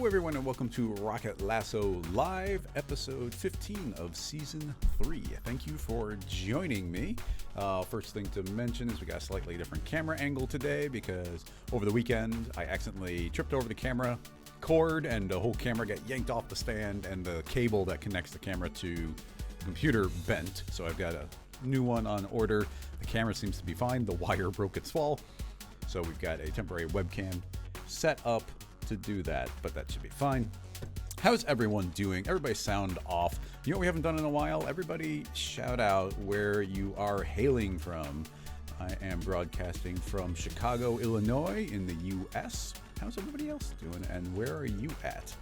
everyone, and welcome to Rocket Lasso Live, episode 15 of Season 3. Thank you for joining me. First thing to mention is we got a slightly different camera angle today because over the weekend I accidentally tripped over the camera cord and the whole camera got yanked off the stand and the cable that connects the camera to the computer bent. So I've got a new one on order. The camera seems to be fine. The wire broke its fall. So we've got a temporary webcam set up to do that, but that should be fine. How's everyone doing? Everybody sound off. You know what we haven't done in a while? Everybody shout out where you are hailing from. I am broadcasting from Chicago, Illinois in the US. How's everybody else doing, and where are you at?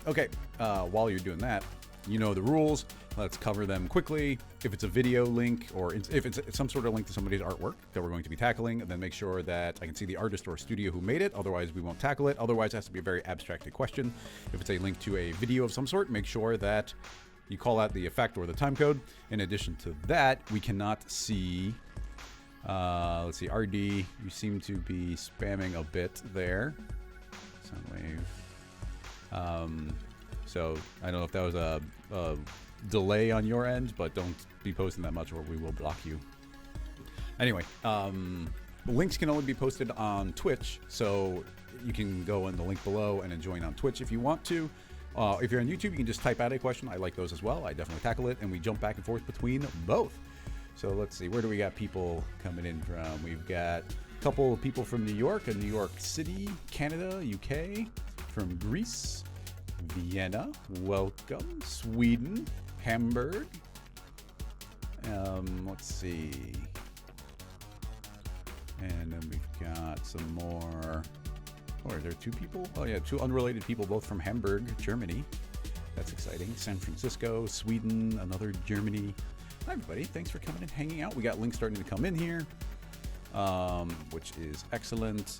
Okay, while you're doing that, you know the rules. Let's cover them quickly. If it's a video link or if it's some sort of link to somebody's artwork that we're going to be tackling, then make sure that I can see the artist or studio who made it. Otherwise, we won't tackle it. Otherwise, it has to be a very abstracted question. If it's a link to a video of some sort, make sure that you call out the effect or the time code. In addition to that, we cannot see... let's see, RD, you seem to be spamming a bit there. Soundwave. So I don't know if that was a delay on your end, but don't be posting that much or we will block you. Anyway, links can only be posted on Twitch, so you can go in the link below and then join on Twitch if you want to. If you're on YouTube, you can just type out a question. I like those as well. I definitely tackle it, and we jump back and forth between both. So let's see, where do we got people coming in from? We've got a couple of people from New York and New York City, Canada, UK, from Greece, Vienna, welcome, Sweden, Hamburg, let's see, and then we've got some more. Oh, are there two people? Oh yeah, two unrelated people, both from Hamburg, Germany. That's exciting. San Francisco, Sweden, another Germany. Hi everybody, thanks for coming and hanging out. We got links starting to come in here, which is excellent.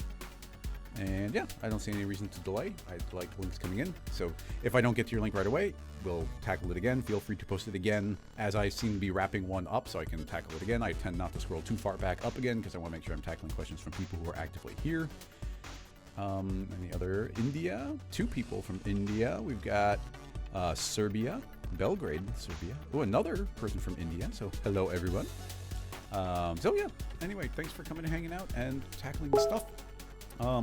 And yeah, I don't see any reason to delay. I like links coming in. So if I don't get to your link right away, we'll tackle it again. Feel free to post it again as I seem to be wrapping one up so I can tackle it again. I tend not to scroll too far back up again because I want to make sure I'm tackling questions from people who are actively here. Any other? India? Two people from India. We've got Serbia, Belgrade, Serbia. Oh, another person from India. So hello, everyone. So yeah, anyway, thanks for coming and hanging out and tackling the stuff.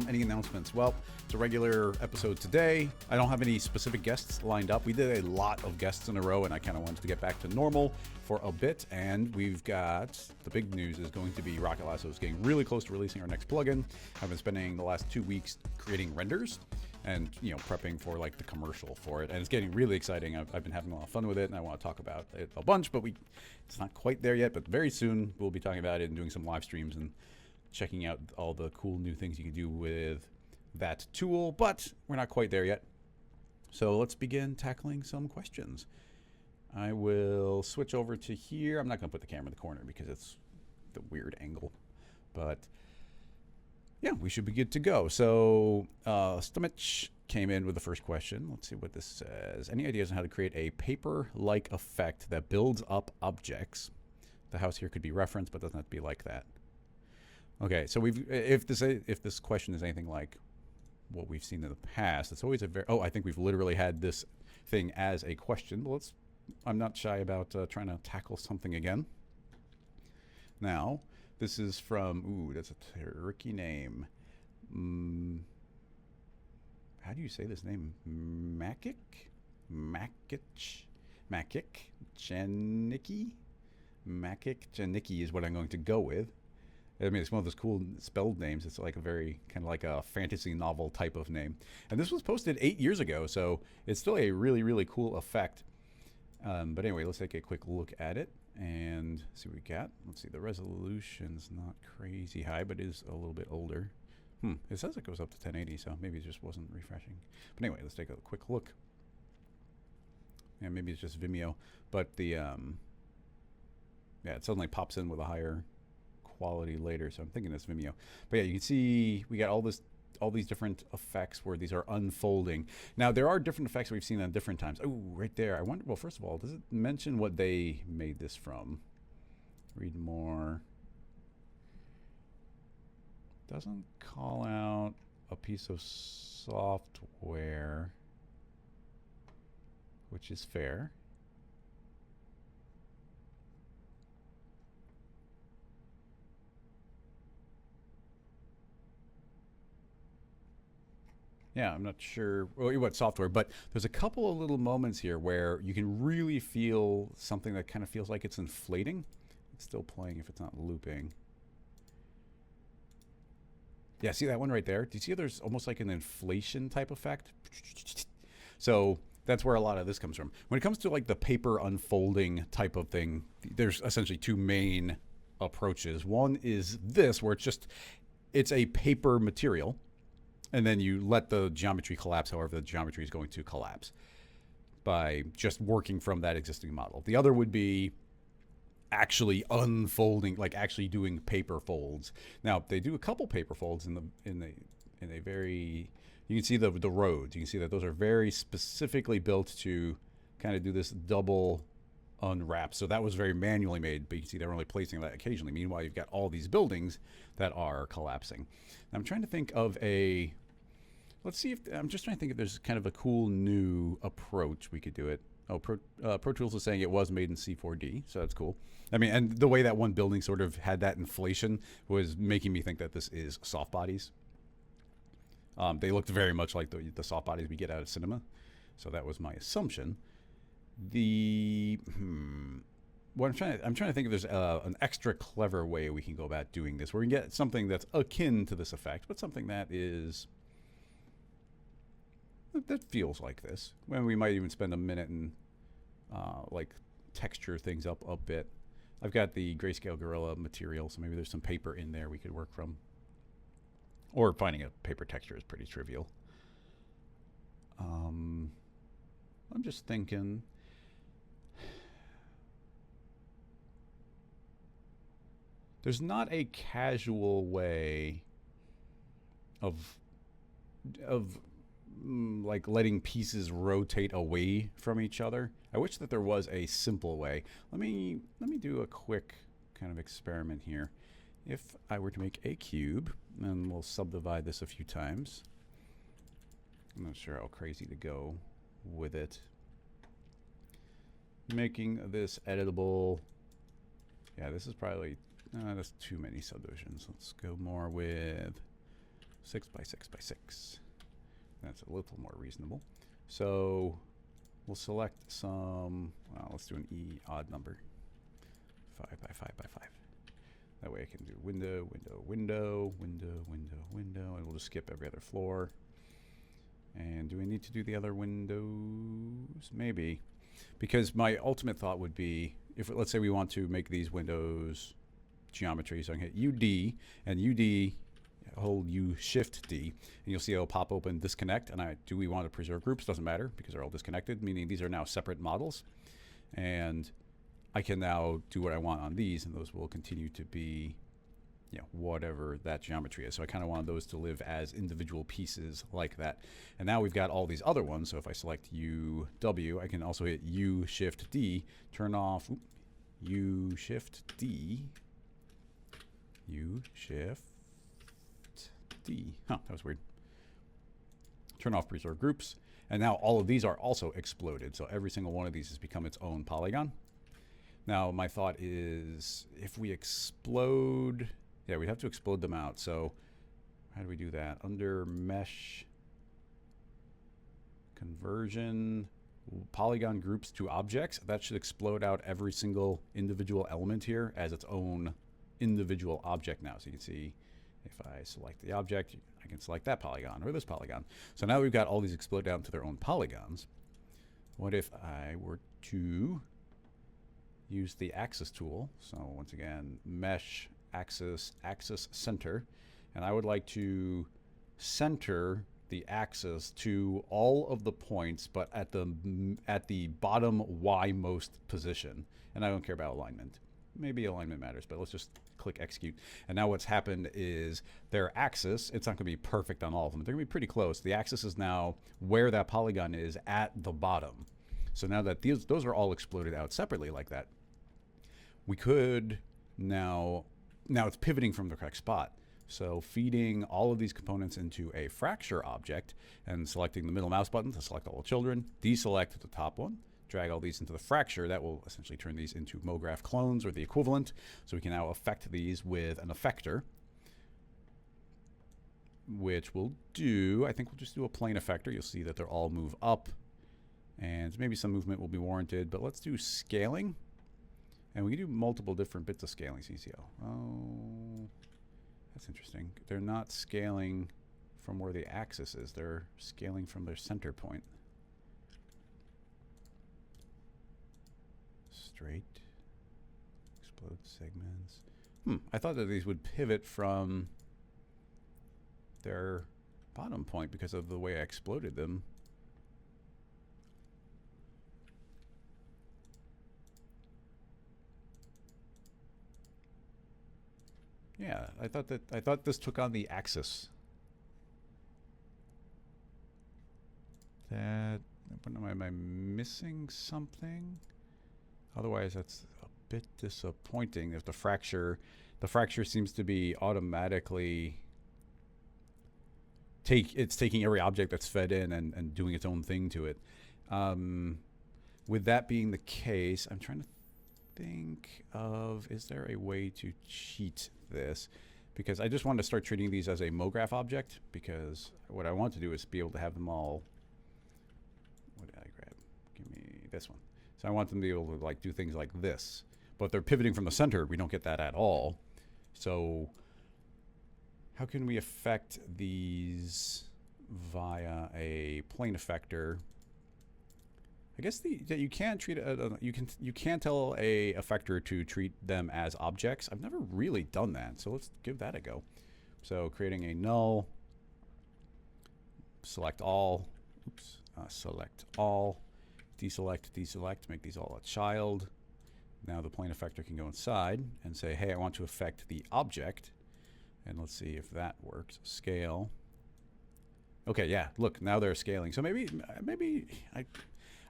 Any announcements? Well, it's a regular episode today. I don't have any specific guests lined up. We did a lot of guests in a row, and I kind of wanted to get back to normal for a bit. And we've got the big news is going to be Rocket Lasso is getting really close to releasing our next plugin. I've been spending the last 2 weeks creating renders and, you know, prepping for like the commercial for it. And it's getting really exciting. I've been having a lot of fun with it, and I want to talk about it a bunch, but it's not quite there yet. But very soon we'll be talking about it and doing some live streams and checking out all the cool new things you can do with that tool, but we're not quite there yet. So let's begin tackling some questions. I will switch over to here. I'm not going to put the camera in the corner because it's the weird angle, but yeah, we should be good to go. So Stomach came in with the first question. Let's see what this says. Any ideas on how to create a paper-like effect that builds up objects? The house here could be referenced, but doesn't have to be like that. Okay, so if this question is anything like what we've seen in the past, it's always a very... Oh, I think we've literally had this thing as a question. But I'm not shy about trying to tackle something again. Now, this is from... Ooh, that's a tricky name. How do you say this name? Makic Janicki is what I'm going to go with. I mean, it's one of those cool spelled names. It's like a very kind of like a fantasy novel type of name. And this was posted 8 years ago, so it's still a really, really cool effect. But anyway, let's take a quick look at it and see what we got. Let's see, the resolution's not crazy high, but it is a little bit older. It says it goes up to 1080, so maybe it just wasn't refreshing. But anyway, let's take a quick look. Yeah, maybe it's just Vimeo. But the, yeah, it suddenly pops in with a higher quality later, so I'm thinking it's Vimeo. But yeah, you can see we got all these different effects where these are unfolding. Now there are different effects we've seen on different times. Oh, right there. I wonder, well, first of all, does it mention what they made this from? Read more. Doesn't call out a piece of software, which is fair. Yeah, I'm not sure what software, but there's a couple of little moments here where you can really feel something that kind of feels like it's inflating. It's still playing if it's not looping. Yeah, see that one right there? Do you see how there's almost like an inflation type effect? So that's where a lot of this comes from. When it comes to like the paper unfolding type of thing, there's essentially two main approaches. One is this, where it's a paper material, and then you let the geometry collapse however the geometry is going to collapse by just working from that existing model. The other would be actually unfolding, like actually doing paper folds. Now they do a couple paper folds in a very, you can see the roads. You can see that those are very specifically built to kind of do this double unwrap. So that was very manually made, but you can see they're only placing that occasionally. Meanwhile, you've got all these buildings that are collapsing. Now, I'm trying to think of let's see if, I'm just trying to think if there's kind of a cool new approach we could do it. Oh, Pro Tools is saying it was made in C4D, so that's cool. I mean, and the way that one building sort of had that inflation was making me think that this is Softbodies. They looked very much like the Softbodies we get out of cinema, so that was my assumption. What I'm trying to think if there's an extra clever way we can go about doing this, where we can get something that's akin to this effect, but something that feels like this. When we might even spend a minute and like texture things up a bit. I've got the Grayscale Gorilla material, so maybe there's some paper in there we could work from. Or finding a paper texture is pretty trivial. I'm just thinking. There's not a casual way of like letting pieces rotate away from each other. I wish that there was a simple way. Let me do a quick kind of experiment here. If I were to make a cube, and we'll subdivide this a few times. I'm not sure how crazy to go with it. Making this editable. Yeah, this is probably that's too many subdivisions. Let's go more with 6 by 6 by 6. That's a little more reasonable. So we'll select some, well, let's do an E odd number. 5 by 5 by 5. That way I can do window, window, window, window, window, window, and we'll just skip every other floor. And do we need to do the other windows? Maybe. Because my ultimate thought would be, if let's say we want to make these windows geometry, so I can hit UD, and UD, hold U Shift D, and you'll see it'll pop open disconnect. And do we want to preserve groups? Doesn't matter, because they're all disconnected, meaning these are now separate models. And I can now do what I want on these, and those will continue to be, you know, whatever that geometry is. So I kind of want those to live as individual pieces like that. And now we've got all these other ones. So if I select UW, I can also hit U Shift D, turn off U Shift D, U Shift D. Huh, that was weird. Turn off preserve groups. And now all of these are also exploded. So every single one of these has become its own polygon. Now my thought is, if we explode, yeah, we'd have to explode them out. So how do we do that? Under mesh conversion, polygon groups to objects, that should explode out every single individual element here as its own individual object now. So you can see if I select the object, I can select that polygon or this polygon. So now we've got all these explode down to their own polygons. What if I were to use the axis tool? So once again, mesh, axis, axis center. And I would like to center the axis to all of the points, but at the bottom Y-most position. And I don't care about alignment. Maybe alignment matters, but let's just click execute. And now what's happened is their axis, it's not going to be perfect on all of them. They're going to be pretty close. The axis is now where that polygon is at the bottom. So now that those are all exploded out separately like that, we could now it's pivoting from the correct spot. So feeding all of these components into a fracture object and selecting the middle mouse button to select all the children, deselect the top one, drag all these into the fracture. That will essentially turn these into MoGraph clones or the equivalent. So we can now affect these with an effector, which we'll do, I think we'll just do a plane effector. You'll see that they'll all move up, and maybe some movement will be warranted, but let's do scaling. And we can do multiple different bits of scaling, CCL. Oh, that's interesting. They're not scaling from where the axis is. They're scaling from their center point. Straight. Explode segments. I thought that these would pivot from their bottom point because of the way I exploded them. Yeah, I thought this took on the axis. Am I missing something? Otherwise, that's a bit disappointing. If the fracture seems to be automatically taking every object that's fed in and doing its own thing to it. With that being the case, I'm trying to think of, is there a way to cheat this? Because I just want to start treating these as a MoGraph object, because what I want to do is be able to have them all. What did I grab? Give me this one. So I want them to be able to like do things like this, but they're pivoting from the center. We don't get that at all. So how can we affect these via a plane effector? I guess that you can't treat you can't tell a effector to treat them as objects. I've never really done that, so let's give that a go. So creating a null, select all, select all, deselect, make these all a child. Now the plane effector can go inside and say, hey, I want to affect the object, and let's see if that works. Scale. Okay, yeah, look, now they're scaling. So maybe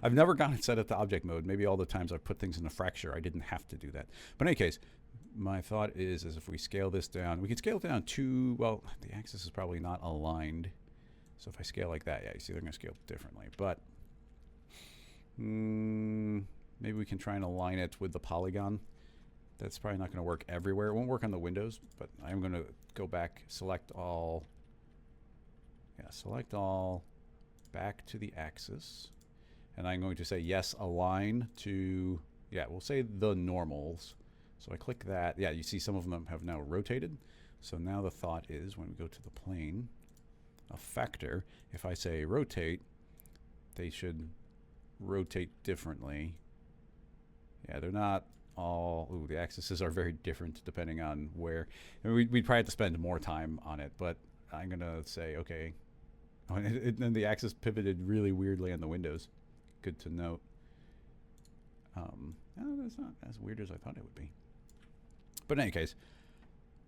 I've never gotten it set up to object mode. Maybe all the times I've put things in a fracture, I didn't have to do that. But in any case, my thought is if we scale this down, we can scale it down to, well, the axis is probably not aligned. So if I scale like that, yeah, you see they're going to scale differently. But maybe we can try and align it with the polygon. That's probably not going to work everywhere. It won't work on the windows, but I'm going to go back, select all. Yeah, select all, back to the axis. And I'm going to say, yes, align to, yeah, we'll say the normals. So I click that. Yeah, you see some of them have now rotated. So now the thought is when we go to the plane, effector, if I say rotate, they should rotate differently. Yeah, they're not all, ooh, the axes are very different depending on where. I mean, we'd probably have to spend more time on it, but I'm going to say, okay. And the axis pivoted really weirdly on the windows. Good to note. No, that's not as weird as I thought it would be. But in any case,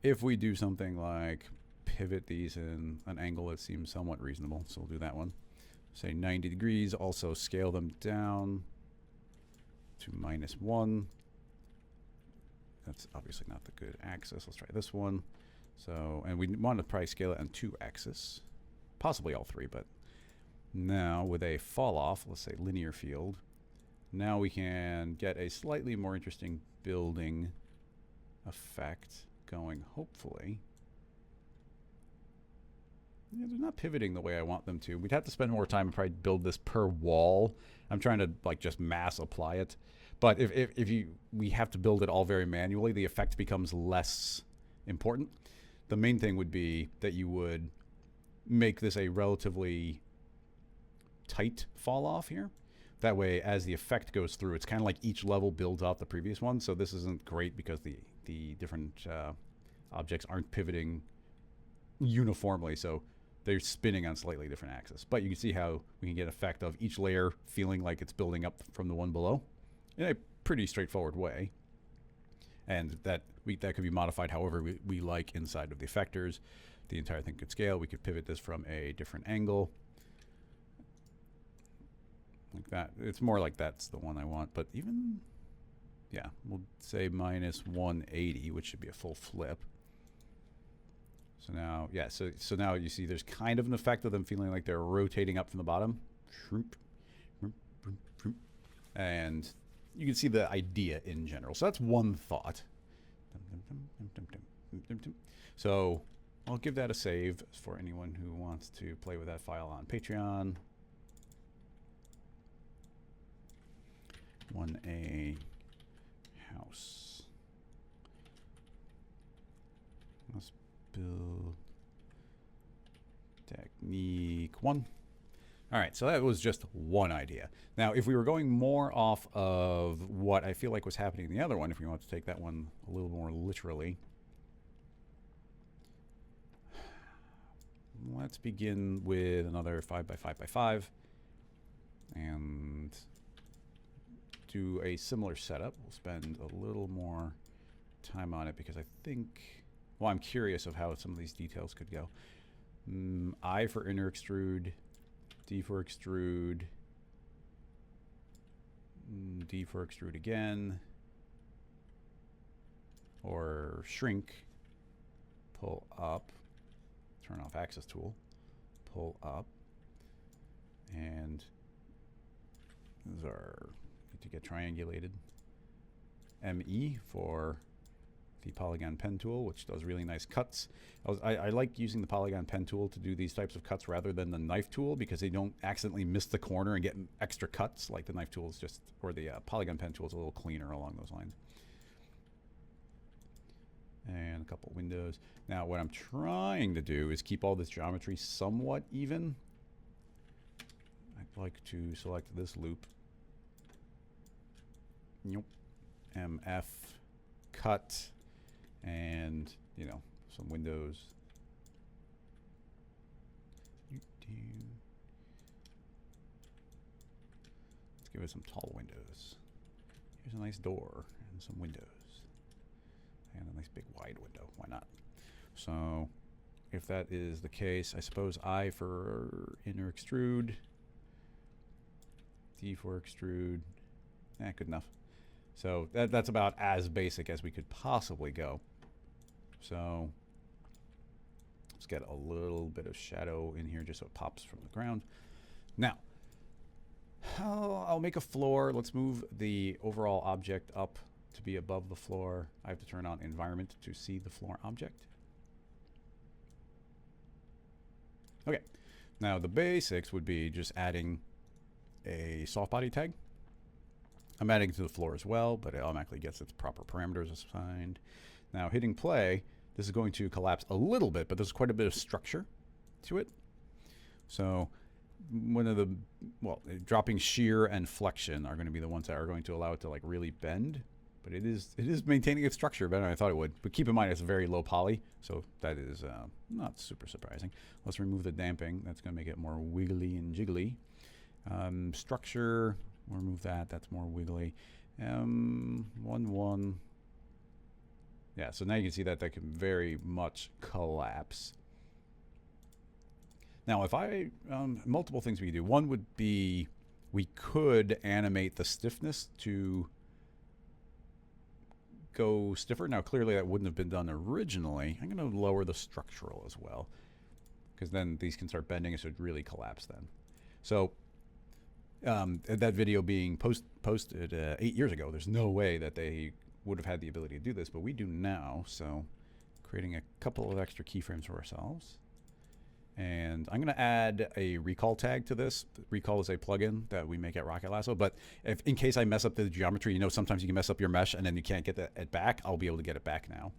if we do something like pivot these in an angle that seems somewhat reasonable, so we'll do that one. Say 90 degrees, also scale them down to -1. That's obviously not the good axis. Let's try this one. So, and we want to probably scale it on 2 axes, possibly all 3, but now with a fall off, let's say linear field, now we can get a slightly more interesting building effect going, hopefully. Yeah, they're not pivoting the way I want them to. We'd have to spend more time and probably build this per wall. I'm trying to like just mass apply it. But if we have to build it all very manually, the effect becomes less important. The main thing would be that you would make this a relatively tight fall off here. That way, as the effect goes through, it's kind of like each level builds off the previous one. So this isn't great because the different objects aren't pivoting uniformly. So they're spinning on slightly different axes. But you can see how we can get effect of each layer feeling like it's building up from the one below in a pretty straightforward way. And that could be modified however we like inside of the effectors. The entire thing could scale. We could pivot this from a different angle. Like that. It's more like that's the one I want. But even, yeah, we'll say -180, which should be a full flip. So now, yeah, so now you see there's kind of an effect of them feeling like they're rotating up from the bottom. And you can see the idea in general. So that's one thought. So I'll give that a save for anyone who wants to play with that file on Patreon. 1A house. Let's build technique 1. All right, so that was just one idea. Now, if we were going more off of what I feel like was happening in the other one, if we want to take that one a little more literally, let's begin with another 5x5x5 and do a similar setup. We'll spend a little more time on it because I think, well, I'm curious of how some of these details could go. I for inner extrude, D for extrude, D for extrude again, or shrink, pull up, turn off axis tool, pull up, and those are need to get triangulated. ME for the polygon pen tool, which does really nice cuts. I like using the polygon pen tool to do these types of cuts rather than the knife tool because they don't accidentally miss the corner and get extra cuts. Like the knife tool is just, or the polygon pen tool is a little cleaner along those lines. And a couple windows. Now what I'm trying to do is keep all this geometry somewhat even. I'd like to select this loop. Nope. MF cut and, you know, some windows. Let's give it some tall windows. Here's a nice door and some windows. And a nice big wide window. Why not? So if that is the case, I suppose I for inner extrude, D for extrude. Good enough. So that's about as basic as we could possibly go. So let's get a little bit of shadow in here just so it pops from the ground. Now, I'll make a floor. Let's move the overall object up to be above the floor. I have to turn on environment to see the floor object. Okay. Now the basics would be just adding a softbody tag. I'm adding to the floor as well, but it automatically gets its proper parameters assigned. Now hitting play, this is going to collapse a little bit, but there's quite a bit of structure to it. So one of the, well, dropping shear and flexion are going to be the ones that are going to allow it to like really bend. But it is maintaining its structure better than I thought it would. But keep in mind it's very low poly, so that is not super surprising. Let's remove the damping. That's going to make it more wiggly and jiggly. Structure, we'll remove that. That's more wiggly. 1. Yeah, so now you can see that can very much collapse. Now, if I multiple things we could do. One would be we could animate the stiffness to go stiffer. Now, clearly that wouldn't have been done originally. I'm going to lower the structural as well, because then these can start bending and should really collapse then. So that video being posted 8 years ago, there's no way that they would have had the ability to do this, but we do now. So creating a couple of extra keyframes for ourselves. And I'm going to add a recall tag to this. Recall is a plugin that we make at Rocket Lasso. But if, in case I mess up the geometry, you know, sometimes you can mess up your mesh and then you can't get it back. I'll be able to get it back now.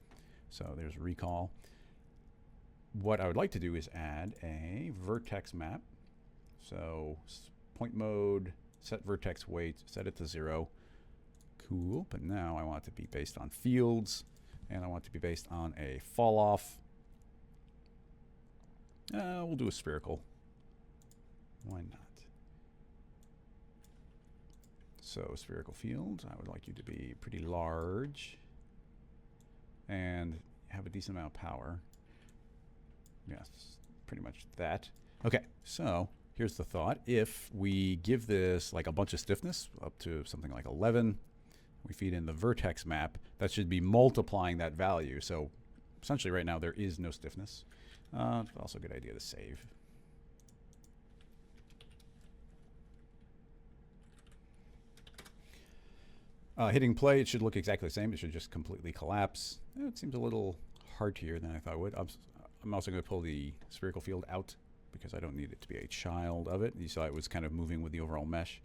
So there's recall. What I would like to do is add a vertex map. So point mode, set vertex weight, set it to 0. Cool. But now I want it to be based on fields. And I want it to be based on a fall off. We'll do a spherical. Why not? So spherical field, I would like you to be pretty large and have a decent amount of power. Yes, pretty much that. Okay, so here's the thought. If we give this like a bunch of stiffness up to something like 11, we feed in the vertex map, that should be multiplying that value. So essentially right now there is no stiffness. Also a good idea to save. Hitting play, it should look exactly the same. It should just completely collapse. It seems a little heartier than I thought it would. I'm also going to pull the spherical field out because I don't need it to be a child of it. You saw it was kind of moving with the overall mesh.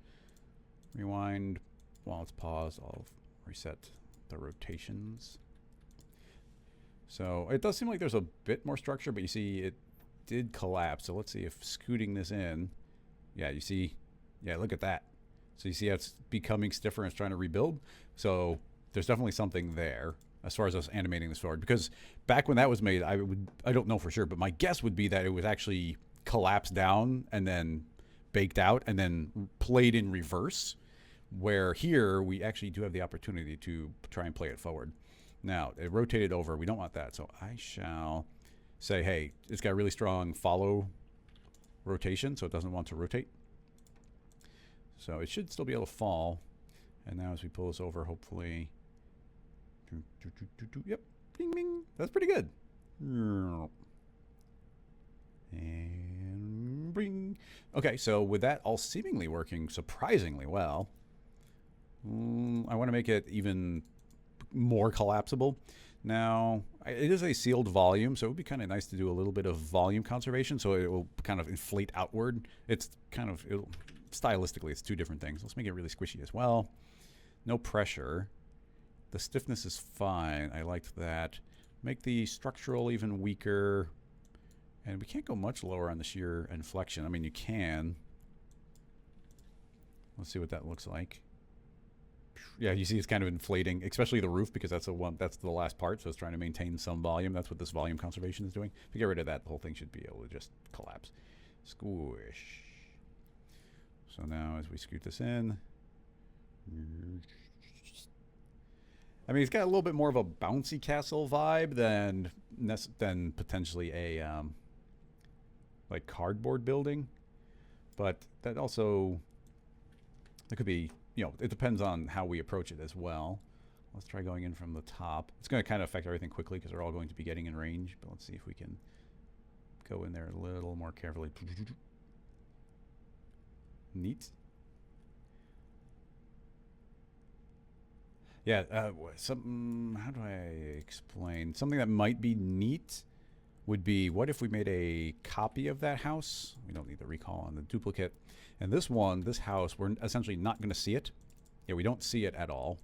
Rewind. While it's paused, I'll reset the rotations. So it does seem like there's a bit more structure, but you see it did collapse. So let's see if scooting this in. Yeah, you see. Yeah, look at that. So you see how it's becoming stiffer and it's trying to rebuild. So there's definitely something there as far as us animating this forward. Because back when that was made, I don't know for sure, but my guess would be that it was actually collapsed down and then baked out and then played in reverse. Where here we actually do have the opportunity to try and play it forward. Now, it rotated over. We don't want that. So I shall say, hey, it's got really strong follow rotation, so it doesn't want to rotate. So it should still be able to fall. And now as we pull this over, hopefully... Yep. Bing, bing. That's pretty good. And bring. Okay, so with that all seemingly working surprisingly well, I want to make it even more collapsible. Now, it is a sealed volume, so it would be kind of nice to do a little bit of volume conservation, so it will kind of inflate outward. It's kind of, stylistically, it's two different things. Let's make it really squishy as well. No pressure. The stiffness is fine. I liked that. Make the structural even weaker. And we can't go much lower on the shear inflection. I mean, you can. Let's see what that looks like. Yeah, you see it's kind of inflating, especially the roof, because that's the last part, so it's trying to maintain some volume. That's what this volume conservation is doing. If you get rid of that, the whole thing should be able to just collapse. Squish. So now as we scoot this in, I mean, it's got a little bit more of a bouncy castle vibe than potentially a like cardboard building, but that also, it could be, you know, it depends on how we approach it as well. Let's try going in from the top. It's going to kind of affect everything quickly because they're all going to be getting in range, but let's see if we can go in there a little more carefully. Neat. Yeah, something, how do I explain? Something that might be neat would be, what if we made a copy of that house? We don't need the recall on the duplicate. And this one, this house, we're essentially not going to see it. Yeah, we don't see it at all.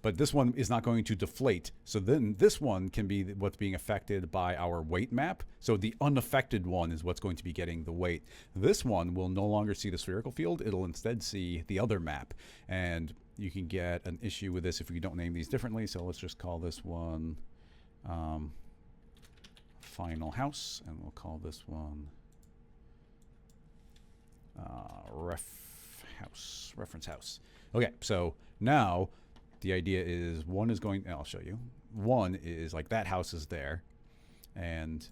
But this one is not going to deflate. So then this one can be what's being affected by our weight map. So the unaffected one is what's going to be getting the weight. This one will no longer see the spherical field. It'll instead see the other map. And you can get an issue with this if you don't name these differently. So let's just call this one final house. And we'll call this one reference house. Okay, so now the idea is one is going, and I'll show you. One is like that house is there. And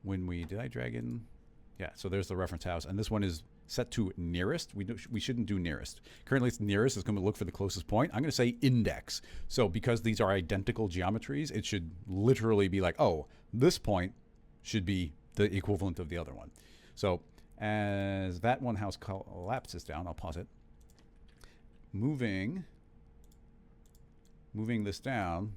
when we, did I drag in? Yeah, so there's the reference house. And this one is set to nearest. We shouldn't do nearest. Currently it's nearest. It's going to look for the closest point. I'm going to say index. So because these are identical geometries, it should literally be like, oh, this point should be the equivalent of the other one. So as that one house collapses down, I'll pause it. Moving this down,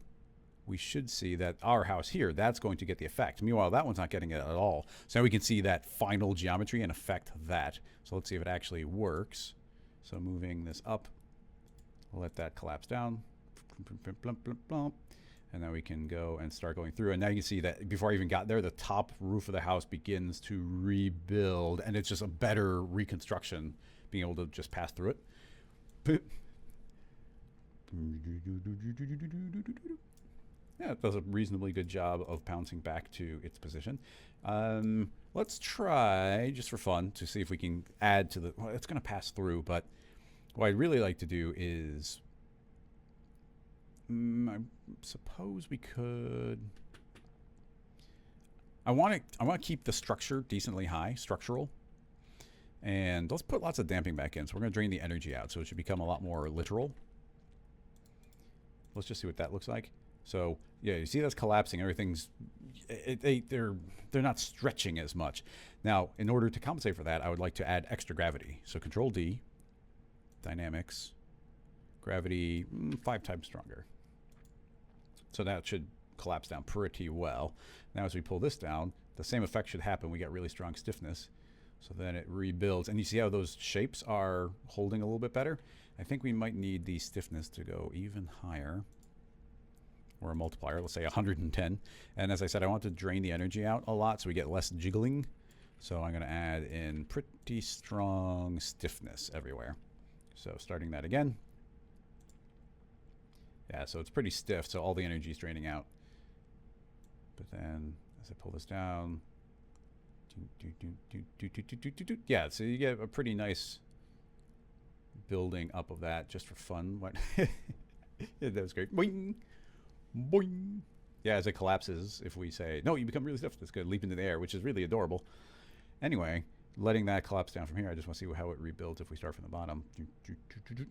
we should see that our house here, that's going to get the effect. Meanwhile, that one's not getting it at all. So now we can see that final geometry and affect that. So let's see if it actually works. So moving this up, let that collapse down. And then we can go and start going through. And now you can see that before I even got there, the top roof of the house begins to rebuild. And it's just a better reconstruction, being able to just pass through it. Yeah, it does a reasonably good job of bouncing back to its position. Let's try, just for fun, to see if we can add to the... Well, it's going to pass through, but what I'd really like to do is... I suppose we could... I want to keep the structure decently high, structural. And let's put lots of damping back in. So we're going to drain the energy out, so it should become a lot more literal. Let's just see what that looks like. So yeah, you see that's collapsing. Everything's they're not stretching as much. Now, in order to compensate for that, I would like to add extra gravity. So Control D, Dynamics, gravity 5 times stronger. So that should collapse down pretty well. Now as we pull this down, the same effect should happen. We get really strong stiffness. So then it rebuilds. And you see how those shapes are holding a little bit better? I think we might need the stiffness to go even higher. Or a multiplier, let's say 110. And as I said, I want to drain the energy out a lot so we get less jiggling. So I'm going to add in pretty strong stiffness everywhere. So starting that again. Yeah, so it's pretty stiff, so all the energy is draining out. But then as I pull this down, yeah, so you get a pretty nice building up of that just for fun. Yeah, that was great. Boing, boing. Yeah, as it collapses, if we say, no, you become really stiff, it's going to leap into the air, which is really adorable. Anyway, letting that collapse down from here, I just want to see how it rebuilds if we start from the bottom.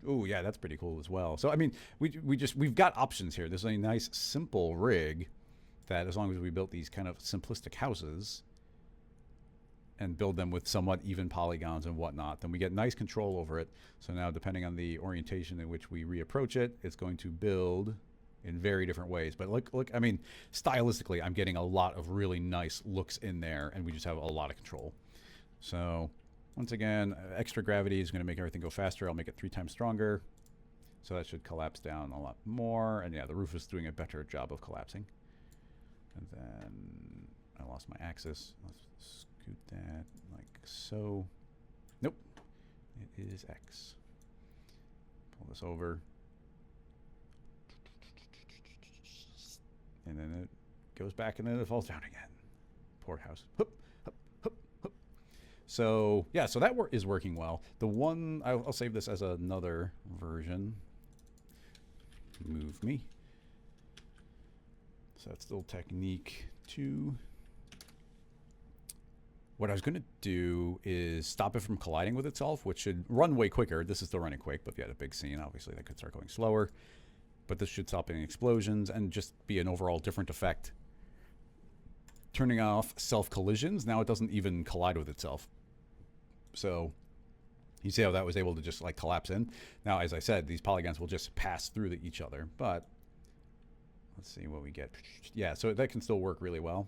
Oh, yeah, that's pretty cool as well. So, I mean, we've got options here. There's a nice, simple rig that as long as we built these kind of simplistic houses and build them with somewhat even polygons and whatnot, then we get nice control over it. So now, depending on the orientation in which we reapproach it, it's going to build in very different ways. But look, I mean, stylistically, I'm getting a lot of really nice looks in there, and we just have a lot of control. So once again, extra gravity is going to make everything go faster. I'll make it 3 times stronger. So that should collapse down a lot more. And yeah, the roof is doing a better job of collapsing. And then I lost my axis. Let's scoot that like so. Nope. It is X. Pull this over. And then it goes back and then it falls down again. Poor house. Hup, hup, hup, hup. So yeah, so that is working well. The one, I'll save this as another version. Move me. So that's still technique 2. What I was going to do is stop it from colliding with itself, which should run way quicker. This is still running quick, but if you had a big scene, obviously that could start going slower. But this should stop any explosions and just be an overall different effect. Turning off self-collisions, now it doesn't even collide with itself. So you see how that was able to just like collapse in. Now, as I said, these polygons will just pass through each other, but let's see what we get. Yeah, so that can still work really well.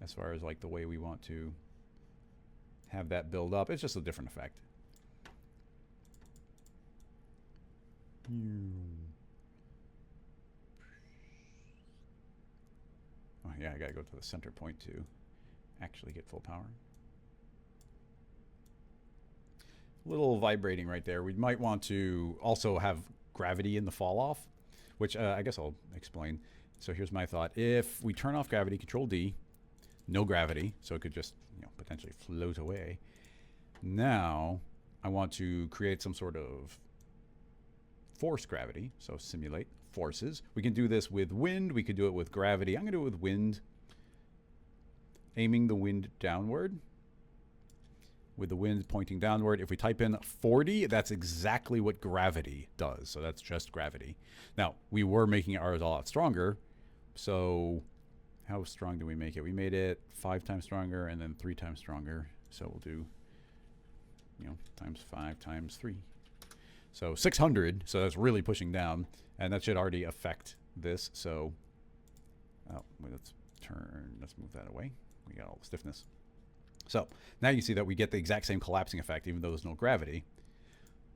As far as like the way we want to have that build up, it's just a different effect. Oh yeah, I gotta go to the center point to actually get full power. A little vibrating right there. We might want to also have gravity in the fall off, which I guess I'll explain. So here's my thought. If we turn off gravity, Control D, no gravity, so it could just potentially float away. Now I want to create some sort of force gravity, so simulate forces. We can do this with wind. We could do it with gravity. I'm going to do it with wind. Aiming the wind downward. With the wind pointing downward. If we type in 40, that's exactly what gravity does. So that's just gravity. Now, we were making ours a lot stronger. So how strong do we make it? We made it 5 times stronger and then 3 times stronger. So we'll do, times 5 times 3. So 600, so that's really pushing down, and that should already affect this. So let's move that away. We got all the stiffness. So now you see that we get the exact same collapsing effect, even though there's no gravity.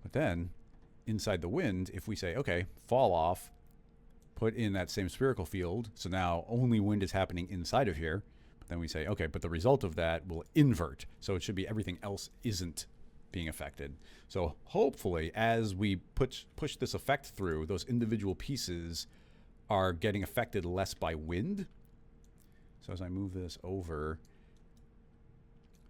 But then inside the wind, if we say, okay, fall off, put in that same spherical field, so now only wind is happening inside of here. But then we say, okay, but the result of that will invert. So it should be everything else isn't being affected. So hopefully as we push this effect through, those individual pieces are getting affected less by wind. So as I move this over,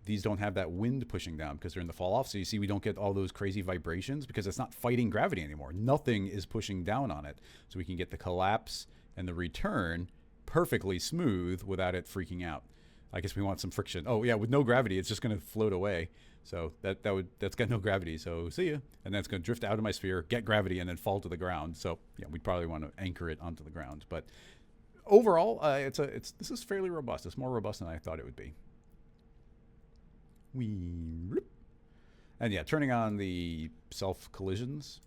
these don't have that wind pushing down because they're in the fall off. So you see we don't get all those crazy vibrations because it's not fighting gravity anymore. Nothing is pushing down on it. So we can get the collapse and the return perfectly smooth without it freaking out. I guess we want some friction. Oh yeah, with no gravity, it's just going to float away. So that's got no gravity. So see ya. And then it's going to drift out of my sphere, get gravity, and then fall to the ground. So yeah, we'd probably want to anchor it onto the ground. But overall, this is fairly robust. It's more robust than I thought it would be. And yeah, turning on the self collisions.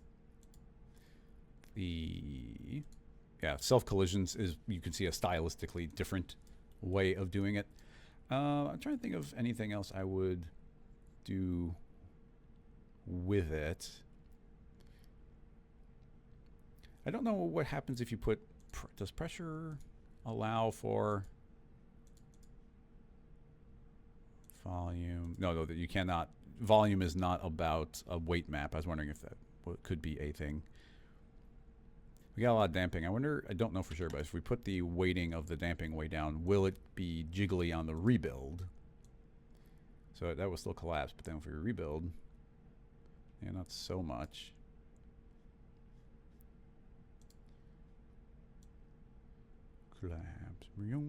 Self collisions is, you can see, a stylistically different way of doing it. I'm trying to think of anything else I would do with it. I don't know what happens if you put, does pressure allow for volume? No, that you cannot. Volume is not about a weight map. I was wondering if that could be a thing. We got a lot of damping. I don't know for sure, but if we put the weighting of the damping way down, will it be jiggly on the rebuild? So that will still collapse, but then if we rebuild, yeah, not so much. Collapse. Well,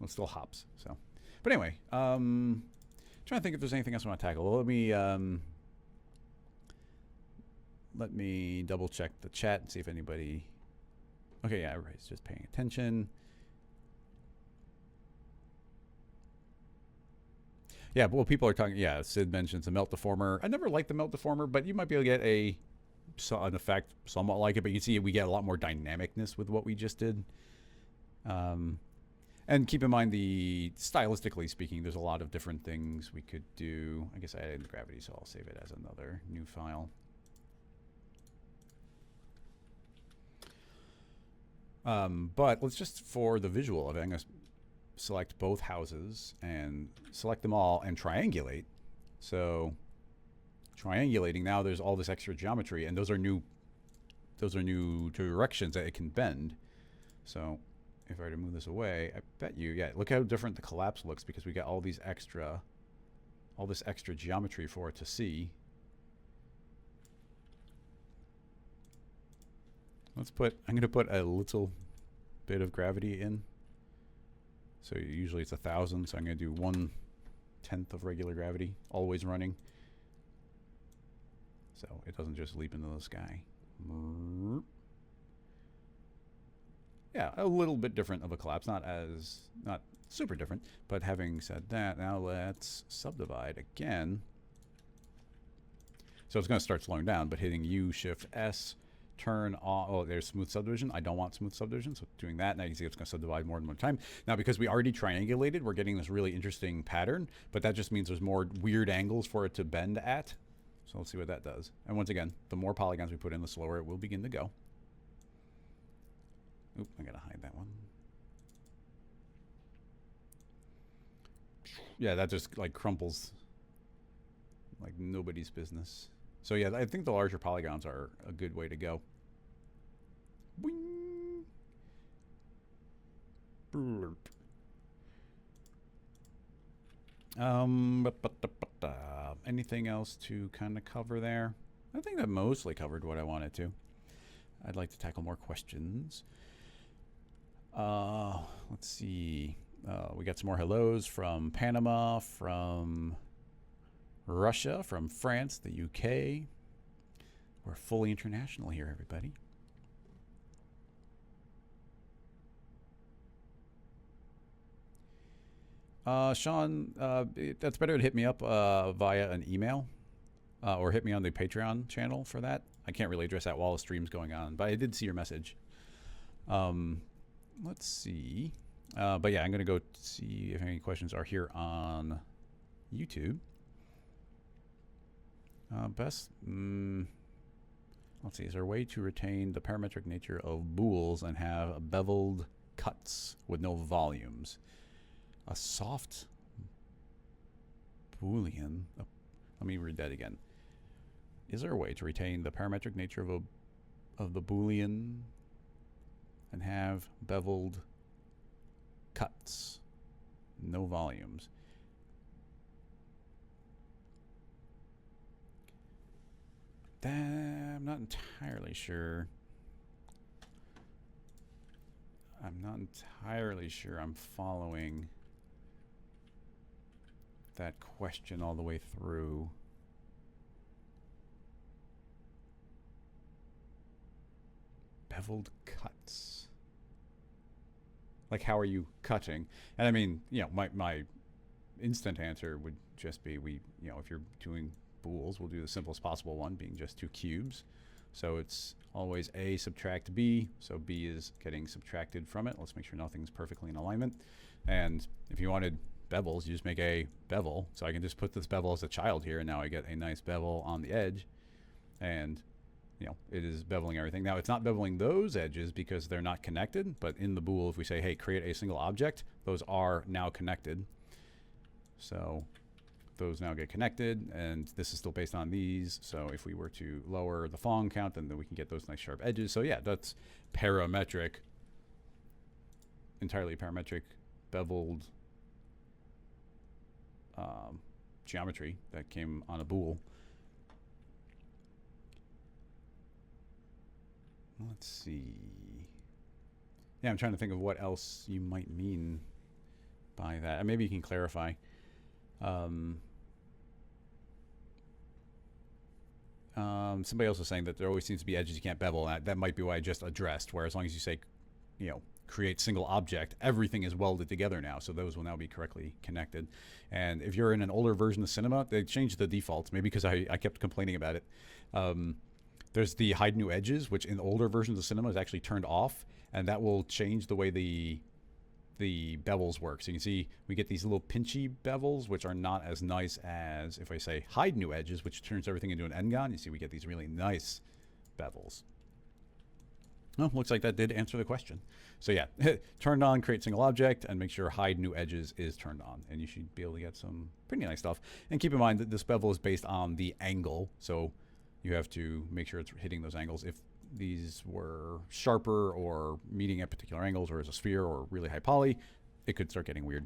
it still hops. So, but anyway, trying to think if there's anything else I want to tackle. Well, let me double check the chat and see if anybody. Okay, yeah, everybody's just paying attention. Yeah, well, people are talking. Yeah, Sid mentions the melt deformer. I never liked the melt deformer, but you might be able to get an effect somewhat like it. But you see, we get a lot more dynamicness with what we just did. And keep in mind, stylistically speaking, there's a lot of different things we could do. I guess I added gravity, so I'll save it as another new file. But let's just, for the visual of it, I'm going to select both houses and select them all and triangulate. So triangulating, now there's all this extra geometry, and those are new directions that it can bend. So if I were to move this away, I bet you, yeah, look how different the collapse looks because we got all this extra geometry for it to see. I'm going to put a little bit of gravity in. So usually it's 1,000, so I'm going to do 1/10 of regular gravity, always running. So it doesn't just leap into the sky. Yeah, a little bit different of a collapse, not super different, but having said that, now let's subdivide again. So it's going to start slowing down, but hitting U, Shift, S, turn on. Oh, there's smooth subdivision. I don't want smooth subdivision, so doing that, now you can see it's going to subdivide more than one time. Now, because we already triangulated, we're getting this really interesting pattern, but that just means there's more weird angles for it to bend at. So let's see what that does. And once again, the more polygons we put in, the slower it will begin to go. Oop, I gotta hide that one. Yeah, that just like crumples like nobody's business. So yeah, I think the larger polygons are a good way to go. Boing. Anything else to kind of cover there? I think that mostly covered what I wanted to. I'd like to tackle more questions. Let's see. We got some more hellos from Panama, from Russia, from France, the UK. We're fully international here, everybody. Sean, that's better to hit me up via an email or hit me on the Patreon channel for that. I can't really address that while the stream's going on, but I did see your message. Let's see. But yeah, I'm going to go see if any questions are here on YouTube. Let's see. Is there a way to retain the parametric nature of Booles and have beveled cuts with no volumes? A soft Boolean. Oh, let me read that again. Is there a way to retain the parametric nature of the Boolean and have beveled cuts, no volumes? I'm not entirely sure. I'm not entirely sure I'm following that question all the way through. Beveled cuts. Like, how are you cutting? And I mean, you know, my instant answer would just be if you're doing Booles, we'll do the simplest possible one, being just 2 cubes. So it's always A subtract B, so B is getting subtracted from it. Let's make sure nothing's perfectly in alignment. And if you wanted bevels, you just make a bevel. So I can just put this bevel as a child here, and now I get a nice bevel on the edge. And it is beveling everything. Now, it's not beveling those edges because they're not connected, but in the Boole, if we say, hey, create a single object, those are now connected. So those now get connected, and this is still based on these. So if we were to lower the Fong count, then we can get those nice sharp edges. So yeah, that's parametric, entirely parametric, beveled geometry that came on a Boole. Let's see. Yeah, I'm trying to think of what else you might mean by that. Maybe you can clarify. Somebody else was saying that there always seems to be edges you can't bevel. That might be what I just addressed, where as long as you say, create single object, everything is welded together now, so those will now be correctly connected. And if you're in an older version of Cinema, they changed the defaults, maybe because I kept complaining about it. There's the hide new edges, which in older versions of Cinema is actually turned off, and that will change the way the bevels work. So you can see we get these little pinchy bevels, which are not as nice as if I say hide new edges, which turns everything into an n-gon. You see we get these really nice bevels. Oh, looks like that did answer the question. So yeah, turned on, create single object, and make sure hide new edges is turned on. And you should be able to get some pretty nice stuff. And keep in mind that this bevel is based on the angle. So you have to make sure it's hitting those angles. If these were sharper or meeting at particular angles, or as a sphere or really high poly, it could start getting weird.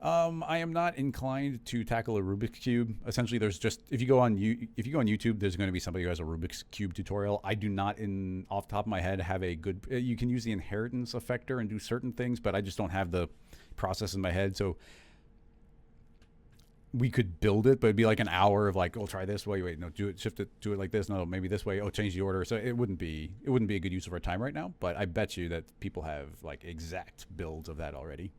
I am not inclined to tackle a Rubik's Cube. Essentially, there's just, if you go on YouTube, there's going to be somebody who has a Rubik's Cube tutorial. I do not, off the top of my head, have a good, you can use the inheritance effector and do certain things, but I just don't have the process in my head. So we could build it, but it'd be like an hour of like, oh, try this way, wait, no, do it, shift it, do it like this, no, maybe this way, oh, change the order. So it wouldn't be a good use of our time right now, but I bet you that people have like exact builds of that already.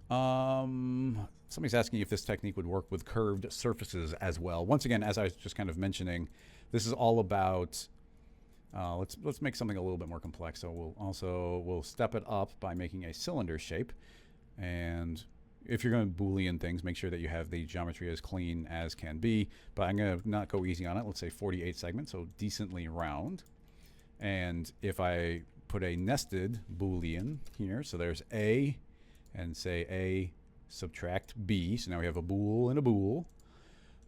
Somebody's asking if this technique would work with curved surfaces as well. Once again, as I was just kind of mentioning, this is all about, let's make something a little bit more complex. So we'll step it up by making a cylinder shape. And if you're going to Boolean things, make sure that you have the geometry as clean as can be. But I'm going to not go easy on it. Let's say 48 segments, so decently round. And if I put a nested Boolean here, so there's A, and say A subtract B. So now we have a Boole and a Boole.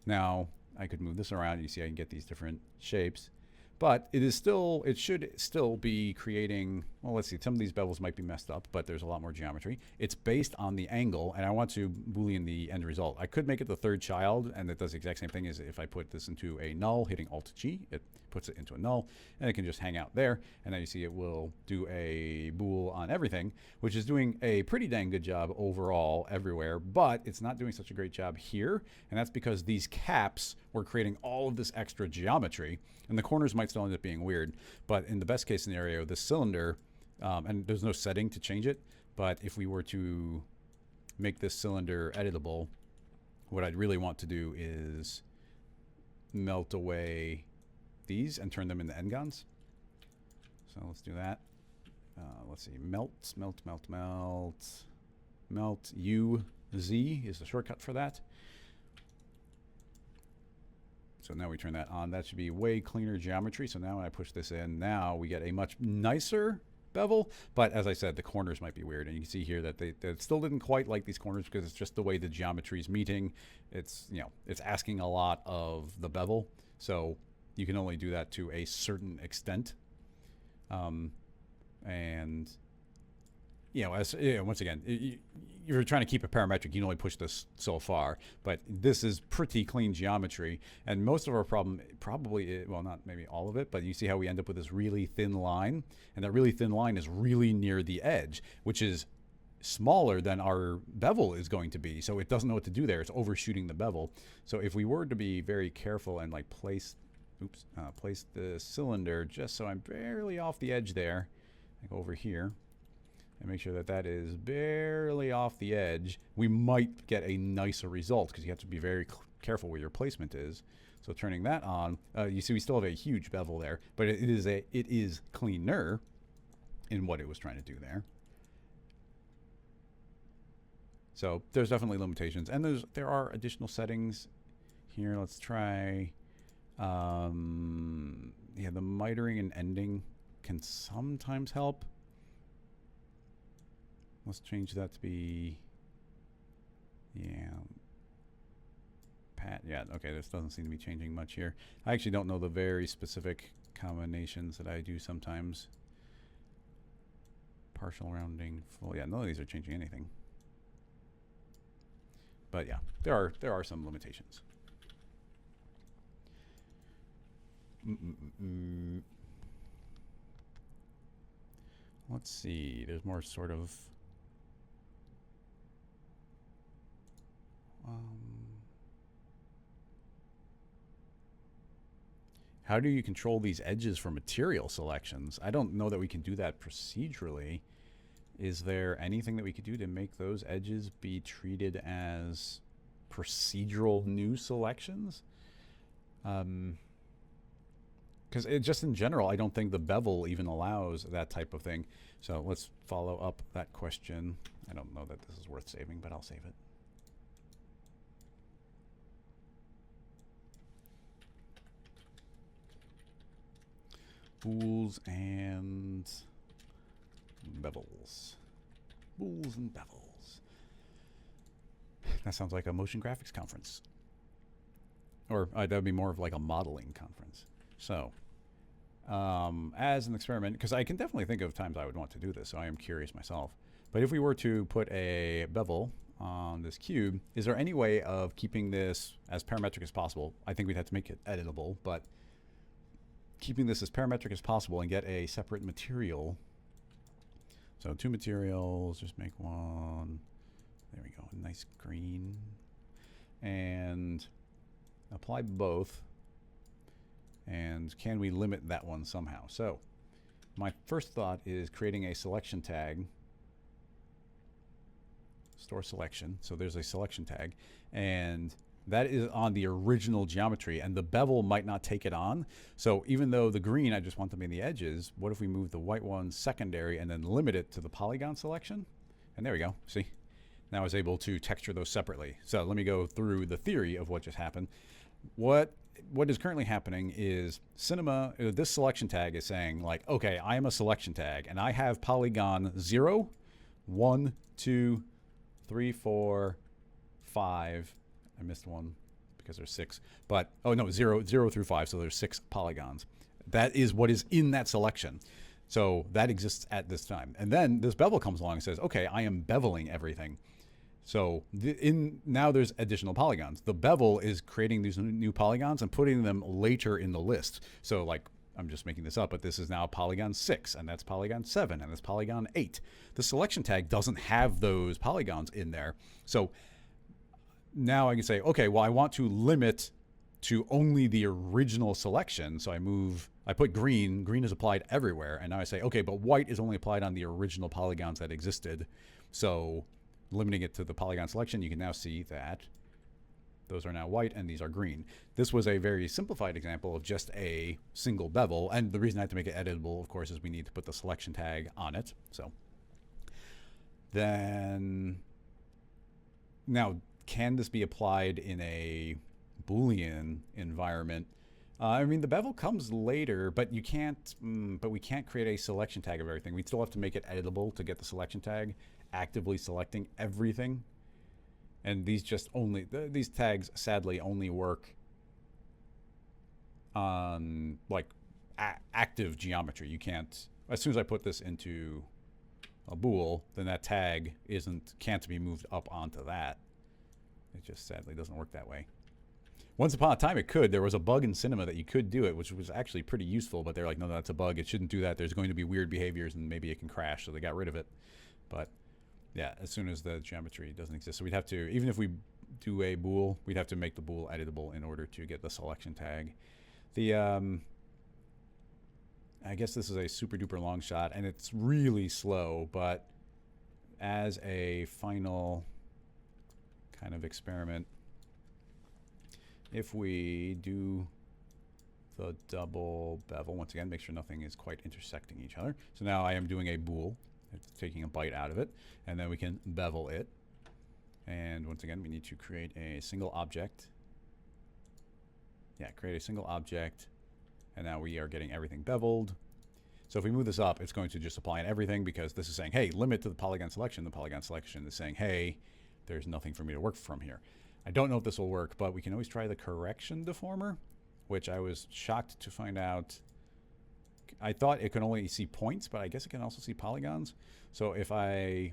Now I could move this around. You see I can get these different shapes. But it should still be creating, well, let's see, some of these bevels might be messed up, but there's a lot more geometry. It's based on the angle, and I want to Boolean the end result. I could make it the third child, and it does the exact same thing as if I put this into a null, hitting Alt-G, it puts it into a null, and it can just hang out there. And now you see it will do a Boole on everything, which is doing a pretty dang good job overall everywhere, but it's not doing such a great job here, and that's because these caps were creating all of this extra geometry, and the corners might still end up being weird, but in the best case scenario, the cylinder, and there's no setting to change it, but if we were to make this cylinder editable, what I'd really want to do is melt away these and turn them into n-gons. So let's do that. Let's see, melt, U-Z is the shortcut for that. So now we turn that on. That should be way cleaner geometry. So now when I push this in, now we get a much nicer bevel. But as I said, the corners might be weird. And you can see here that they still didn't quite like these corners because it's just the way the geometry is meeting. It's, it's asking a lot of the bevel. So you can only do that to a certain extent. And once again, if you're trying to keep it parametric, you can only push this so far. But this is pretty clean geometry, and most of our problem probably, well, not maybe all of it, but you see how we end up with this really thin line, and that really thin line is really near the edge, which is smaller than our bevel is going to be. So it doesn't know what to do there. It's overshooting the bevel. So if we were to be very careful and like place the cylinder just so I'm barely off the edge there, like over here, and make sure that that is barely off the edge, we might get a nicer result, because you have to be very careful where your placement is. So turning that on, you see we still have a huge bevel there, but it is cleaner in what it was trying to do there. So there's definitely limitations, and there are additional settings here. Let's try, yeah, the mitering and ending can sometimes help. Let's change that to be, yeah, yeah, okay, this doesn't seem to be changing much here. I actually don't know the very specific combinations that I do sometimes. Partial rounding, full, yeah, none of these are changing anything. But yeah, there are some limitations. Let's see, there's more sort of how do you control these edges for material selections? I don't know that we can do that procedurally. Is there anything that we could do to make those edges be treated as procedural new selections? Because just in general, I don't think the bevel even allows that type of thing. So let's follow up that question. I don't know that this is worth saving, but I'll save it. Booles and bevels. Booles and bevels. That sounds like a motion graphics conference. Or that would be more of like a modeling conference. So, as an experiment, because I can definitely think of times I would want to do this, so I am curious myself. But if we were to put a bevel on this cube, is there any way of keeping this as parametric as possible? I think we'd have to make it editable, but keeping this as parametric as possible and get a separate material. So 2 materials, just make one. There we go, a nice green. And apply both. And can we limit that one somehow? So my first thought is creating a selection tag. Store selection. So there's a selection tag. And that is on the original geometry, and the bevel might not take it on. So even though the green, I just want them in the edges, what if we move the white one secondary and then limit it to the polygon selection? And there we go. See? Now I was able to texture those separately. So let me go through the theory of what just happened. What is currently happening is Cinema, this selection tag is saying like, okay, I am a selection tag, and I have polygon 0, 1, 2, 3, 4, 5. I missed one because there's 6, but oh no, 0 through 5, so there's 6 polygons. That is what is in that selection. So that exists at this time. And then this bevel comes along and says, okay, I am beveling everything. So now there's additional polygons. The bevel is creating these new polygons and putting them later in the list. So like, I'm just making this up, but this is now polygon 6, and that's polygon 7, and that's polygon 8. The selection tag doesn't have those polygons in there. So now I can say, okay, well, I want to limit to only the original selection. So I put green is applied everywhere. And now I say, okay, but white is only applied on the original polygons that existed. So limiting it to the polygon selection, you can now see that those are now white and these are green. This was a very simplified example of just a single bevel. And the reason I have to make it editable, of course, is we need to put the selection tag on it. So then now, can this be applied in a Boolean environment? I mean, the bevel comes later, but you can't. But we can't create a selection tag of everything. We still have to make it editable to get the selection tag, actively selecting everything. And these these tags sadly only work on like active geometry. You can't. As soon as I put this into a Boole, then that tag can't be moved up onto that. It just sadly doesn't work that way. Once upon a time it could. There was a bug in Cinema that you could do it, which was actually pretty useful, but they're like, no, that's a bug. It shouldn't do that. There's going to be weird behaviors and maybe it can crash, so they got rid of it. But Yeah, as soon as the geometry doesn't exist. So we'd have to, even if we do a bool, we'd have to make the bool editable in order to get the selection tag. The I guess this is a super duper long shot, and it's really slow, but as a final kind of experiment, if we do the double bevel, once again, make sure nothing is quite intersecting each other. So now I am doing a bool, it's taking a bite out of it, and then we can bevel it. And once again, we need to create a single object. Yeah, create a single object. And now we are getting everything beveled. So if we move this up, it's going to just apply in everything because this is saying, hey, limit to the polygon selection. The polygon selection is saying, hey, there's nothing for me to work from here. I don't know if this will work, but we can always try the correction deformer, which I was shocked to find out. I thought it could only see points, but I guess it can also see polygons. So if I...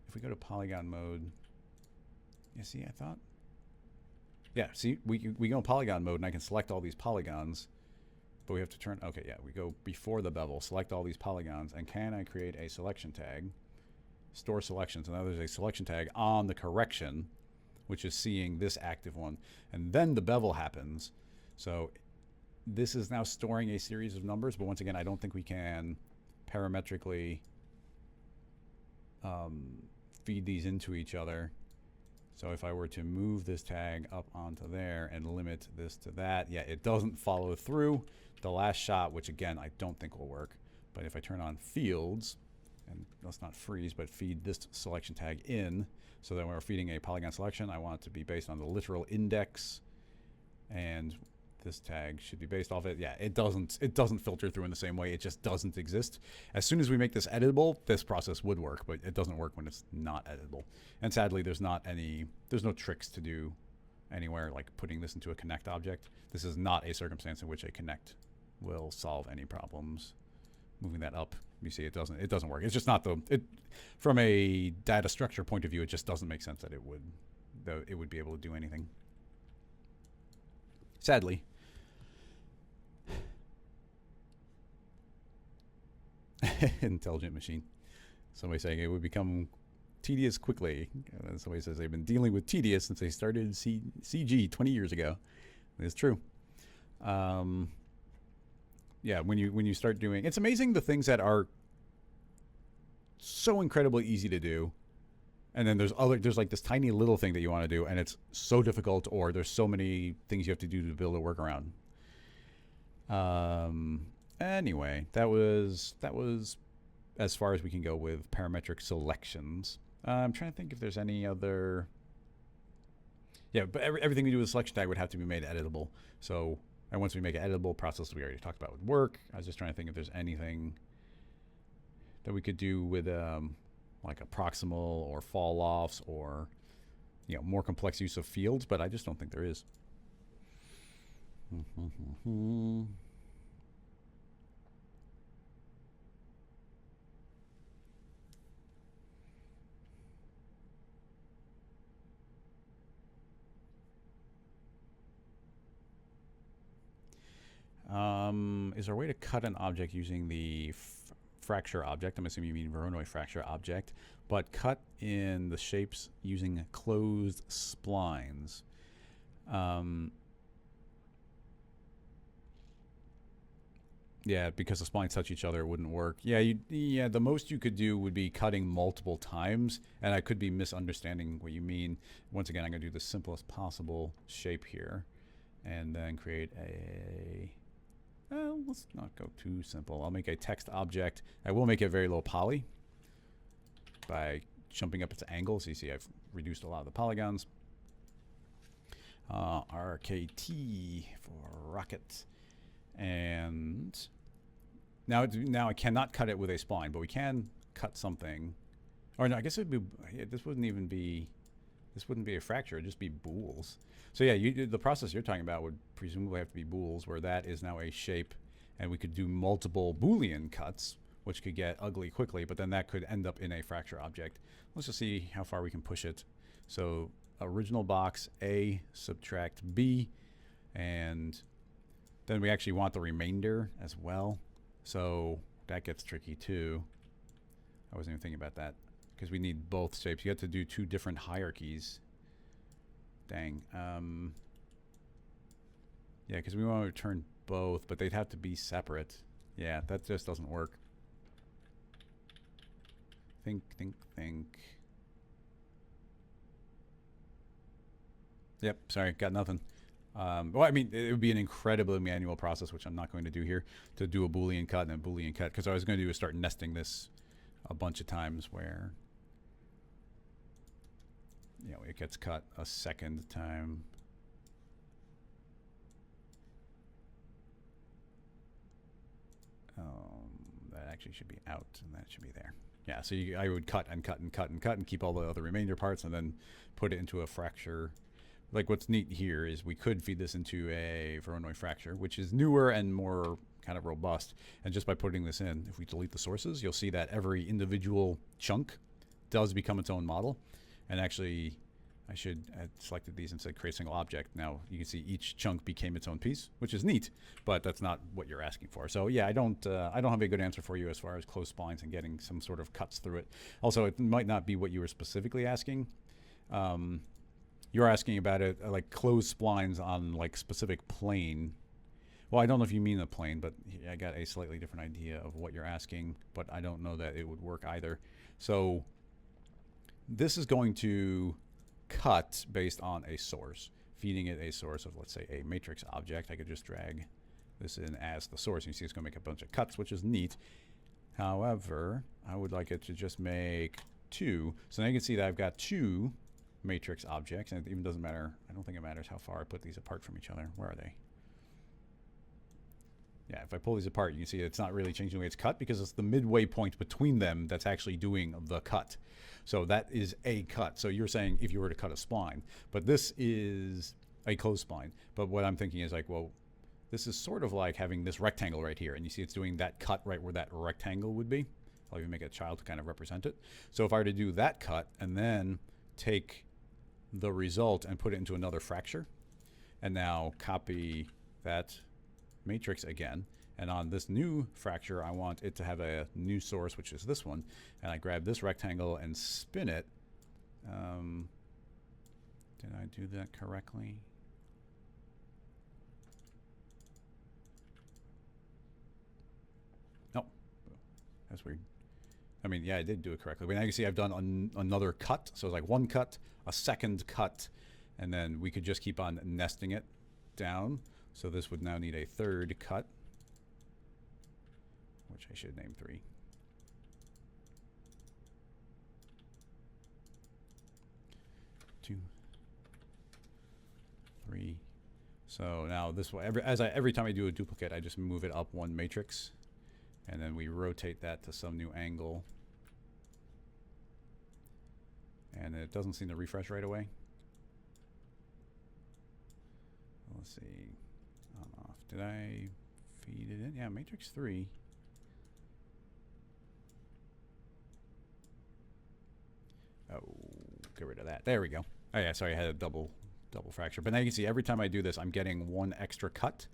if we go to polygon mode, you see, I thought? Yeah, see, we go in polygon mode, and I can select all these polygons, but we have to turn, okay, yeah, we go before the bevel, select all these polygons, and can I create a selection tag? Store selections, and now there's a selection tag on the correction, which is seeing this active one, and then the bevel happens. So this is now storing a series of numbers, but once again, I don't think we can parametrically feed these into each other. So if I were to move this tag up onto there and limit this to that, yeah, it doesn't follow through the last shot, which again, I don't think will work. But if I turn on fields, and let's not freeze, but feed this selection tag in, so that when we're feeding a polygon selection, I want it to be based on the literal index, and this tag should be based off it. Yeah, it doesn't filter through in the same way. It just doesn't exist. As soon as we make this editable, this process would work, but it doesn't work when it's not editable. And sadly, there's no tricks to do anywhere like putting this into a connect object. This is not a circumstance in which a connect will solve any problems. Moving that up, you see it doesn't work. It's just not from a data structure point of view, it just doesn't make sense that it would be able to do anything. Sadly. Intelligent machine. Somebody saying it would become tedious quickly. And somebody says they've been dealing with tedious since they started CG 20 years ago. It's true. Yeah, when you start doing, it's amazing the things that are so incredibly easy to do, and then there's like this tiny little thing that you want to do, and it's so difficult, or there's so many things you have to do to build a workaround. Anyway, that was as far as we can go with parametric selections. I'm trying to think if there's any other. Yeah, but everything we do with selection tag would have to be made editable. So, and once we make an editable process we already talked about would work. I was just trying to think if there's anything that we could do with like a proximal or fall offs or more complex use of fields, but I just don't think there is. Is there a way to cut an object using the fracture object? I'm assuming you mean Voronoi fracture object, but cut in the shapes using closed splines. Yeah, because the splines touch each other, it wouldn't work. Yeah, the most you could do would be cutting multiple times, and I could be misunderstanding what you mean. Once again, I'm going to do the simplest possible shape here, and then create a... let's not go too simple. I'll make a text object. I will make it very low poly by jumping up its angle. So you see I've reduced a lot of the polygons. RKT for rocket. And now I cannot cut it with a spline, but we can cut something. Or no, I guess it would be, this wouldn't be a fracture, it'd just be Booles. So yeah, the process you're talking about would presumably have to be Booles, where that is now a shape, and we could do multiple Boolean cuts, which could get ugly quickly, but then that could end up in a fracture object. Let's just see how far we can push it. So original box A, subtract B, and then we actually want the remainder as well. So that gets tricky too. I wasn't even thinking about that because we need both shapes. You have to do two different hierarchies. Dang. Yeah, because we want to return both, but they'd have to be separate. Yeah, that just doesn't work. Think. Yep, sorry, got nothing. Well, I mean, it would be an incredibly manual process, which I'm not going to do here, to do a Boolean cut and a Boolean cut, because what I was going to do is start nesting this a bunch of times where, you know, it gets cut a second time. That actually should be out, and that should be there. Yeah, so I would cut and cut and cut and cut and keep all the other remainder parts and then put it into a fracture. Like, what's neat here is we could feed this into a Voronoi fracture, which is newer and more kind of robust. And just by putting this in, if we delete the sources, you'll see that every individual chunk does become its own model. And actually, I selected these and said create single object. Now you can see each chunk became its own piece, which is neat, but that's not what you're asking for. So yeah, I don't have a good answer for you as far as closed splines and getting some sort of cuts through it. Also, it might not be what you were specifically asking. You're asking about it like closed splines on like specific plane. Well, I don't know if you mean the plane, but I got a slightly different idea of what you're asking, but I don't know that it would work either. So this is going to cut based on a source, feeding it a source of, let's say, a matrix object. I could just drag this in as the source. You see it's going to make a bunch of cuts, which is neat. However, I would like it to just make two. So now you can see that I've got two matrix objects, and it even doesn't matter. I don't think it matters how far I put these apart from each other. Where are they? Yeah, if I pull these apart, you can see it's not really changing the way it's cut because it's the midway point between them that's actually doing the cut. So that is a cut. So you're saying if you were to cut a spline, but this is a closed spline. But what I'm thinking is like, well, this is sort of like having this rectangle right here, and you see it's doing that cut right where that rectangle would be. I'll even make a child to kind of represent it. So if I were to do that cut and then take the result and put it into another fracture, and now copy that matrix again, and on this new fracture I want it to have a new source, which is this one, and I grab this rectangle and spin it. Did I do that correctly? No, that's weird. I mean, yeah, I did do it correctly. But now you can see I've done another cut. So it's like one cut, a second cut, and then we could just keep on nesting it down. So this would now need a third cut, which I should name 3. Two, 3. So now this way, every time I do a duplicate, I just move it up one matrix, and then we rotate that to some new angle. And it doesn't seem to refresh right away. Let's see. On off. Did I feed it in? Yeah, matrix 3. Oh, get rid of that. There we go. Oh yeah, sorry, I had a double fracture. But now you can see every time I do this, I'm getting one extra cut.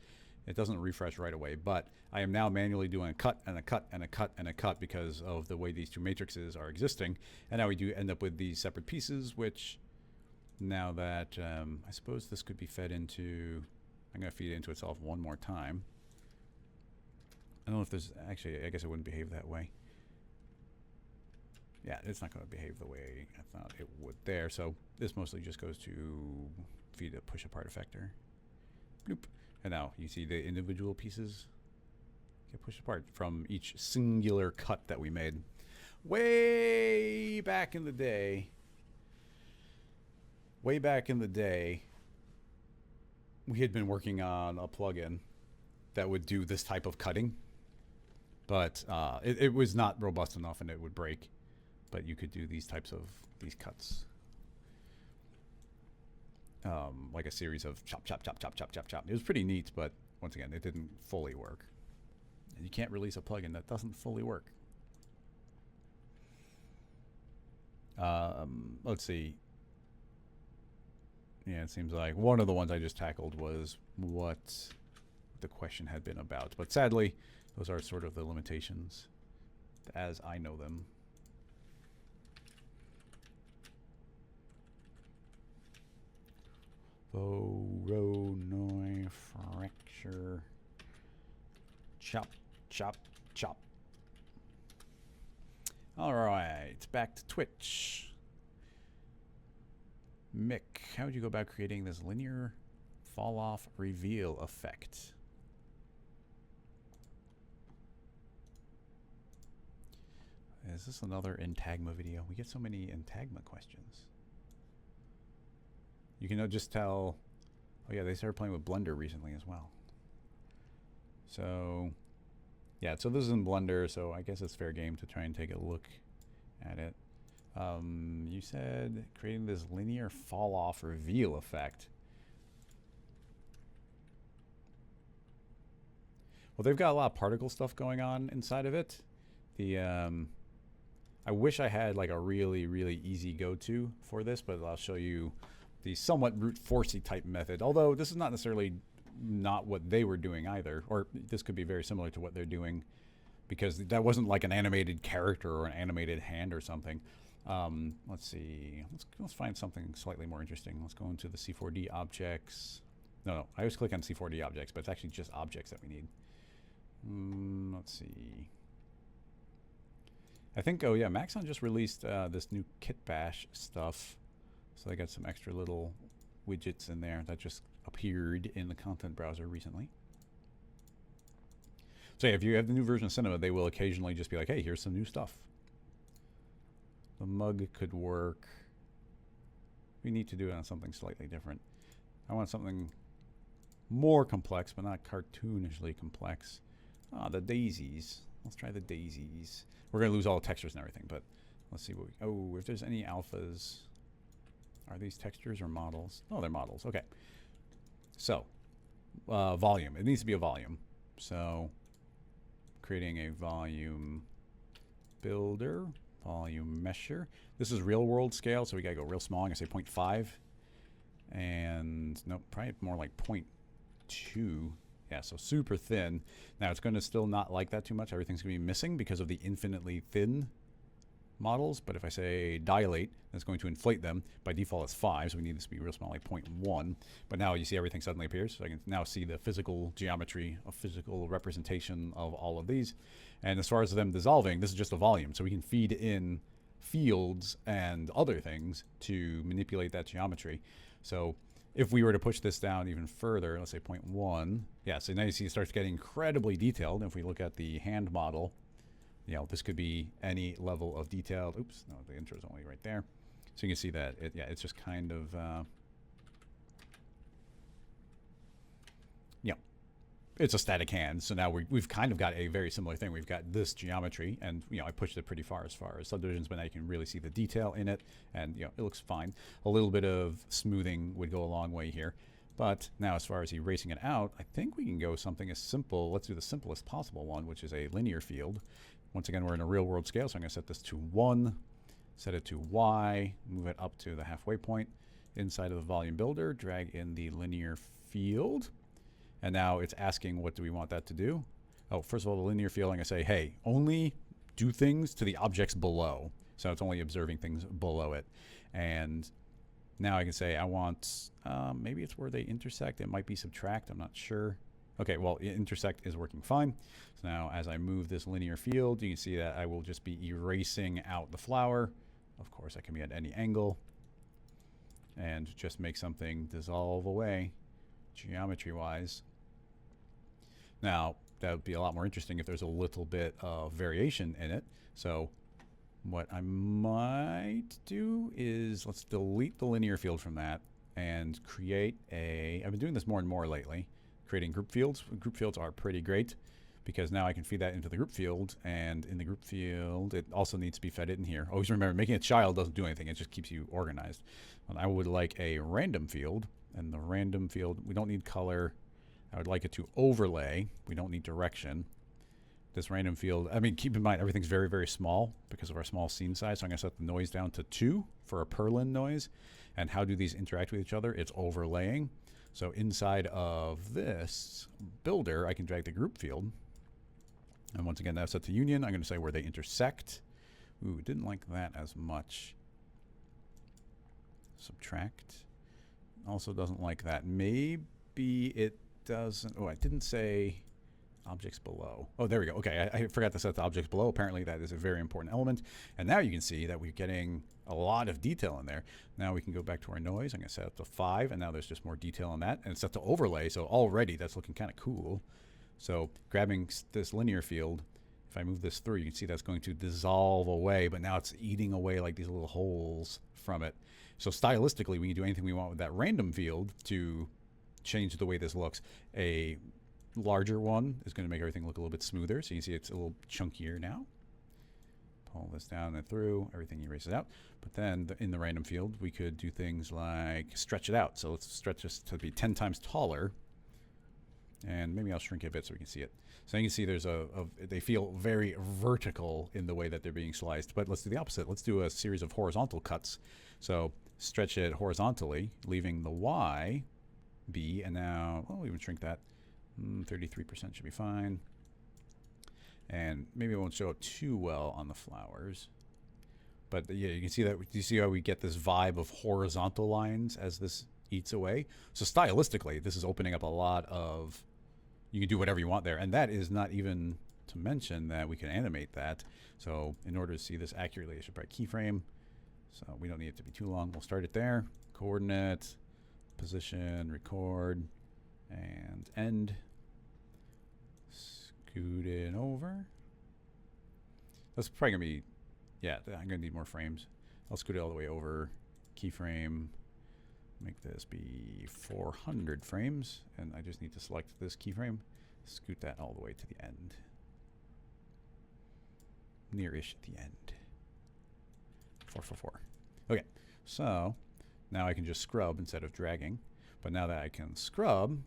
It doesn't refresh right away, but I am now manually doing a cut and a cut and a cut and a cut because of the way these two matrices are existing. And now we do end up with these separate pieces, which now that I suppose this could be fed into, I'm going to feed it into itself one more time. I don't know if there's actually, I guess it wouldn't behave that way. Yeah, it's not going to behave the way I thought it would there. So this mostly just goes to feed a push apart effector. Bloop. And now you see the individual pieces get pushed apart from each singular cut that we made. Way back in the day, we had been working on a plugin that would do this type of cutting, but it was not robust enough and it would break. But you could do these types of cuts. Like a series of chop, chop, chop, chop, chop, chop, chop. It was pretty neat, but once again, it didn't fully work. And you can't release a plugin that doesn't fully work. Let's see. Yeah, it seems like one of the ones I just tackled was what the question had been about. But sadly, those are sort of the limitations as I know them. Voronoi fracture. Chop, chop, chop. All right, back to Twitch. Mick, how would you go about creating this linear fall off reveal effect? Is this another Intagma video? We get so many Intagma questions. You can just tell, oh yeah, they started playing with Blender recently as well. So, yeah, so this is in Blender, so I guess it's fair game to try and take a look at it. You said creating this linear fall off reveal effect. Well, they've got a lot of particle stuff going on inside of it. The I wish I had like a really, really easy go-to for this, but I'll show you the somewhat brute forcey type method. Although this is not necessarily not what they were doing either, or this could be very similar to what they're doing, because that wasn't like an animated character or an animated hand or something. Let's see. Let's find something slightly more interesting. Let's go into the C4D objects. No, I always click on C4D objects, but it's actually just objects that we need. Let's see. I think, oh yeah, Maxon just released this new Kit Bash stuff. So they got some extra little widgets in there that just appeared in the content browser recently. So yeah, if you have the new version of Cinema, they will occasionally just be like, hey, here's some new stuff. The mug could work. We need to do it on something slightly different. I want something more complex, but not cartoonishly complex. Ah, the daisies. Let's try the daisies. We're going to lose all the textures and everything, but let's see what we... Oh, if there's any alphas... Are these textures or models? Oh, they're models. Okay. So, volume. It needs to be a volume. So, creating a volume builder, volume mesher. This is real world scale, so we got to go real small. I'm going to say 0.5. And, nope, probably more like 0.2. Yeah, so super thin. Now, it's going to still not like that too much. Everything's going to be missing because of the infinitely thin models, but if I say dilate, that's going to inflate them. By default, it's 5, so we need this to be real small, like 0.1. But now you see everything suddenly appears, so I can now see the physical geometry, a physical representation of all of these. And as far as them dissolving, this is just a volume, so we can feed in fields and other things to manipulate that geometry. So if we were to push this down even further, let's say 0.1, yeah, so now you see it starts getting incredibly detailed. If we look at the hand model, you know, this could be any level of detail. Oops, no, the intro is only right there. So you can see that, it's just kind of, it's a static hand. So now we've kind of got a very similar thing. We've got this geometry, and, you know, I pushed it pretty far as subdivisions, but now you can really see the detail in it, and, you know, it looks fine. A little bit of smoothing would go a long way here. But now as far as erasing it out, I think we can go something as simple. Let's do the simplest possible one, which is a linear field. Once again, we're in a real world scale, so I'm going to set this to 1, set it to Y, move it up to the halfway point. Inside of the volume builder, drag in the linear field. And now it's asking, what do we want that to do? Oh, first of all, the linear field, I'm going to say, hey, only do things to the objects below. So it's only observing things below it. And now I can say I want, maybe it's where they intersect. It might be subtract. I'm not sure. Okay, well, intersect is working fine. So now as I move this linear field, you can see that I will just be erasing out the flower. Of course, that can be at any angle. And just make something dissolve away, geometry-wise. Now, that would be a lot more interesting if there's a little bit of variation in it. So what I might do is, let's delete the linear field from that and create a, I've been doing this more and more lately, creating group fields. Group fields are pretty great because now I can feed that into the group field, and in the group field, it also needs to be fed in here. Always remember, making a child doesn't do anything. It just keeps you organized. And I would like a random field, and the random field, we don't need color. I would like it to overlay. We don't need direction. This random field, I mean, keep in mind, everything's very, very small because of our small scene size. So I'm going to set the noise down to 2 for a Perlin noise. And how do these interact with each other? It's overlaying. So inside of this builder, I can drag the group field. And once again, that's set to union. I'm going to say where they intersect. Ooh, didn't like that as much. Subtract. Also doesn't like that. Maybe it doesn't. Oh, I didn't say objects below. Oh, there we go. Okay, I forgot to set the objects below. Apparently that is a very important element. And now you can see that we're getting a lot of detail in there. Now we can go back to our noise. I'm going to set it to 5, and now there's just more detail on that. And it's set to overlay, so already that's looking kind of cool. So grabbing this linear field, if I move this through, you can see that's going to dissolve away, but now it's eating away like these little holes from it. So stylistically, we can do anything we want with that random field to change the way this looks. A larger one is going to make everything look a little bit smoother. So you can see it's a little chunkier now. Pull this down and through, everything erases out. But then in the random field, we could do things like stretch it out. So let's stretch this to be 10 times taller. And maybe I'll shrink it a bit so we can see it. So you can see there's they feel very vertical in the way that they're being sliced. But let's do the opposite. Let's do a series of horizontal cuts. So stretch it horizontally, leaving the Y be, and now, well, we even shrink that. 33% should be fine. And maybe it won't show up too well on the flowers. But yeah, you can see that. You see how we get this vibe of horizontal lines as this eats away? So stylistically, this is opening up a lot of, you can do whatever you want there. And that is not even to mention that we can animate that. So in order to see this accurately, I should probably keyframe. So we don't need it to be too long. We'll start it there. Coordinate, position, record, and end. Scoot it over. That's probably going to be, yeah, I'm going to need more frames. I'll scoot it all the way over. Keyframe. Make this be 400 frames. And I just need to select this keyframe. Scoot that all the way to the end. Near-ish at the end. 444. Okay, so now I can just scrub instead of dragging. But now that I can scrub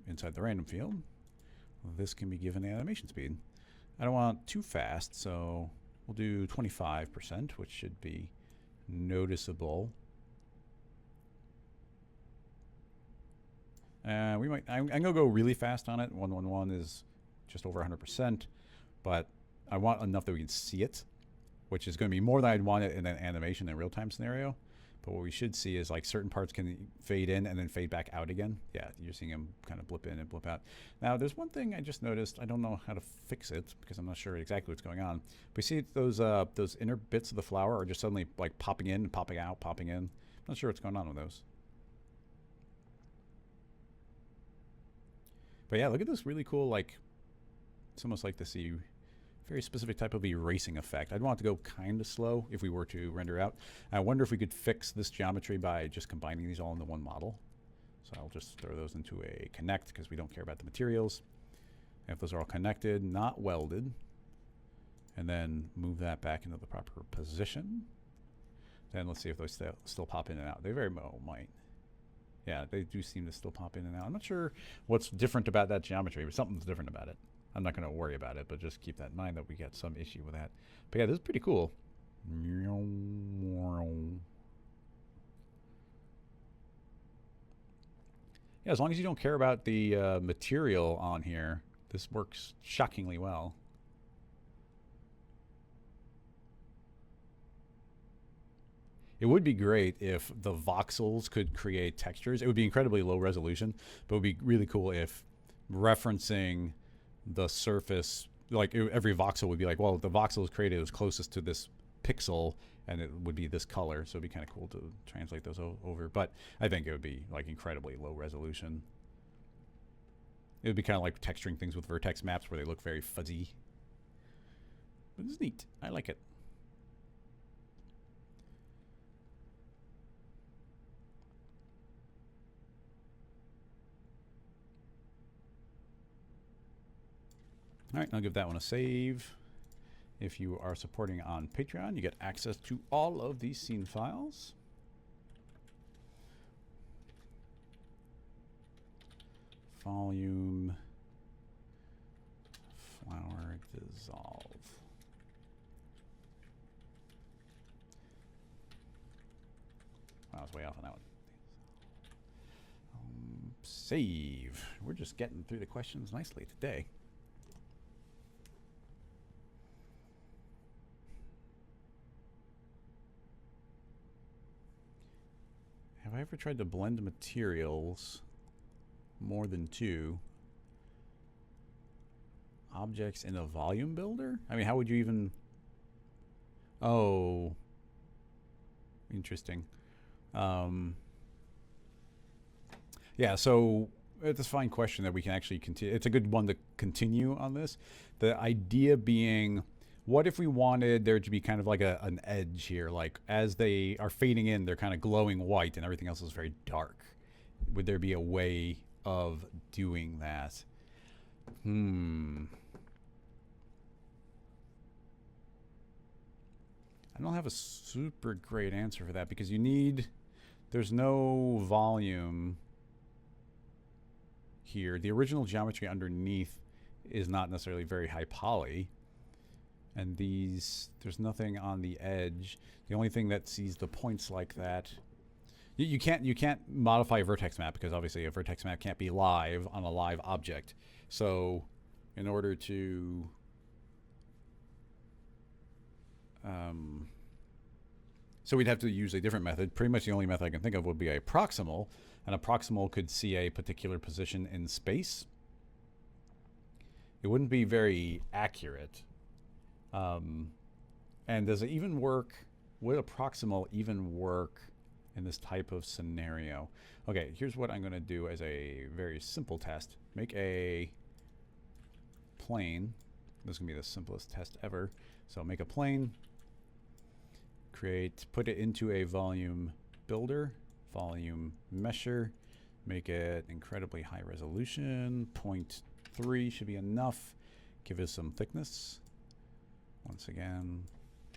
inside the random field, this can be given animation speed. I don't want too fast, so we'll do 25%, which should be noticeable. I'm gonna go really fast on it. 111 is just over 100%, but I want enough that we can see it, which is going to be more than I'd want it in an animation in a real-time scenario. But what we should see is like certain parts can fade in and then fade back out again. Yeah, you're seeing them kind of blip in and blip out. Now, there's one thing I just noticed. I don't know how to fix it because I'm not sure exactly what's going on. But you see those inner bits of the flower are just suddenly like popping in and popping out, popping in. I'm not sure what's going on with those. But yeah, look at this really cool, like, it's almost like this very specific type of erasing effect. I'd want it to go kind of slow if we were to render out. I wonder if we could fix this geometry by just combining these all into one model. So I'll just throw those into a connect because we don't care about the materials. If those are all connected, not welded, and then move that back into the proper position. Then let's see if those still pop in and out. They very well might. Yeah, they do seem to still pop in and out. I'm not sure what's different about that geometry, but something's different about it. I'm not going to worry about it, but just keep that in mind that we got some issue with that. But yeah, this is pretty cool. Yeah, as long as you don't care about the material on here, this works shockingly well. It would be great if the voxels could create textures. It would be incredibly low resolution, but it would be really cool if referencing the surface, like every voxel would be like, well, the voxel is created as closest to this pixel and it would be this color. So it'd be kind of cool to translate those over. But I think it would be like incredibly low resolution. It would be kind of like texturing things with Vertex Maps where they look very fuzzy. But it's neat. I like it. All right, I'll give that one a save. If you are supporting on Patreon, you get access to all of these scene files. Volume, flower, dissolve. Wow, I was way off on that one. Save. We're just getting through the questions nicely today. Have I ever tried to blend materials more than 2 objects in a volume builder? I mean, how would you even... Oh, interesting. Yeah, so it's a fine question that we can actually continue. It's a good one to continue on this. The idea being, what if we wanted there to be kind of like an edge here? Like as they are fading in, they're kind of glowing white and everything else is very dark. Would there be a way of doing that? I don't have a super great answer for that because you need, there's no volume here. The original geometry underneath is not necessarily very high poly. And these, there's nothing on the edge. The only thing that sees the points like that, you can't modify a vertex map because obviously a vertex map can't be live on a live object. So in order to so we'd have to use a different method. Pretty much the only method I can think of would be a proximal, and a proximal could see a particular position in space. It wouldn't be very accurate. And does it even work? Would a proximal even work in this type of scenario? Okay, here's what I'm going to do as a very simple test. Make a plane. This is going to be the simplest test ever. So make a plane. Put it into a volume builder, volume mesher, make it incredibly high resolution, 0.3 should be enough, give it some thickness, once again,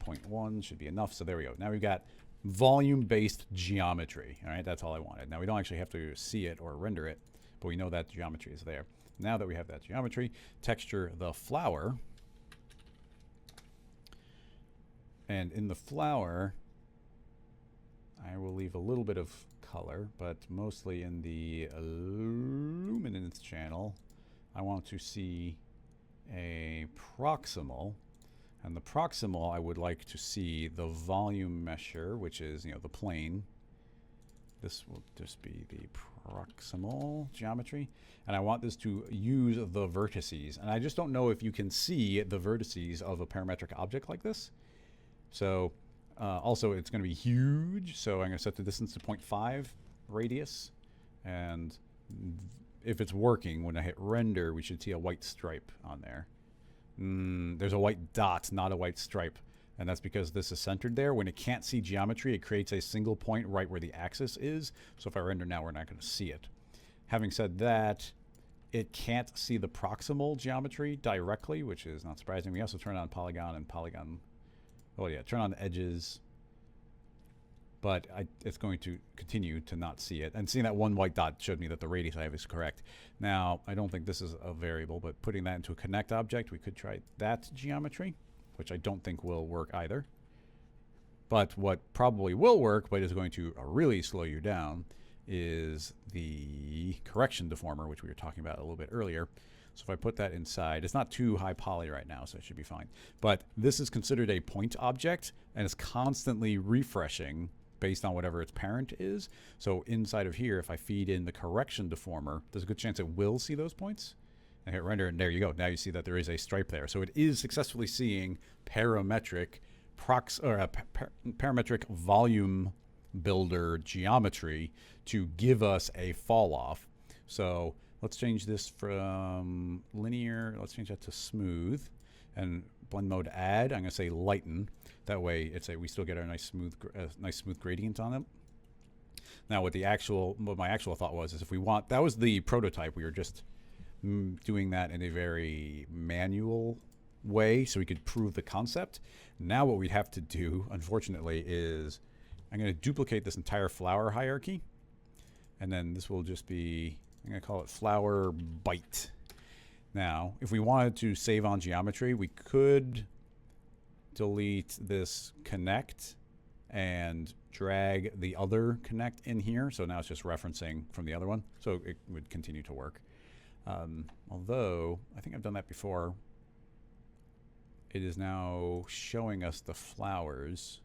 0.1 should be enough, so there we go. Now we've got volume-based geometry, all right, that's all I wanted. Now we don't actually have to see it or render it, but we know that geometry is there. Now that we have that geometry, texture the flower. And in the flower, I will leave a little bit of color, but mostly in the luminance channel, I want to see a proximal. And the proximal, I would like to see the volume mesher, which is, you know, the plane. This will just be the proximal geometry. And I want this to use the vertices. And I just don't know if you can see the vertices of a parametric object like this. So also it's going to be huge, so I'm going to set the distance to 0.5 radius, and if it's working, when I hit render, we should see a white stripe on there. There's a white dot, not a white stripe, and that's because this is centered there. When it can't see geometry, it creates a single point right where the axis is, so if I render now, we're not going to see it. Having said that, it can't see the proximal geometry directly, which is not surprising. We also turn on polygon and polygon. Oh yeah, turn on the edges, but it's going to continue to not see it. And seeing that one white dot showed me that the radius I have is correct. Now, I don't think this is a variable, but putting that into a connect object, we could try that geometry, which I don't think will work either. But what probably will work, but is going to really slow you down, is the correction deformer, which we were talking about a little bit earlier. So if I put that inside, it's not too high poly right now, so it should be fine. But this is considered a point object, and it's constantly refreshing based on whatever its parent is. So inside of here, if I feed in the correction deformer, there's a good chance it will see those points. I hit render, and there you go. Now you see that there is a stripe there. So it is successfully seeing parametric parametric volume builder geometry to give us a fall off. So let's change this from linear, let's change that to smooth, and blend mode add, I'm going to say lighten. That way we still get our nice smooth gradient on it. Now what my actual thought was is if we want, that was the prototype, we were just doing that in a very manual way so we could prove the concept. Now what we have to do, unfortunately, is I'm going to duplicate this entire flower hierarchy, and then this will just be, I'm going to call it flower bite. Now, if we wanted to save on geometry, we could delete this connect and drag the other connect in here. So now it's just referencing from the other one. So it would continue to work. Although, I think I've done that before. It is now showing us the flowers.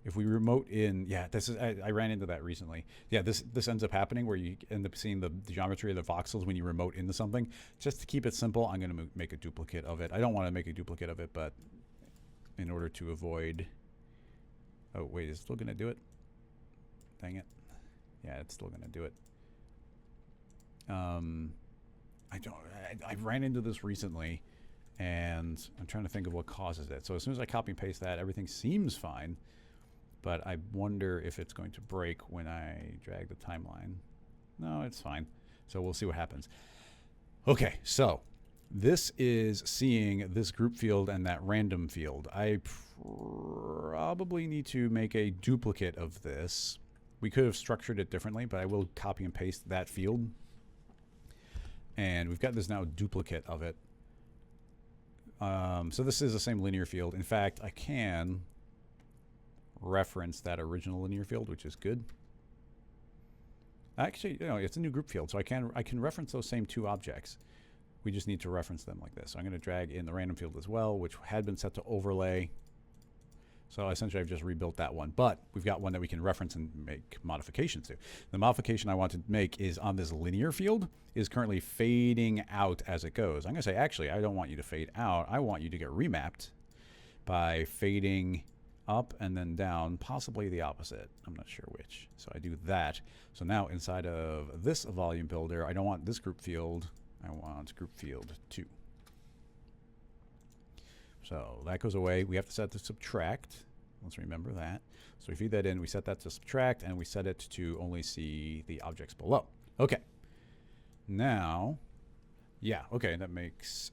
If we remote in, yeah, this is, I ran into that recently. Yeah, this ends up happening where you end up seeing the geometry of the voxels when you remote into something. Just to keep it simple, I'm going to make a duplicate of it. I don't want to make a duplicate of it, but in order to avoid... Oh, wait, is it still going to do it? Dang it. Yeah, it's still going to do it. I ran into this recently, and I'm trying to think of what causes it. So as soon as I copy and paste that, everything seems fine. But I wonder if it's going to break when I drag the timeline. No, it's fine. So we'll see what happens. Okay, so this is seeing this group field and that random field. I probably need to make a duplicate of this. We could have structured it differently, but I will copy and paste that field. And we've got this now duplicate of it. So this is the same linear field. In fact, I can reference that original linear field, which is good. Actually, you know, it's a new group field, so I can reference those same two objects. We just need to reference them like this. So I'm going to drag in the random field as well, which had been set to overlay. So essentially, I've just rebuilt that one. But we've got one that we can reference and make modifications to. The modification I want to make is on this linear field is currently fading out as it goes. I'm going to say, actually, I don't want you to fade out. I want you to get remapped by fading up and then down, possibly the opposite. I'm not sure which. So I do that. So now inside of this volume builder, I don't want this group field. I want group field 2. So that goes away. We have to set to subtract. Let's remember that. So we feed that in, we set that to subtract, and we set it to only see the objects below. Okay. Now, yeah, okay, that makes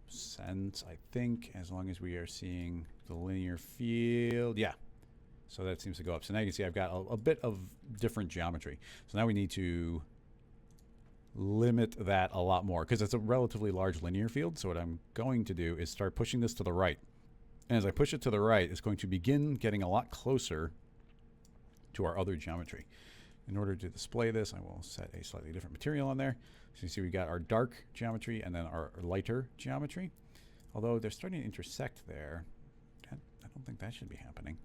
sense, I think, as long as we are seeing the linear field. Yeah. So that seems to go up. So now you can see I've got a bit of different geometry. So now we need to limit that a lot more because it's a relatively large linear field. So what I'm going to do is start pushing this to the right. And as I push it to the right, it's going to begin getting a lot closer to our other geometry. In order to display this, I will set a slightly different material on there. So you see we got our dark geometry and then our lighter geometry. Although they're starting to intersect there. I don't think that should be happening.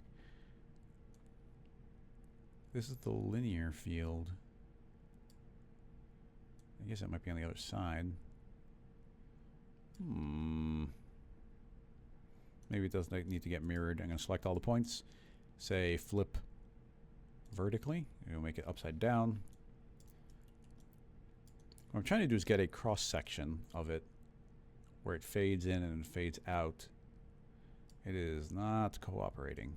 This is the linear field. I guess it might be on the other side. Maybe it does need to get mirrored. I'm going to select all the points. Say flip vertically. We'll make it upside down. What I'm trying to do is get a cross section of it where it fades in and fades out. It is not cooperating.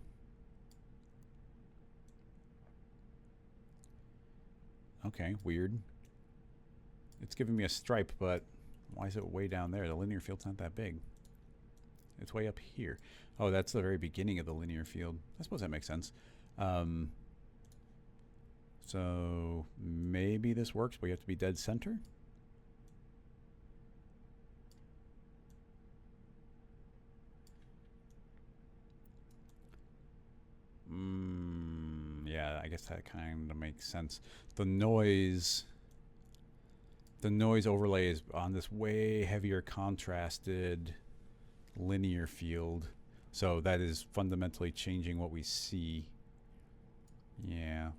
Okay, weird. It's giving me a stripe, but why is it way down there? The linear field's not that big. It's way up here. Oh, that's the very beginning of the linear field. I suppose that makes sense. So maybe this works, but you have to be dead center. Yeah, I guess that kind of makes sense. The noise overlay is on this way heavier contrasted linear field. So that is fundamentally changing what we see. Yeah.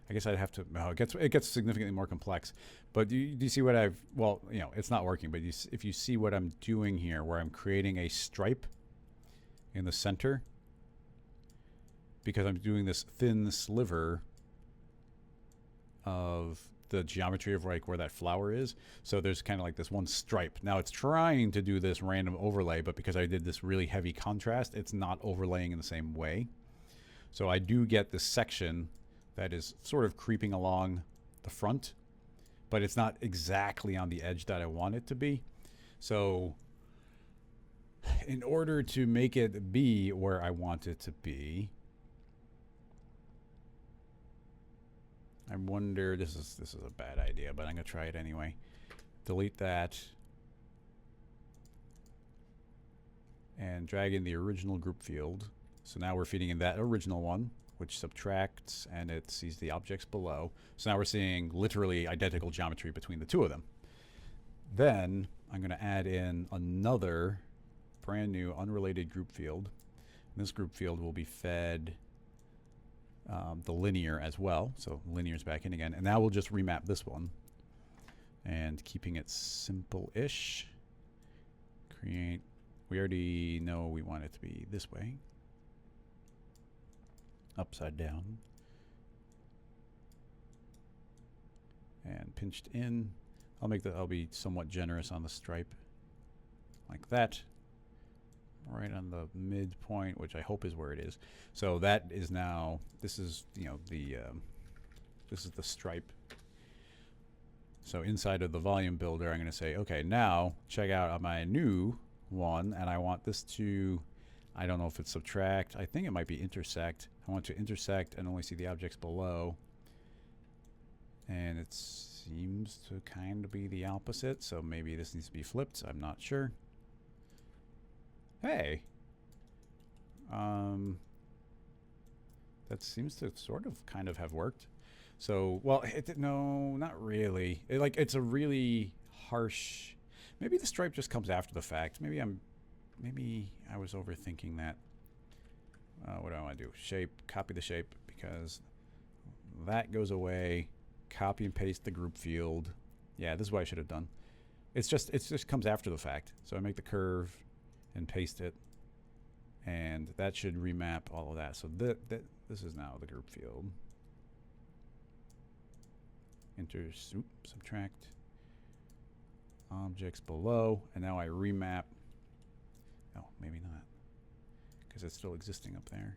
I guess I'd have to, oh, it gets significantly more complex. But do you see what I've, well, you know, it's not working, but if you see what I'm doing here, where I'm creating a stripe in the center, because I'm doing this thin sliver of the geometry of like where that flower is. So there's kind of like this one stripe. Now it's trying to do this random overlay, but because I did this really heavy contrast, it's not overlaying in the same way. So I do get this section that is sort of creeping along the front, but it's not exactly on the edge that I want it to be. So in order to make it be where I want it to be, I wonder, this is a bad idea, but I'm gonna try it anyway. Delete that. and drag in the original group field. So now we're feeding in that original one, which subtracts, and it sees the objects below. So now we're seeing literally identical geometry between the two of them. Then I'm going to add in another brand new unrelated group field. And this group field will be fed the linear as well. So linear's back in again. And now we'll just remap this one. And keeping it simple-ish. Create. We already know we want it to be this way. Upside down. And pinched in. I'll be somewhat generous on the stripe. Like that. Right on the midpoint, which I hope is where it is. So that is now, this is, you know, this is the stripe. So inside of the volume builder, I'm going to say, okay, now check out my new one, and I want this to, I don't know if it's subtract. I think it might be intersect. I want to intersect and only see the objects below. And it seems to kind of be the opposite, so maybe this needs to be flipped. I'm not sure. Hey. That seems to sort of kind of have worked. So, well, no, not really. It's a really harsh. Maybe the stripe just comes after the fact. Maybe I was overthinking that. What do I want to do? Shape, copy the shape, because that goes away. Copy and paste the group field. Yeah, this is what I should have done. It just comes after the fact. So I make the curve and paste it, and that should remap all of that. So this is now the group field. Subtract objects below, and now I remap. Oh, maybe not, because it's still existing up there.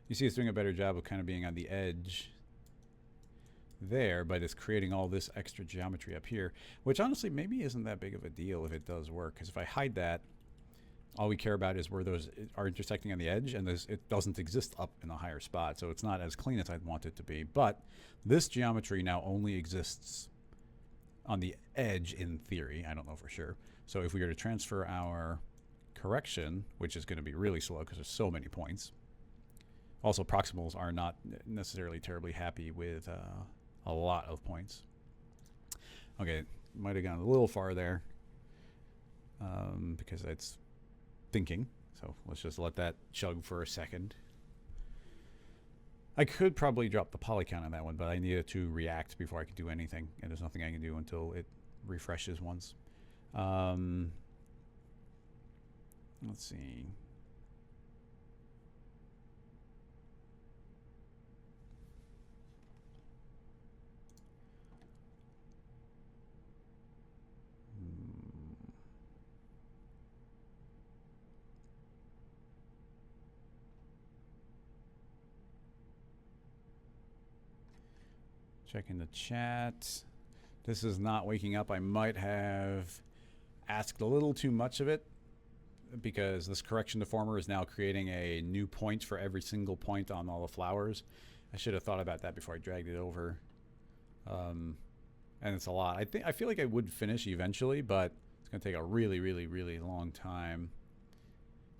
You see it's doing a better job of kind of being on the edge there, but it's creating all this extra geometry up here, which honestly maybe isn't that big of a deal if it does work, because if I hide that, all we care about is where those are intersecting on the edge, and it doesn't exist up in a higher spot, so it's not as clean as I'd want it to be. But this geometry now only exists on the edge in theory. I don't know for sure. So if we were to transfer our correction, which is going to be really slow because there's so many points. Also, proximals are not necessarily terribly happy with a lot of points. Okay, might have gone a little far there because it's thinking. So let's just let that chug for a second. I could probably drop the poly count on that one, but I needed to react before I could do anything, and there's nothing I can do until it refreshes once. Let's see. Checking the chat. This is not waking up. I might have asked a little too much of it, because this correction deformer is now creating a new point for every single point on all the flowers. I should have thought about that before I dragged it over. And it's a lot. I feel like I would finish eventually, but it's going to take a really, really, really long time.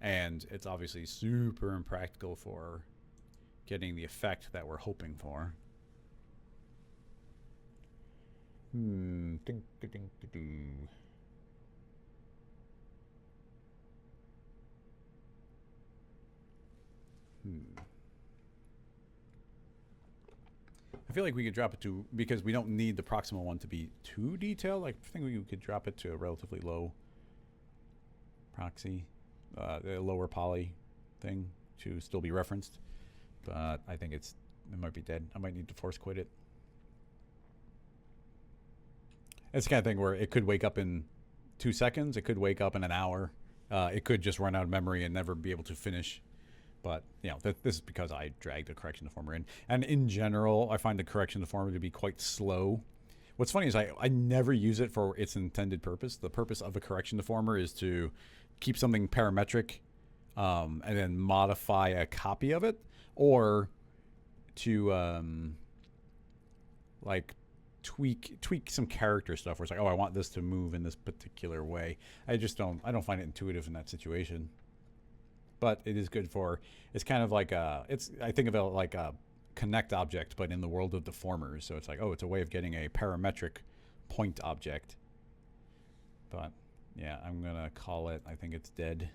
And it's obviously super impractical for getting the effect that we're hoping for. I feel like we could drop it to, because we don't need the proximal one to be too detailed. I think we could drop it to a relatively low proxy, a lower poly thing to still be referenced. But I think it might be dead. I might need to force quit it. It's the kind of thing where it could wake up in 2 seconds. It could wake up in an hour. It could just run out of memory and never be able to finish. But, you know, this is because I dragged the correction deformer in. And in general, I find the correction deformer to be quite slow. What's funny is I never use it for its intended purpose. The purpose of a correction deformer is to keep something parametric and then modify a copy of it, or to like tweak some character stuff where it's like, oh, I want this to move in this particular way. I don't find it intuitive in that situation. But it is good for, it's kind of like I think of it like a connect object, but in the world of deformers. So it's like, oh, it's a way of getting a parametric point object. But yeah, I'm gonna call it, I think it's dead.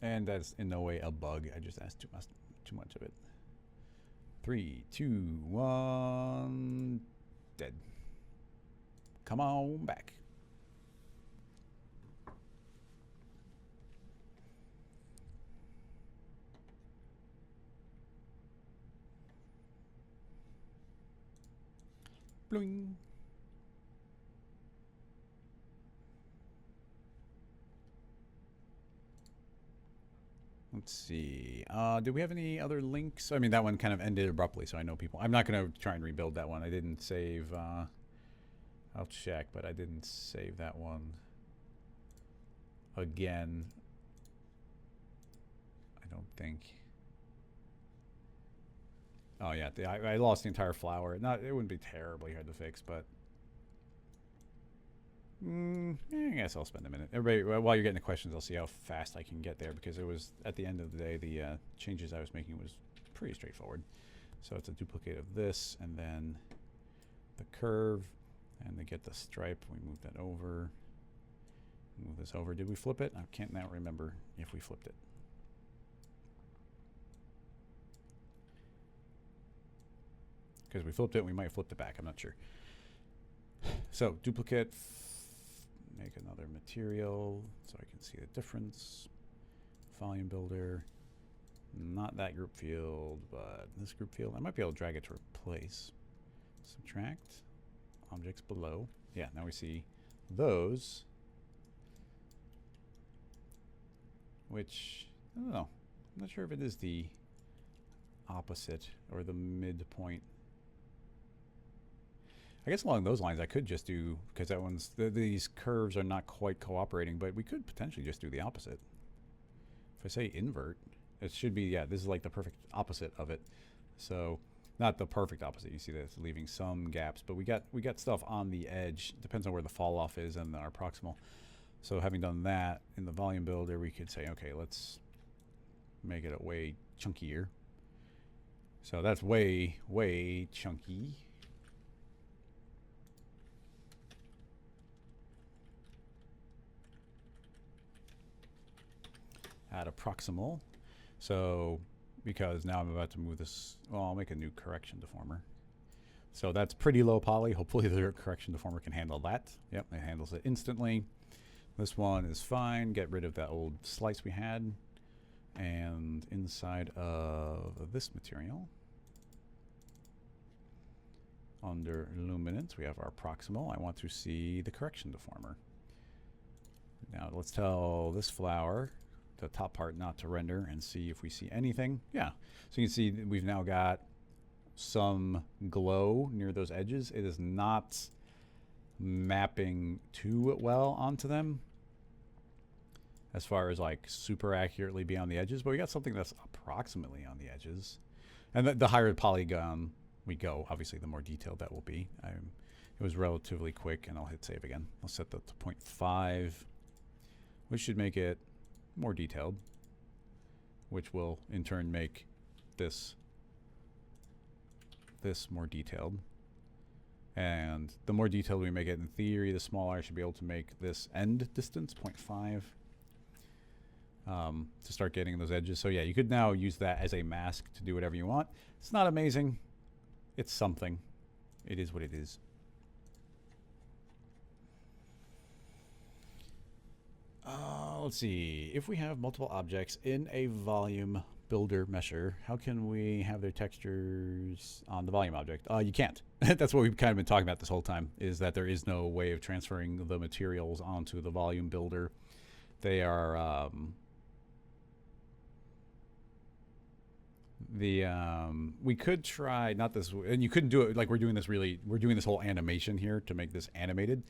And that's in no way a bug. I just asked too much of it. 3, 2, 1, dead. Come on back. Bloing. Let's see. Do we have any other links? I mean, that one kind of ended abruptly, so I know people. I'm not going to try and rebuild that one. I didn't save. I'll check, but I didn't save that one again. I don't think. Oh yeah, I lost the entire flower. It wouldn't be terribly hard to fix, but I guess I'll spend a minute. Everybody, while you're getting the questions, I'll see how fast I can get there, because it was, at the end of the day, the changes I was making was pretty straightforward. So it's a duplicate of this, and then the curve, and to get the stripe, we move that over. Move this over. Did we flip it? I can't now remember if we flipped it. Because we flipped it, we might have flipped it back. I'm not sure. So duplicate, make another material so I can see the difference. Volume builder, not that group field, but this group field. I might be able to drag it to replace. Subtract, objects below. Yeah, now we see those, which, I don't know. I'm not sure if it is the opposite or the midpoint. I guess along those lines I could just do, because that one's, these curves are not quite cooperating, but we could potentially just do the opposite. If I say invert, it should be, yeah, this is like the perfect opposite of it. So not the perfect opposite, you see that it's leaving some gaps, but we got stuff on the edge. Depends on where the fall off is and our proximal. So having done that in the volume builder, we could say, okay, let's make it a way chunkier. So that's way chunky. Add a proximal. So because now I'm about to move this, well, I'll make a new correction deformer. So that's pretty low poly. Hopefully the correction deformer can handle that. Yep, it handles it instantly. This one is fine. Get rid of that old slice we had. And inside of this material, under luminance, we have our proximal. I want to see the correction deformer. Now let's tell this flower, the top part, not to render, and see if we see anything. Yeah, so you can see we've now got some glow near those edges. It is not mapping too well onto them as far as like super accurately be on the edges, but we got something that's approximately on the edges. And the higher polygon we go, obviously the more detailed that will be. It was relatively quick, and I'll hit save again. I'll set that to 0.5, which should make it more detailed, which will in turn make this more detailed. And the more detailed we make it, in theory, the smaller I should be able to make this end distance, 0.5, to start getting those edges. So yeah, you could now use that as a mask to do whatever you want. It's not amazing. It's something. It is what it is. Let's see. If we have multiple objects in a volume builder mesher, how can we have their textures on the volume object? You can't. That's what we've kind of been talking about this whole time, is that there is no way of transferring the materials onto the volume builder. They are we could try, not this, and you couldn't do it like we're doing this whole animation here to make this animated.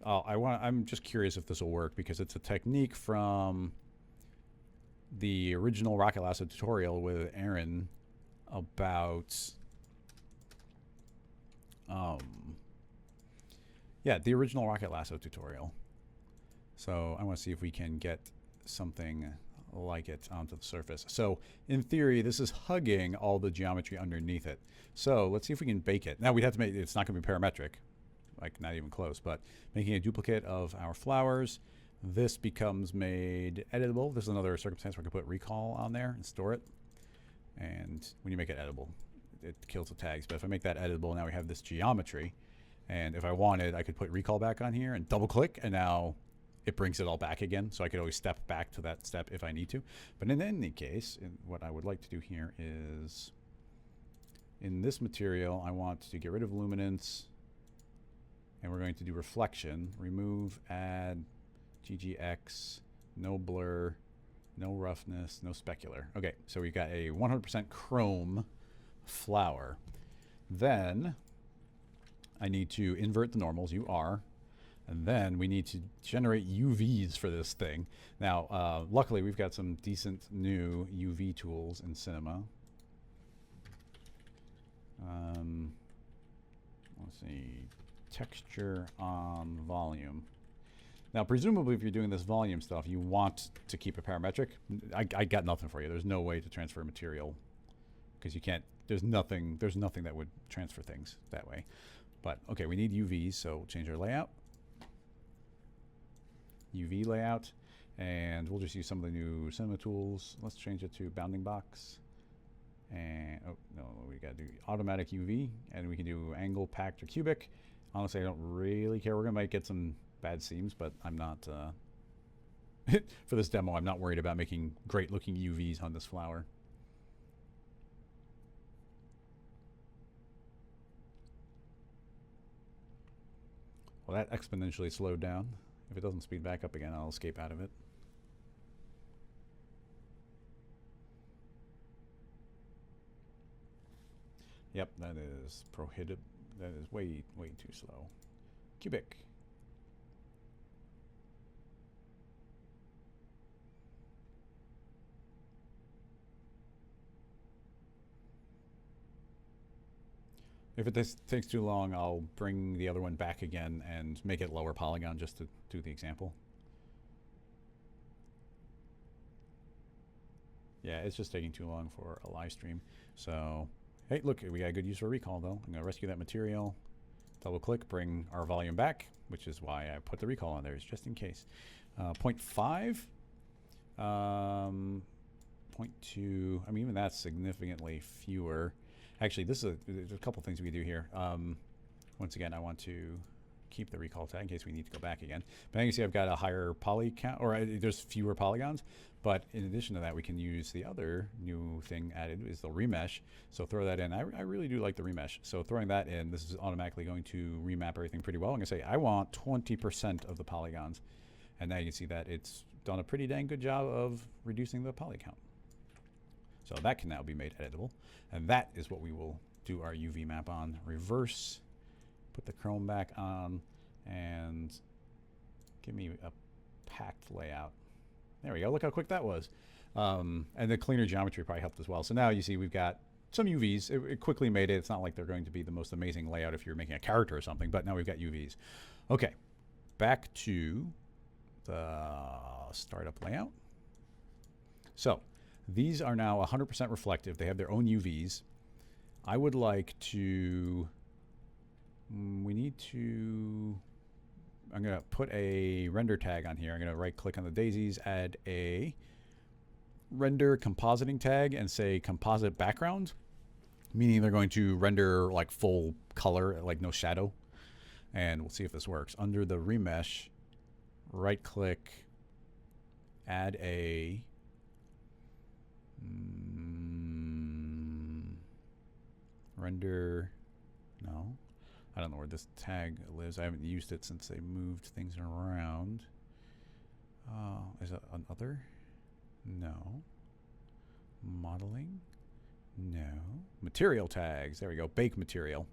I'm just curious if this will work, because it's a technique from the original Rocket Lasso tutorial with Aaron about yeah, the original Rocket Lasso tutorial. So I want to see if we can get something like it onto the surface. So in theory, this is hugging all the geometry underneath it. So let's see if we can bake it. Now we'd have to make, it's not going to be parametric, like not even close, but making a duplicate of our flowers. This becomes made editable. This is another circumstance where I could put recall on there and store it. And when you make it editable, it kills the tags. But if I make that editable, now we have this geometry. And if I wanted, I could put recall back on here and double click, and now it brings it all back again. So I could always step back to that step if I need to. But in any case, what I would like to do here is, in this material, I want to get rid of luminance. And we're going to do reflection, remove, add, GGX, no blur, no roughness, no specular. Okay, so we've got a 100% chrome flower. Then I need to invert the normals, UR, and then we need to generate UVs for this thing. Now, luckily, we've got some decent new UV tools in Cinema. Let's see, texture on volume. Now, presumably, if you're doing this volume stuff, you want to keep it parametric. I got nothing for you. There's no way to transfer material because you can't. There's nothing that would transfer things that way. But okay, we need UVs, so we'll change our layout. UV layout, and we'll just use some of the new cinema tools. Let's change it to bounding box. And oh no, we got to do automatic UV, and we can do angle, packed, or cubic. Honestly, I don't really care. We're gonna might get some bad seams, but I'm not for this demo. I'm not worried about making great looking UVs on this flower. Well, that exponentially slowed down. If it doesn't speed back up again, I'll escape out of it. Yep, that is prohibitive. That is way too slow. Cubic. If it takes too long, I'll bring the other one back again and make it lower polygon just to do the example. Yeah, it's just taking too long for a live stream. So, hey, look, we got a good use for recall, though. I'm going to rescue that material, double click, bring our volume back, which is why I put the recall on there, is just in case. 0.5, 0.2, I mean, even that's significantly fewer. Actually, there's a couple things we can do here. Once again, I want to keep the recall tag in case we need to go back again. But now you can see I've got a higher poly count, or there's fewer polygons. But in addition to that, we can use the other new thing added is the remesh. So throw that in. I really do like the remesh. So throwing that in, this is automatically going to remap everything pretty well. I'm going to say I want 20% of the polygons. And now you can see that it's done a pretty dang good job of reducing the poly count. So that can now be made editable. And that is what we will do our UV map on. Reverse, put the chrome back on, and give me a packed layout. There we go. Look how quick that was. And the cleaner geometry probably helped as well. So now you see we've got some UVs. It quickly made it. It's not like they're going to be the most amazing layout if you're making a character or something, but now we've got UVs. Okay, back to the startup layout. So these are now 100% reflective. They have their own UVs. I would like to, we need to, I'm going to put a render tag on here. I'm going to right click on the daisies, add a render compositing tag and say composite background, meaning they're going to render like full color, like no shadow. And we'll see if this works. Under the remesh, right click, add a render, no, I don't know where this tag lives. I haven't used it since they moved things around. Is it another? No. Modeling? No. Material tags. There we go. Bake material.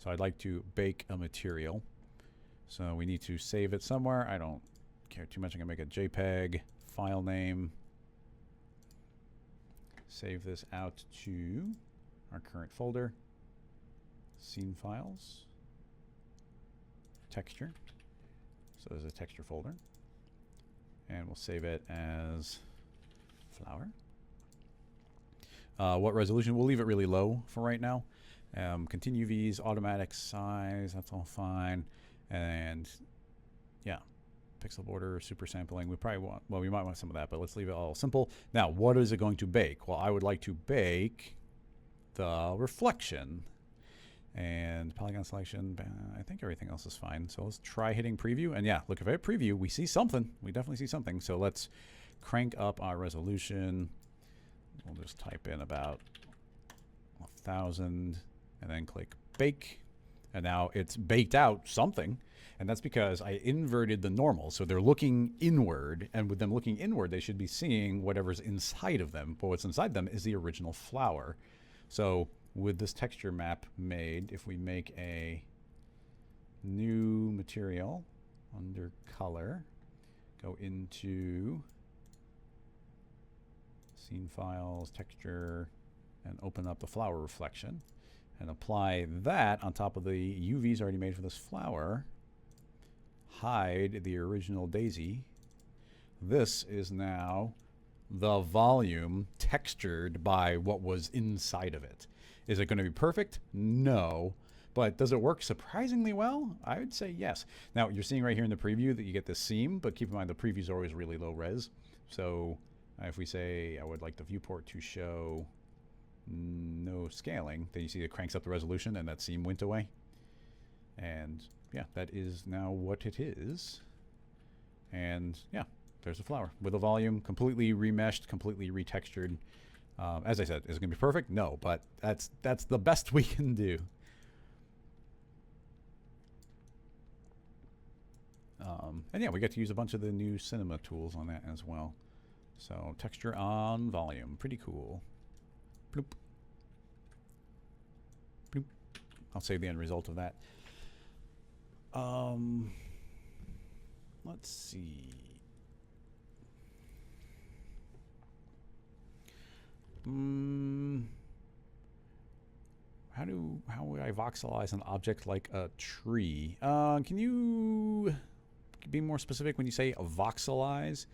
So I'd like to bake a material. So we need to save it somewhere. I don't care too much. I'm going to make a JPEG file name. Save this out to our current folder, scene files, texture. So there's a texture folder. And we'll save it as flower. What resolution? We'll leave it really low for right now. Continue V's, automatic size, that's all fine. And yeah, pixel border, super sampling. We probably want, well, we might want some of that, but let's leave it all simple. Now, what is it going to bake? Well, I would like to bake the reflection and polygon selection. I think everything else is fine. So let's try hitting preview. And yeah, look, if I hit preview, we see something. We definitely see something. So let's crank up our resolution. We'll just type in about 1,000 and then click bake. And now it's baked out something. And that's because I inverted the normal. So they're looking inward. And with them looking inward, they should be seeing whatever's inside of them. But what's inside them is the original flower. So with this texture map made, if we make a new material under color, go into scene files, texture, and open up the flower reflection and apply that on top of the UVs already made for this flower, hide the original daisy. This is now the volume textured by what was inside of it. Is it going to be perfect? No. But does it work surprisingly well? I would say yes. Now, you're seeing right here in the preview that you get this seam, but keep in mind the previews are always really low res. So if we say I would like the viewport to show no scaling, then you see it cranks up the resolution and that seam went away. And yeah, that is now what it is. And yeah, there's the flower with a volume, completely remeshed, completely retextured. As I said, is it going to be perfect? No, but that's the best we can do. And yeah, we get to use a bunch of the new cinema tools on that as well. So texture on volume, pretty cool. Bloop. Bloop. I'll save the end result of that. Let's see. How would I voxelize an object like a tree? Can you be more specific when you say voxelize?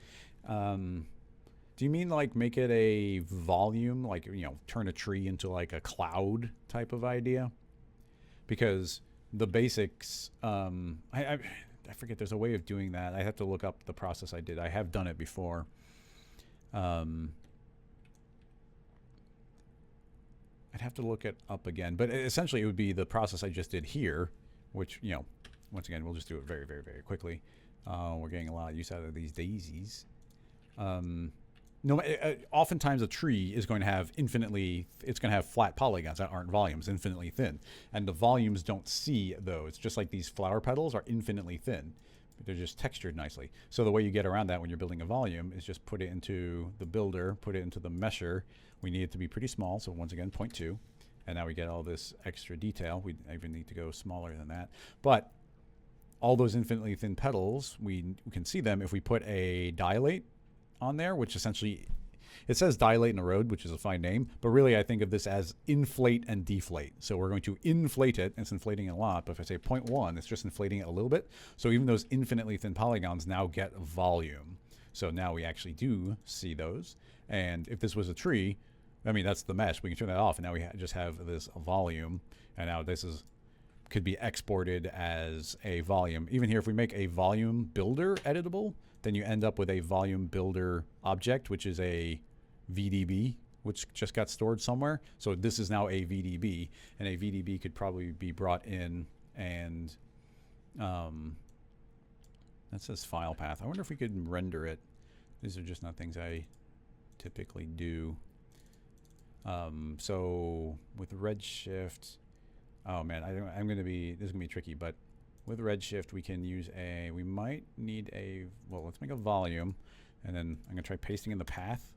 Do you mean like make it a volume, like, you know, turn a tree into like a cloud type of idea? Because the basics, I forget, there's a way of doing that. I have to look up the process I did. I have done it before. I'd have to look it up again, but essentially it would be the process I just did here, which, you know, once again, we'll just do it very, very, very quickly. We're getting a lot of use out of these daisies. Oftentimes a tree is going to have it's going to have flat polygons that aren't volumes, infinitely thin. And the volumes don't see those, just like these flower petals are infinitely thin. They're just textured nicely. So the way you get around that when you're building a volume is just put it into the builder, put it into the mesher. We need it to be pretty small, so once again, 0.2. And now we get all this extra detail. We even need to go smaller than that. But all those infinitely thin petals, we can see them if we put a dilate on there, which essentially, it says dilate and erode, which is a fine name, but really I think of this as inflate and deflate. So we're going to inflate it, and it's inflating a lot, but if I say 0.1, it's just inflating it a little bit. So even those infinitely thin polygons now get volume. So now we actually do see those. And if this was a tree, I mean, that's the mesh. We can turn that off, and now we just have this volume. And now this could be exported as a volume. Even here, if we make a volume builder editable, then you end up with a volume builder object, which is a VDB, which just got stored somewhere. So this is now a VDB, and a VDB could probably be brought in, and that says file path. I wonder if we could render it. These are just not things I typically do. So with Redshift, oh man, this is gonna be tricky, but with Redshift we can use we might need well, let's make a volume, and then I'm gonna try pasting in the path,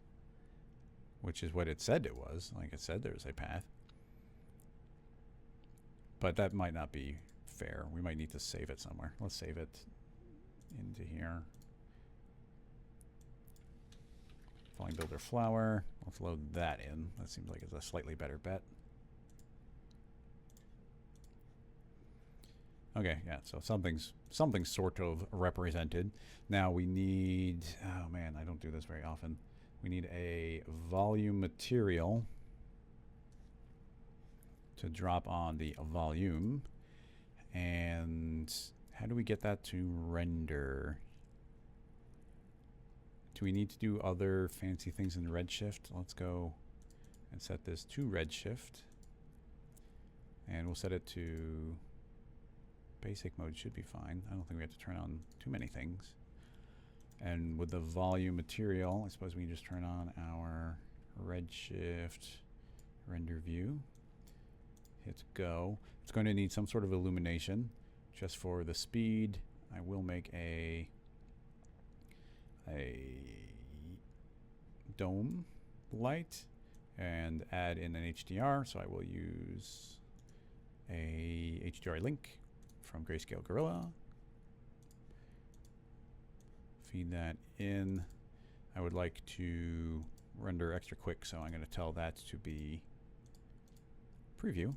which is what it said it was. Like it said there's a path. But that might not be fair. We might need to save it somewhere. Let's save it into here. Volume builder flower. Let's load that in. That seems like it's a slightly better bet. Okay, yeah, so something's sort of represented. Now we need, oh man, I don't do this very often. We need a volume material to drop on the volume. And how do we get that to render? Do we need to do other fancy things in Redshift? Let's go and set this to Redshift. And we'll set it to basic mode, should be fine. I don't think we have to turn on too many things. And with the volume material, I suppose we can just turn on our Redshift render view. Hit go. It's going to need some sort of illumination. Just for the speed, I will make a dome light and add in an HDR. So I will use a HDR link from Grayscale Gorilla. Feed that in. I would like to render extra quick, so I'm going to tell that to be preview.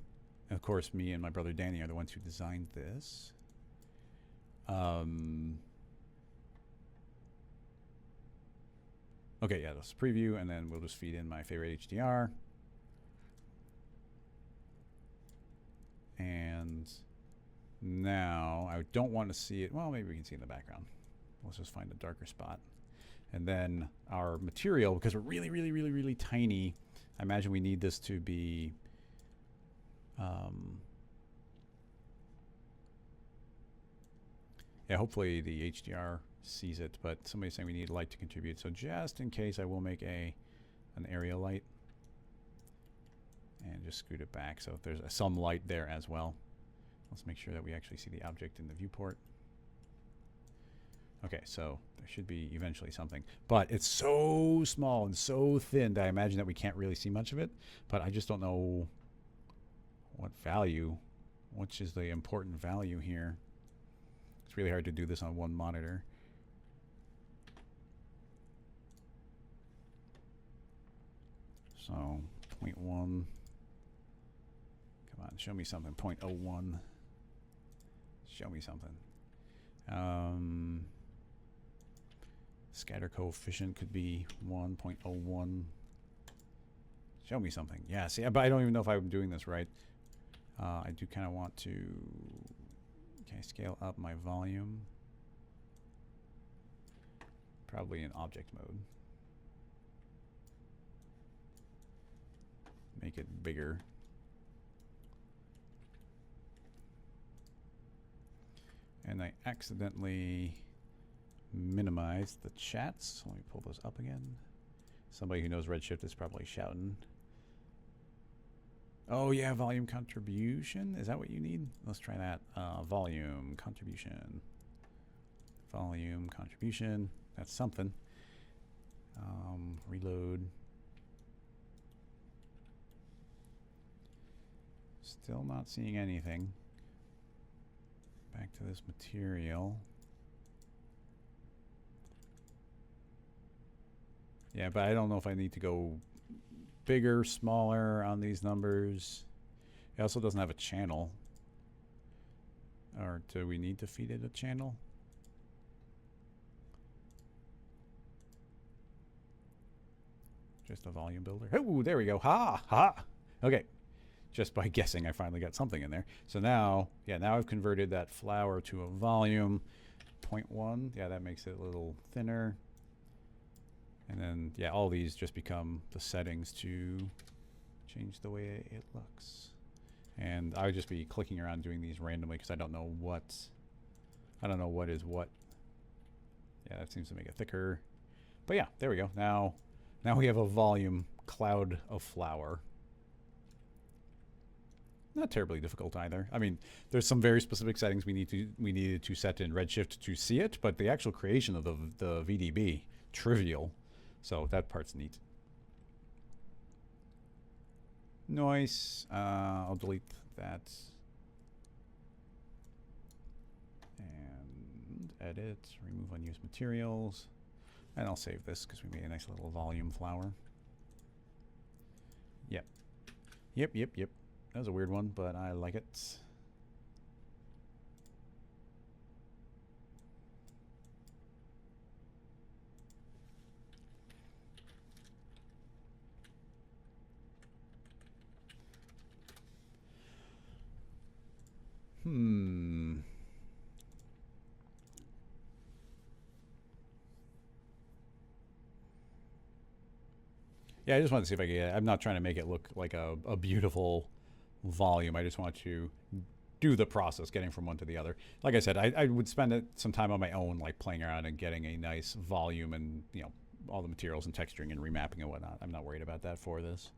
And of course, me and my brother Danny are the ones who designed this. Okay, yeah, that's preview, and then we'll just feed in my favorite HDR. And now I don't want to see it. Well, maybe we can see it in the background. Let's just find a darker spot. And then our material, because we're really, really, really, really tiny, I imagine we need this to be yeah, hopefully the HDR sees it, but somebody's saying we need light to contribute. So just in case, I will make an area light and just scoot it back so there's some light there as well. Let's make sure that we actually see the object in the viewport. Okay, so there should be eventually something, but it's so small and so thin that I imagine that we can't really see much of it, but I just don't know what value, which is the important value here. It's really hard to do this on one monitor. So 0.1, come on, show me something. 0.01, show me something. Scatter coefficient could be 1.01. Show me something. Yeah, see, but I don't even know if I'm doing this right. I do kind of want to, okay, scale up my volume. Probably in object mode. Make it bigger. And I accidentally minimized the chats. Let me pull those up again. Somebody who knows Redshift is probably shouting. Oh yeah, volume contribution. Is that what you need? Let's try that. Volume contribution. Volume contribution. That's something. Reload. Still not seeing anything. Back to this material. Yeah, but I don't know if I need to go bigger, smaller on these numbers. It also doesn't have a channel. Or do we need to feed it a channel? Just a volume builder. Oh, there we go. Ha! Ha! Okay. Just by guessing, I finally got something in there. So now, yeah, now I've converted that flower to a volume. 0.1. Yeah, that makes it a little thinner. And then, yeah, all these just become the settings to change the way it looks. And I would just be clicking around doing these randomly because I don't know what is what. Yeah, that seems to make it thicker. But yeah, there we go. Now we have a volume cloud of flower. Not terribly difficult either. I mean, there's some very specific settings we needed to set in Redshift to see it, but the actual creation of the VDB, trivial. So that part's neat. Noise. I'll delete that. And edit, remove unused materials. And I'll save this because we made a nice little volume flower. Yep. Yep. That was a weird one, but I like it. Yeah, I just want to see if I can get it. I'm not trying to make it look like a beautiful volume. I just want to do the process, getting from one to the other. Like I said, I would spend some time on my own, like playing around and getting a nice volume and, you know, all the materials and texturing and remapping and whatnot. I'm not worried about that for this.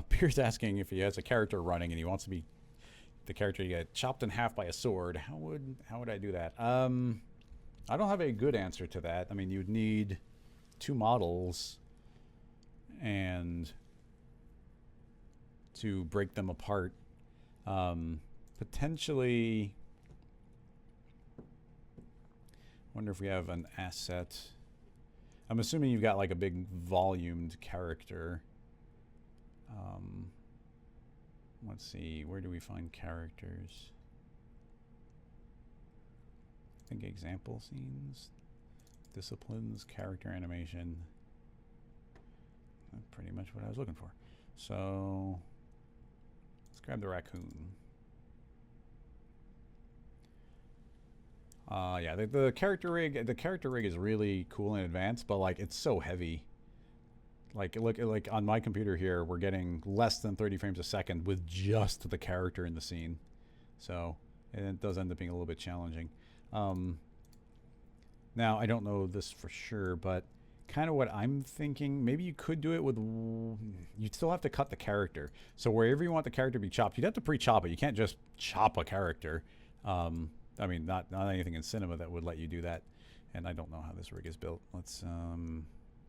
Pierce asking if he has a character running and he wants to be the character you get chopped in half by a sword. How would I do that? I don't have a good answer to that. I mean, you'd need 2 models and to break them apart. Potentially, wonder if we have an asset. I'm assuming you've got like a big volumed character. Let's see, where do we find characters? I think example scenes, disciplines, character animation. That's pretty much what I was looking for. So let's grab the raccoon. Yeah, the character rig is really cool in advance, but like it's so heavy. Like look, like on my computer here, we're getting less than 30 frames a second with just the character in the scene. So, and it does end up being a little bit challenging. Now, I don't know this for sure, but kind of what I'm thinking, maybe you could do it with, you'd still have to cut the character. So wherever you want the character to be chopped, you'd have to pre-chop it. You can't just chop a character. I mean, not anything in cinema that would let you do that. And I don't know how this rig is built. Let's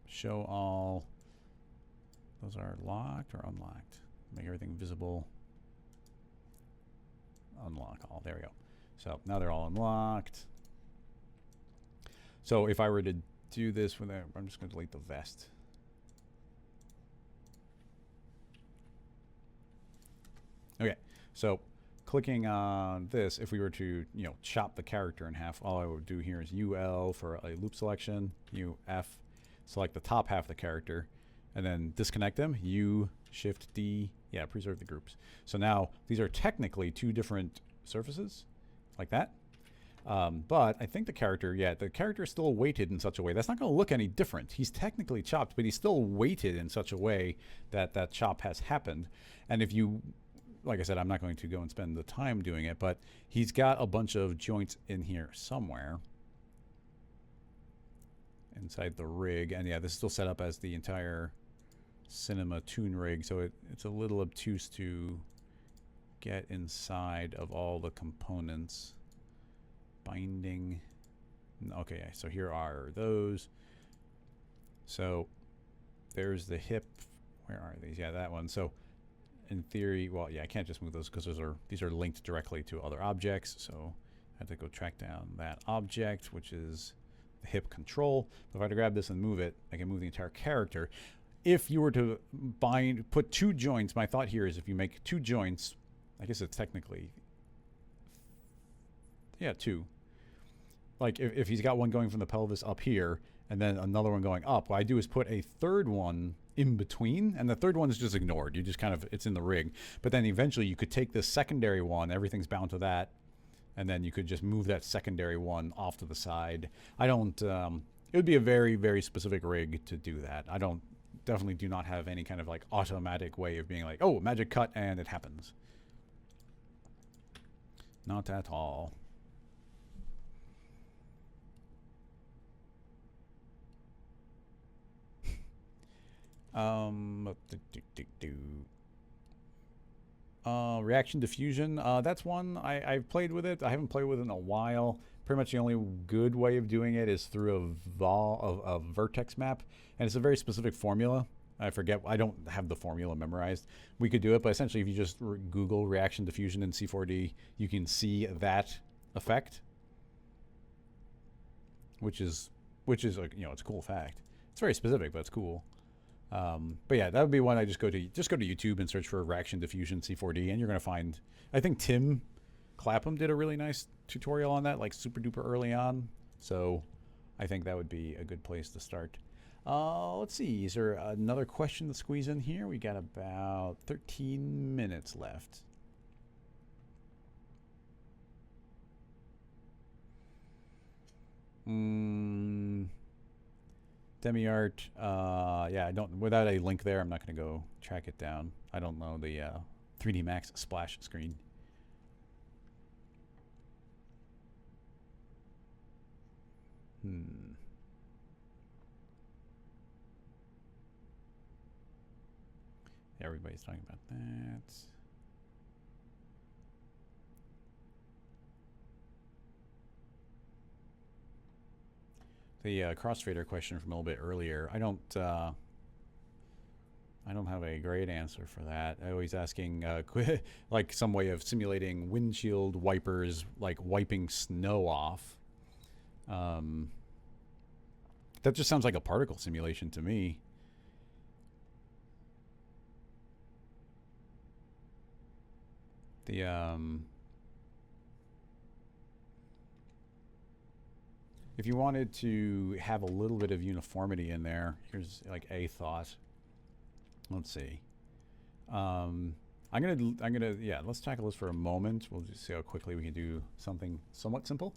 show all. Those are locked or unlocked. Make everything visible. Unlock all. There we go. So now they're all unlocked. So if I were to do this with I'm just going to delete the vest. Okay. So clicking on this, if we were to, you know, chop the character in half, all I would do here is UL for a loop selection, UF, select the top half of the character, and then disconnect them. U, Shift D, yeah, preserve the groups. So now these are technically 2 different surfaces, like that. But I think the character is still weighted in such a way that's not going to look any different. He's technically chopped, but he's still weighted in such a way that that chop has happened. And if you, like I said, I'm not going to go and spend the time doing it, but he's got a bunch of joints in here somewhere inside the rig. And yeah, this is still set up as the entire cinema tune rig, so it's a little obtuse to get inside of all the components. Binding. Okay, so here are those. So there's the hip. Where are these? Yeah, that one. So in theory, well, yeah, I can't just move those because these are linked directly to other objects. So I have to go track down that object, which is the hip control. But if I were to grab this and move it, I can move the entire character. If you were to put 2 joints, my thought here is if you make 2 joints, I guess it's technically, yeah, 2. Like if he's got one going from the pelvis up here and then another one going up, what I do is put a 3rd one in between, and the 3rd one is just ignored. You just kind of, it's in the rig. But then eventually you could take this secondary one, everything's bound to that, and then you could just move that secondary one off to the side. I don't, it would be a very, very specific rig to do that. I definitely do not have any kind of like automatic way of being like, oh, magic cut and it happens. Not at all. Reaction diffusion. That's one I've played with it. I haven't played with it in a while. Pretty much the only good way of doing it is through a Vertex map, and it's a very specific formula. I forget. I don't have the formula memorized. We could do it, but essentially, if you just Google reaction diffusion in C4D, you can see that effect, which is like, you know, it's a cool fact. It's very specific, but it's cool. But yeah, that would be one I just go to YouTube and search for reaction diffusion C4D, and you're gonna find. I think Tim Clapham did a really nice tutorial on that, like super duper early on. So I think that would be a good place to start. Let's see, is there another question to squeeze in here? We got about 13 minutes left. Demi-art, yeah, I don't, without a link there, I'm not going to go track it down. I don't know the 3D Max splash screen. Everybody's talking about that. The crossfader question from a little bit earlier, I don't have a great answer for that. I always asking like some way of simulating windshield wipers, like wiping snow off. That just sounds like a particle simulation to me. The if you wanted to have a little bit of uniformity in there, here's like a thought. Let's see. I'm gonna yeah, let's tackle this for a moment. We'll just see how quickly we can do something somewhat simple.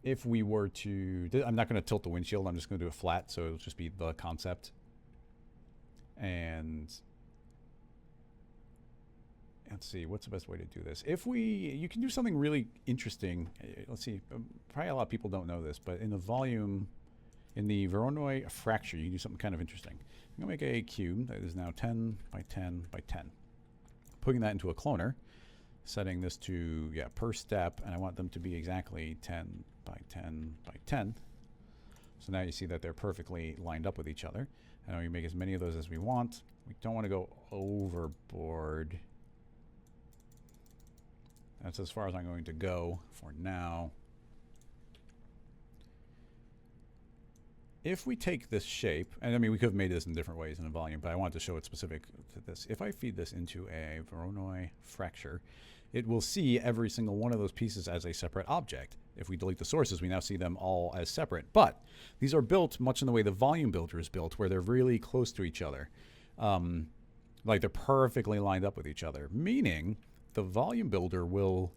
If we were to, I'm not going to tilt the windshield. I'm just going to do it flat, so it'll just be the concept. And let's see, what's the best way to do this? You can do something really interesting. Let's see, probably a lot of people don't know this, but in the volume, in the Voronoi fracture, you can do something kind of interesting. I'm going to make a cube that is now 10 by 10 by 10. Putting that into a cloner, setting this to, yeah, per step, and I want them to be exactly 10 by 10 by 10. So now you see that they're perfectly lined up with each other. And we make as many of those as we want. We don't want to go overboard. That's as far as I'm going to go for now. If we take this shape, and I mean, we could have made this in different ways in the volume, but I wanted to show it specific to this. If I feed this into a Voronoi fracture, it will see every single one of those pieces as a separate object. If we delete the sources, we now see them all as separate. But these are built much in the way the volume builder is built, where they're really close to each other. Like they're perfectly lined up with each other, meaning the volume builder will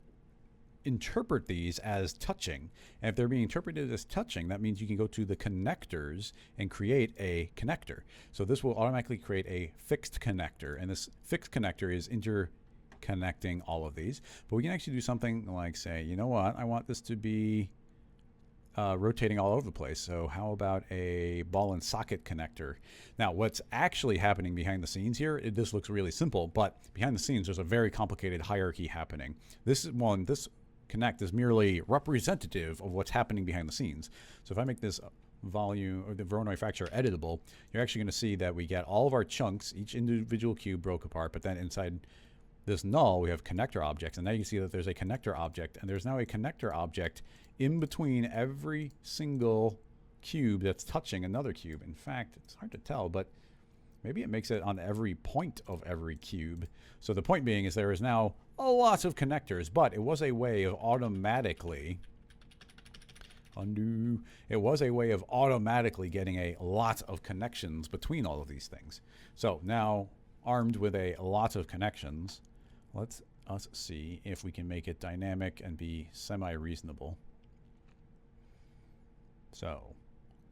interpret these as touching. And if they're being interpreted as touching, that means you can go to the connectors and create a connector. So this will automatically create a fixed connector, and this fixed connector is interconnecting all of these. But we can actually do something like say, you know what, I want this to be rotating all over the place. So how about a ball and socket connector? Now, what's actually happening behind the scenes here, this looks really simple, but behind the scenes, there's a very complicated hierarchy happening. This connect is merely representative of what's happening behind the scenes. So if I make this volume, or the Voronoi fracture editable, you're actually going to see that we get all of our chunks, each individual cube broke apart, but then inside this null, we have connector objects. And now you see that there's a connector object, and there's now a connector object in between every single cube that's touching another cube. In fact, it's hard to tell, but maybe it makes it on every point of every cube. So the point being is there is now a lot of connectors, but it was a way of automatically getting a lot of connections between all of these things. So now, armed with a lot of connections, let's see if we can make it dynamic and be semi-reasonable. So,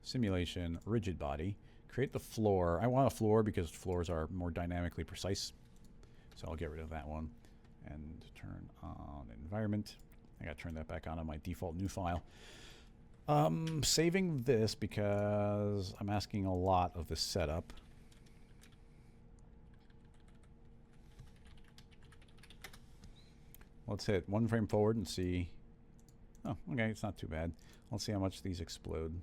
simulation, rigid body, create the floor. I want a floor because floors are more dynamically precise. So I'll get rid of that one and turn on environment. I gotta turn that back on my default new file. Saving this because I'm asking a lot of this setup. Let's hit one frame forward and see. Oh, okay, it's not too bad. Let's see how much these explode.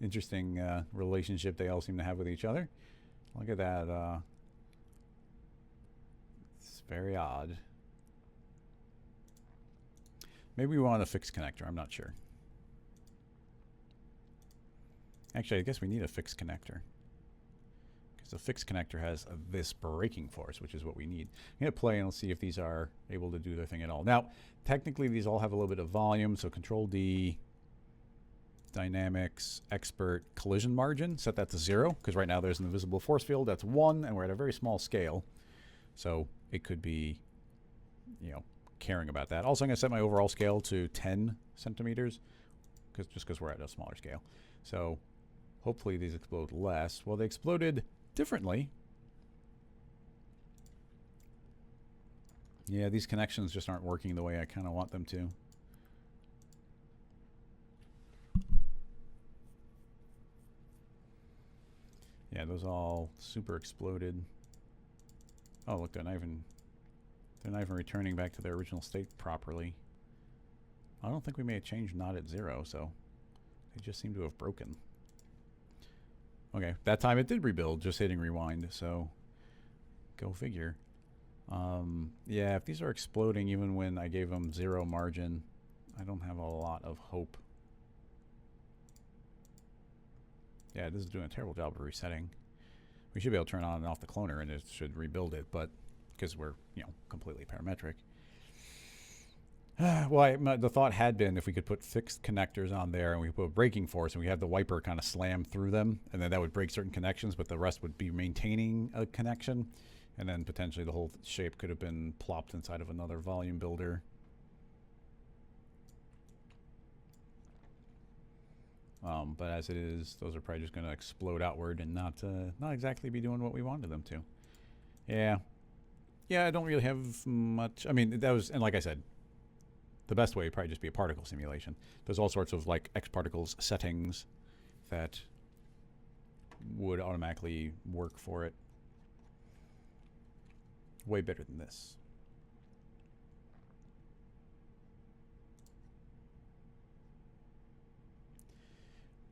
Interesting relationship they all seem to have with each other. Look at that. It's very odd. Maybe we want a fixed connector. I'm not sure. Actually, I guess we need a fixed connector. The fixed connector has this braking force, which is what we need. I'm going to play and let's see if these are able to do their thing at all. Now, technically, these all have a little bit of volume, so Control D, Dynamics, Expert, Collision Margin, set that to 0, because right now there's an invisible force field. That's 1, and we're at a very small scale. So it could be, you know, caring about that. Also, I'm going to set my overall scale to 10 centimeters. just because we're at a smaller scale. So hopefully these explode less. Well, they exploded differently. Yeah, these connections just aren't working the way I kind of want them to. Yeah, those all super exploded. Oh, look, they're not even returning back to their original state properly. I don't think we made a change not at 0, so they just seem to have broken. Okay, that time it did rebuild, just hitting rewind, so go figure. Yeah, if these are exploding even when I gave them 0 margin, I don't have a lot of hope. Yeah, this is doing a terrible job of resetting. We should be able to turn on and off the cloner and it should rebuild it, but because we're, you know, completely parametric. Well, the thought had been if we could put fixed connectors on there and we put a braking force and we had the wiper kind of slam through them, and then that would break certain connections, but the rest would be maintaining a connection, and then potentially the whole shape could have been plopped inside of another volume builder. But as it is, those are probably just going to explode outward and not exactly be doing what we wanted them to. Yeah. Yeah, I don't really have much. I mean, that was, and like I said, the best way would probably just be a particle simulation. There's all sorts of like X particles settings that would automatically work for it. Way better than this.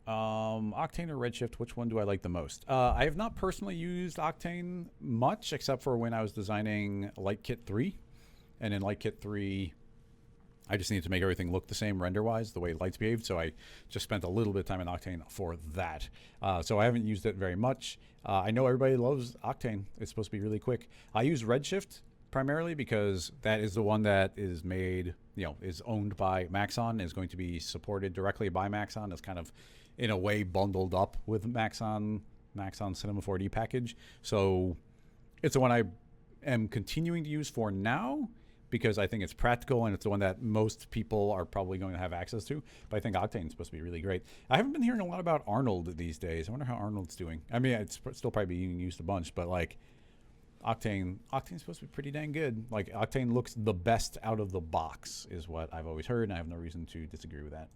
Octane or Redshift, which one do I like the most? I have not personally used Octane much, except for when I was designing LightKit 3. And in LightKit 3, I just needed to make everything look the same render-wise, the way lights behaved, so I just spent a little bit of time in Octane for that. So I haven't used it very much. I know everybody loves Octane. It's supposed to be really quick. I use Redshift primarily because that is the one that is made, you know, is owned by Maxon, is going to be supported directly by Maxon. It's kind of, in a way, bundled up with Maxon Cinema 4D package. So it's the one I am continuing to use for now because I think it's practical and it's the one that most people are probably going to have access to. But I think Octane is supposed to be really great. I haven't been hearing a lot about Arnold these days. I wonder how Arnold's doing. I mean, it's still probably being used a bunch, but like Octane's supposed to be pretty dang good. Like Octane looks the best out of the box is what I've always heard, and I have no reason to disagree with that.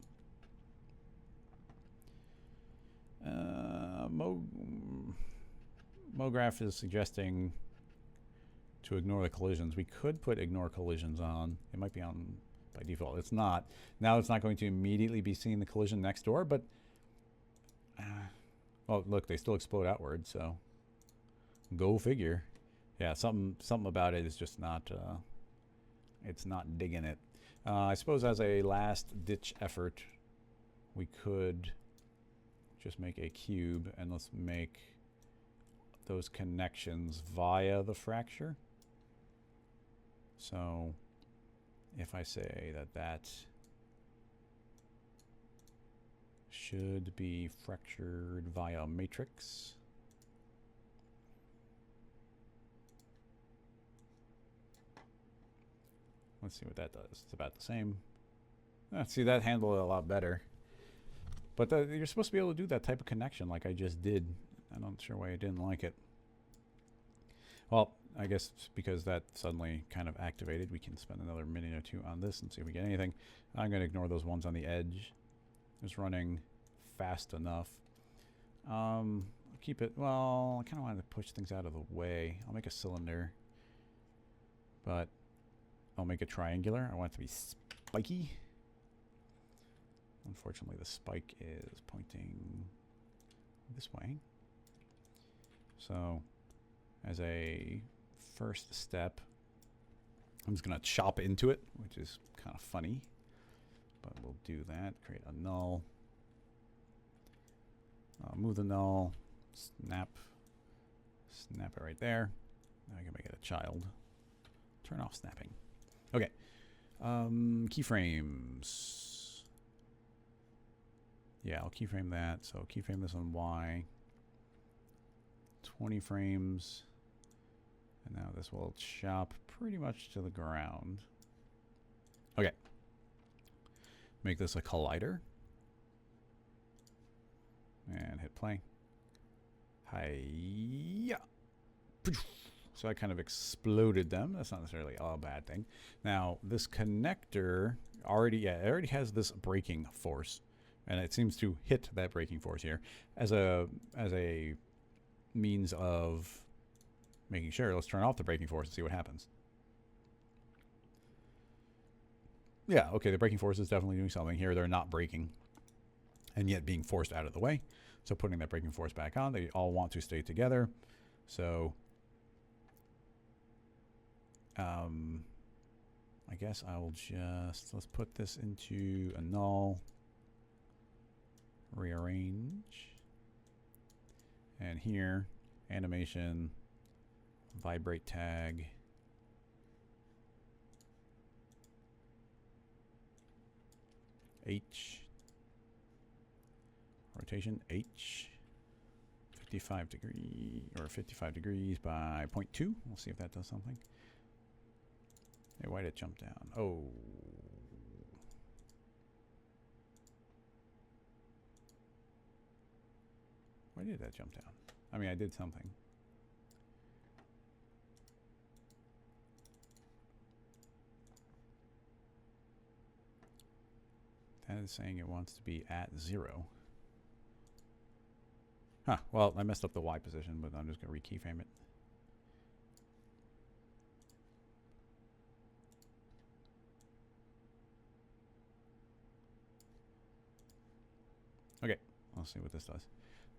MoGraph is suggesting to ignore the collisions. We could put ignore collisions on. It might be on by default. It's not. Now it's not going to immediately be seeing the collision next door, but well, look, they still explode outward, so go figure. Yeah, something about it is just not it's not digging it. I suppose as a last ditch effort, we could just make a cube and let's make those connections via the fracture. So if I say that should be fractured via matrix, let's see what that does. It's about the same. See, that handled it a lot better. But you're supposed to be able to do that type of connection like I just did. I'm not sure why I didn't like it. Well, I guess because that suddenly kind of activated, we can spend another minute or two on this and see if we get anything. I'm going to ignore those ones on the edge. It's running fast enough. I'll keep it, well, I kind of wanted to push things out of the way. I'll make a cylinder, but I'll make it triangular. I want it to be spiky. Unfortunately, the spike is pointing this way. So as a first step, I'm just going to chop into it, which is kind of funny. But we'll do that. Create a null. Move the null. Snap it right there. Now I can make it a child. Turn off snapping. Okay. Keyframes. Yeah, I'll keyframe that. So keyframe this on Y. 20 frames. And now this will chop pretty much to the ground. Okay. Make this a collider. And hit play. Hi-ya! So I kind of exploded them. That's not necessarily a bad thing. Now, this connector already, it already has this braking force. And it seems to hit that braking force here as a means of making sure. Let's turn off the braking force and see what happens. Yeah, okay, the braking force is definitely doing something here. They're not braking and yet being forced out of the way. So putting that braking force back on, they all want to stay together. So I guess I'll just, let's put this into a null, rearrange, and here, animation, vibrate tag, H, rotation H, 55 degree, or 55 degrees by 0.2. We'll see if that does something. Hey, why did it jump down? Oh. Why did that jump down? I mean, I did something. That is saying it wants to be at 0. Huh, well, I messed up the Y position, but I'm just going to re-keyframe it. Okay, let's see what this does.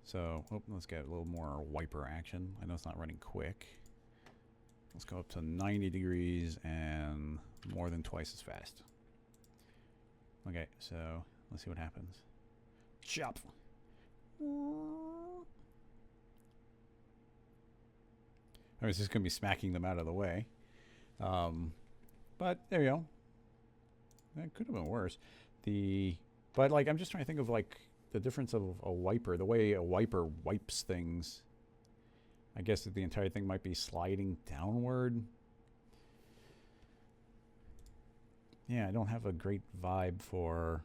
So, let's get a little more wiper action. I know it's not running quick. Let's go up to 90 degrees and more than twice as fast. Okay, so let's see what happens. Chop! I mean, it's just going to be smacking them out of the way. But there you go. That could have been worse. But like, I'm just trying to think of like the difference of a wiper, the way a wiper wipes things. I guess that the entire thing might be sliding downward. Yeah, I don't have a great vibe for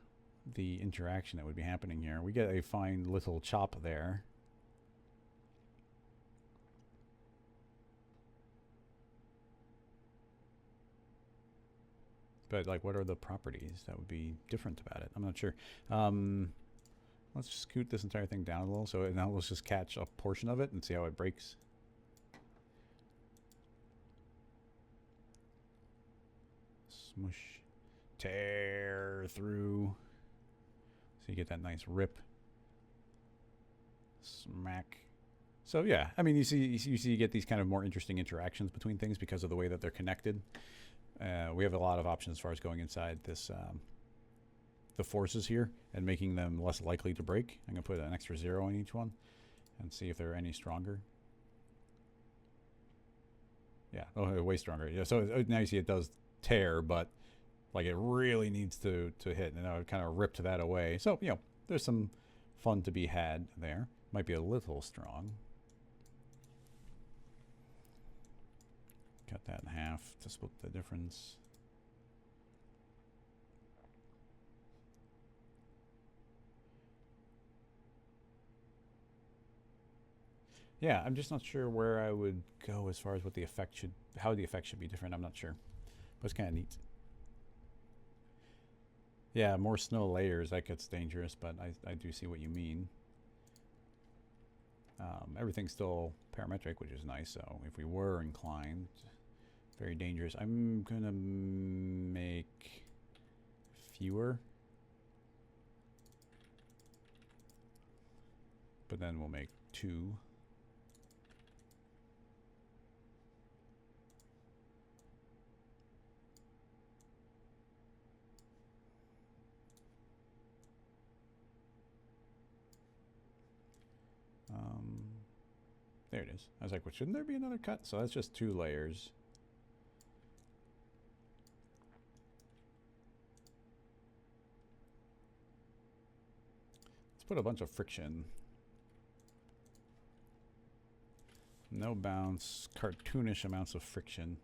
the interaction that would be happening here. We get a fine little chop there. But like, what are the properties that would be different about it? I'm not sure. Let's scoot this entire thing down a little. So now let's just catch a portion of it and see how it breaks. Smush. Tear through. So you get that nice rip. Smack. So yeah, I mean, you see you get these kind of more interesting interactions between things because of the way that they're connected. We have a lot of options as far as going inside this the forces here and making them less likely to break. I'm going to put an extra 0 on each one and see if they're any stronger. Yeah, oh, way stronger. Yeah, so now you see it does tear, but like it really needs to hit, and I would kind of ripped that away. So, you know, there's some fun to be had there. Might be a little strong. Cut that in half to split the difference. Yeah, I'm just not sure where I would go as far as what the effect should, how the effect should be different. I'm not sure, but it's kind of neat. Yeah, more snow layers, that gets dangerous, but I do see what you mean. Everything's still parametric, which is nice, so if we were inclined, very dangerous. I'm going to make fewer, but then we'll make 2. There it is. I was like, well, shouldn't there be another cut? So that's just 2 layers. Let's put a bunch of friction. No bounce, cartoonish amounts of friction.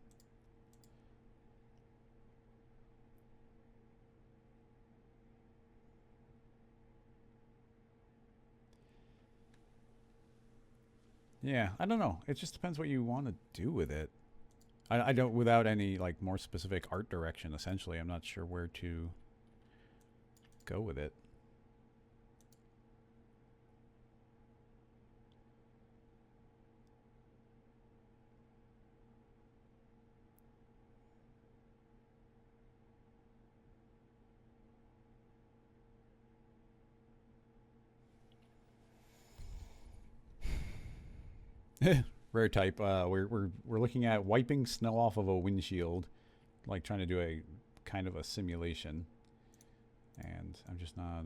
Yeah, I don't know. It just depends what you want to do with it. I don't, without any like more specific art direction, essentially, I'm not sure where to go with it. Rare type. We're looking at wiping snow off of a windshield, like trying to do a kind of a simulation, and I'm just not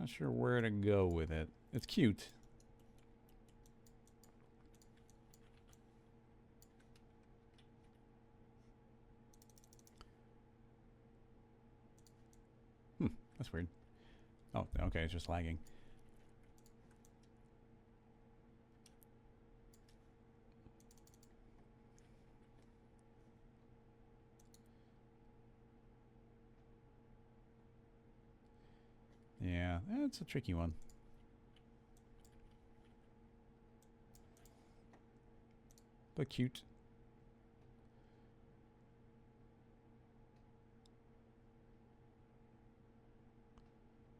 sure where to go with it. It's cute. That's weird. Oh, okay, it's just lagging. Yeah, it's a tricky one. But cute.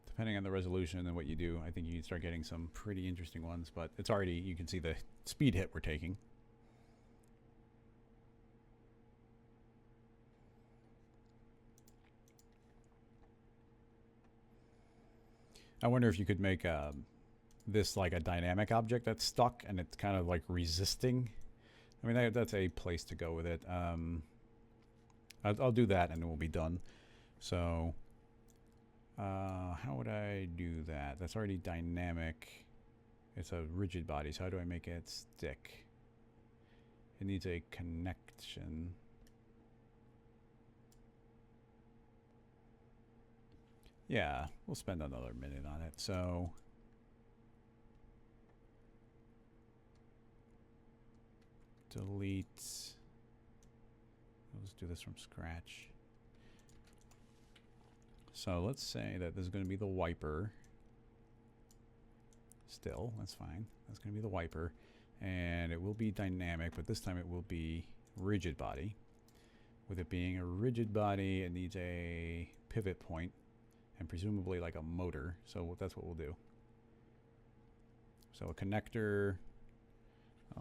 Depending on the resolution and what you do, I think you can start getting some pretty interesting ones, but it's already, you can see the speed hit we're taking. I wonder if you could make this like a dynamic object that's stuck and it's kind of like resisting. I mean, that's a place to go with it. I'll do that and it will be done. So how would I do that? That's already dynamic. It's a rigid body, so how do I make it stick? It needs a connection. Yeah, we'll spend another minute on it. So delete. Let's do this from scratch. So let's say that this is going to be the wiper. Still, that's fine. That's going to be the wiper. And it will be dynamic, but this time it will be rigid body. With it being a rigid body, it needs a pivot point and presumably like a motor. So that's what we'll do. So a connector.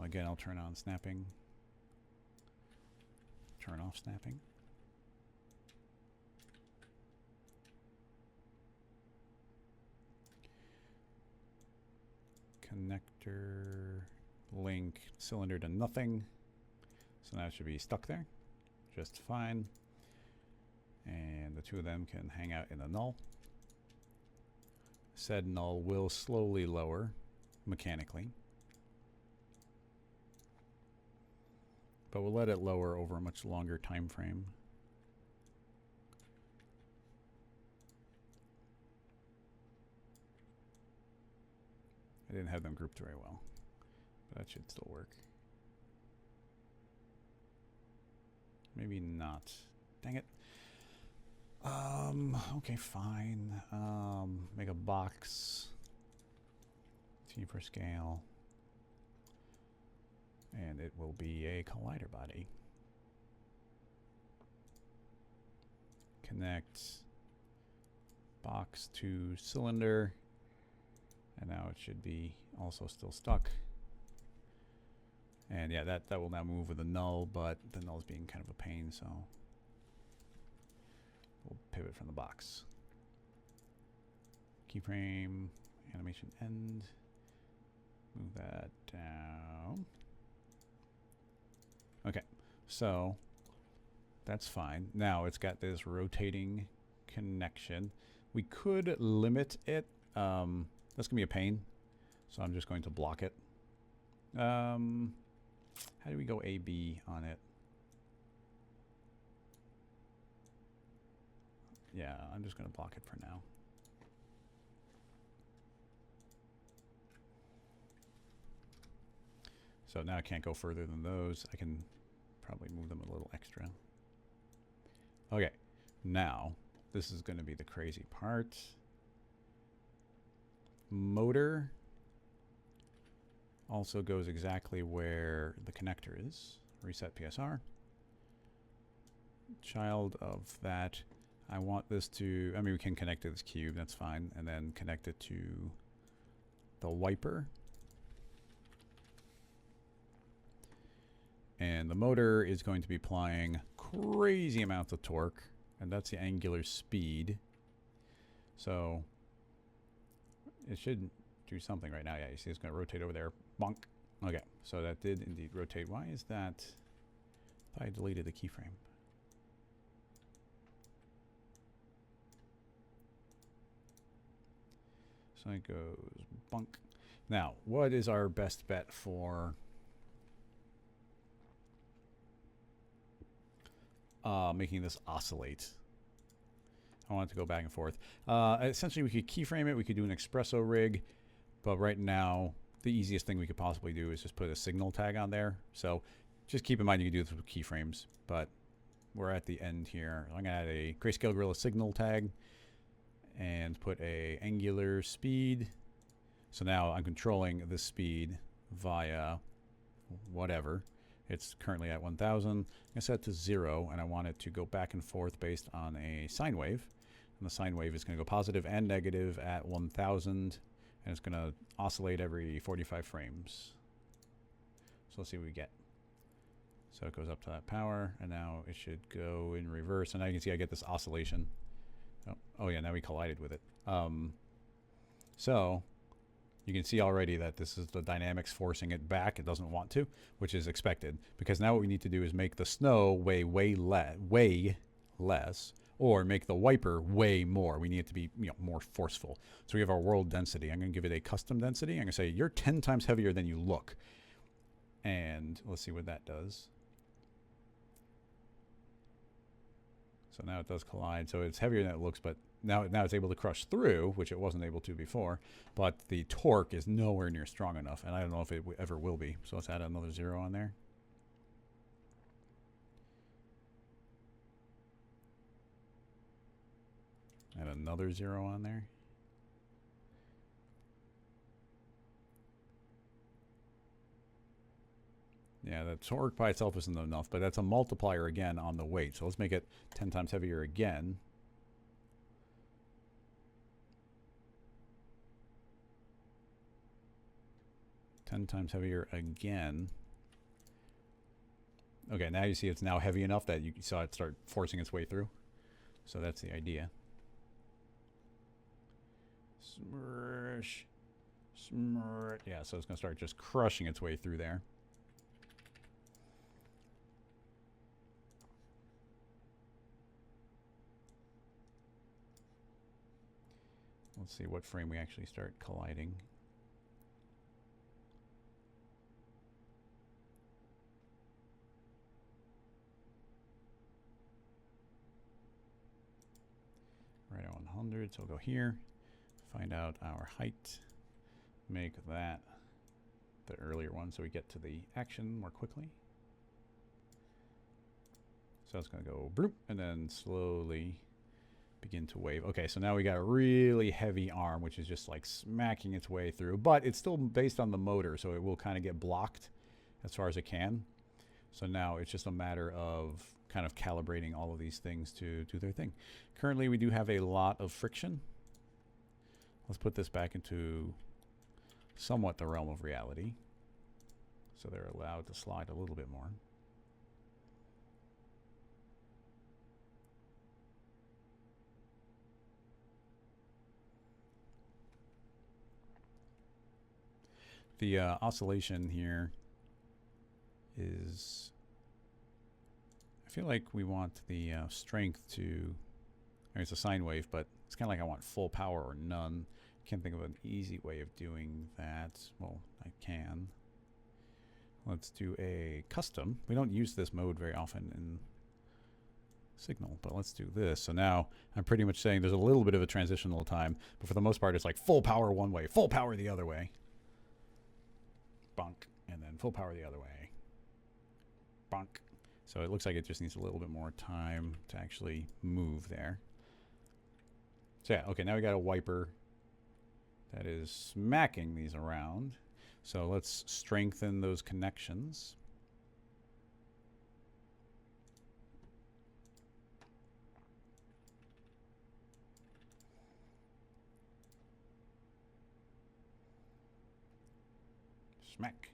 Again, I'll turn on snapping. Turn off snapping. Connector, link, cylinder to nothing. So now it should be stuck there just fine. And the two of them can hang out in a null. Said null will slowly lower mechanically. But we'll let it lower over a much longer time frame. I didn't have them grouped very well, but that should still work. Maybe not. Dang it. Okay, fine. Make a box. T for scale. And it will be a collider body. Connect box to cylinder. And now it should be also still stuck. And yeah, that will now move with a null, but the null is being kind of a pain, so we'll pivot from the box. Keyframe, animation end. Move that down. Okay, so that's fine. Now it's got this rotating connection. We could limit it. That's gonna be a pain, so I'm just going to block it. How do we go A-B on it? Yeah, I'm just gonna block it for now. So now I can't go further than those. I can probably move them a little extra. Okay, now this is going to be the crazy part. Motor. also goes exactly where the connector is. Reset PSR. Child of that, I want this to, I mean, we can connect to this cube, that's fine, and then connect it to the wiper. And the motor is going to be applying crazy amounts of torque, and that's the angular speed. So it should do something right now. Yeah, you see it's going to rotate over there. Bonk. Okay, so that did indeed rotate. Why is that? I deleted the keyframe. So it goes bonk. Now, what is our best bet for making this oscillate? I want it to go back and forth. Essentially, we could keyframe it. We could do an espresso rig. But right now, the easiest thing we could possibly do is just put a signal tag on there. So just keep in mind you can do this with keyframes. But we're at the end here. I'm going to add a Grayscale Gorilla signal tag and put a angular speed. So now I'm controlling the speed via whatever. It's currently at 1000. I set it to 0, and I want it to go back and forth based on a sine wave. And the sine wave is going to go positive and negative at 1000, and it's going to oscillate every 45 frames. So let's see what we get. So it goes up to that power, and now it should go in reverse. And now you can see I get this oscillation. Oh yeah, now we collided with it. So you can see already that this is the dynamics forcing it back. It doesn't want to, which is expected, because now what we need to do is make the snow weigh way less, or make the wiper weigh more. We need it to be, you know, more forceful. So we have our world density. I'm going to give it a custom density. I'm going to say you're 10 times heavier than you look. And let's see what that does. So now it does collide. So it's heavier than it looks, but now it's able to crush through, which it wasn't able to before. But the torque is nowhere near strong enough, and I don't know if it ever will be. So let's add another 0 on there. Add another 0 on there. Yeah, the torque by itself isn't enough, but that's a multiplier again on the weight. So let's make it 10 times heavier again. Times heavier again. Okay, now you see it's now heavy enough that you saw it start forcing its way through. So that's the idea. Smursh. Smursh. Yeah, so it's going to start just crushing its way through there. Let's see what frame we actually start colliding. Right at 100, so we'll go here, find out our height, make that the earlier one so we get to the action more quickly. So it's going to go bloop, and then slowly begin to wave. Okay, so now we got a really heavy arm, which is just like smacking its way through, but it's still based on the motor, so it will kind of get blocked as far as it can. So now it's just a matter of kind of calibrating all of these things to do their thing. Currently, we do have a lot of friction. Let's put this back into somewhat the realm of reality. So they're allowed to slide a little bit more. The oscillation here is, I feel like we want the strength to, I mean, it's a sine wave, but it's kind of like I want full power or none. Can't think of an easy way of doing that. Well, I can. Let's do a custom. We don't use this mode very often in Signal, but let's do this. So now I'm pretty much saying there's a little bit of a transitional time, but for the most part, it's like full power one way, full power the other way. Bonk, and then full power the other way. Bonk. So it looks like it just needs a little bit more time to actually move there. So yeah, okay, now we got a wiper that is smacking these around. So let's strengthen those connections. Smack.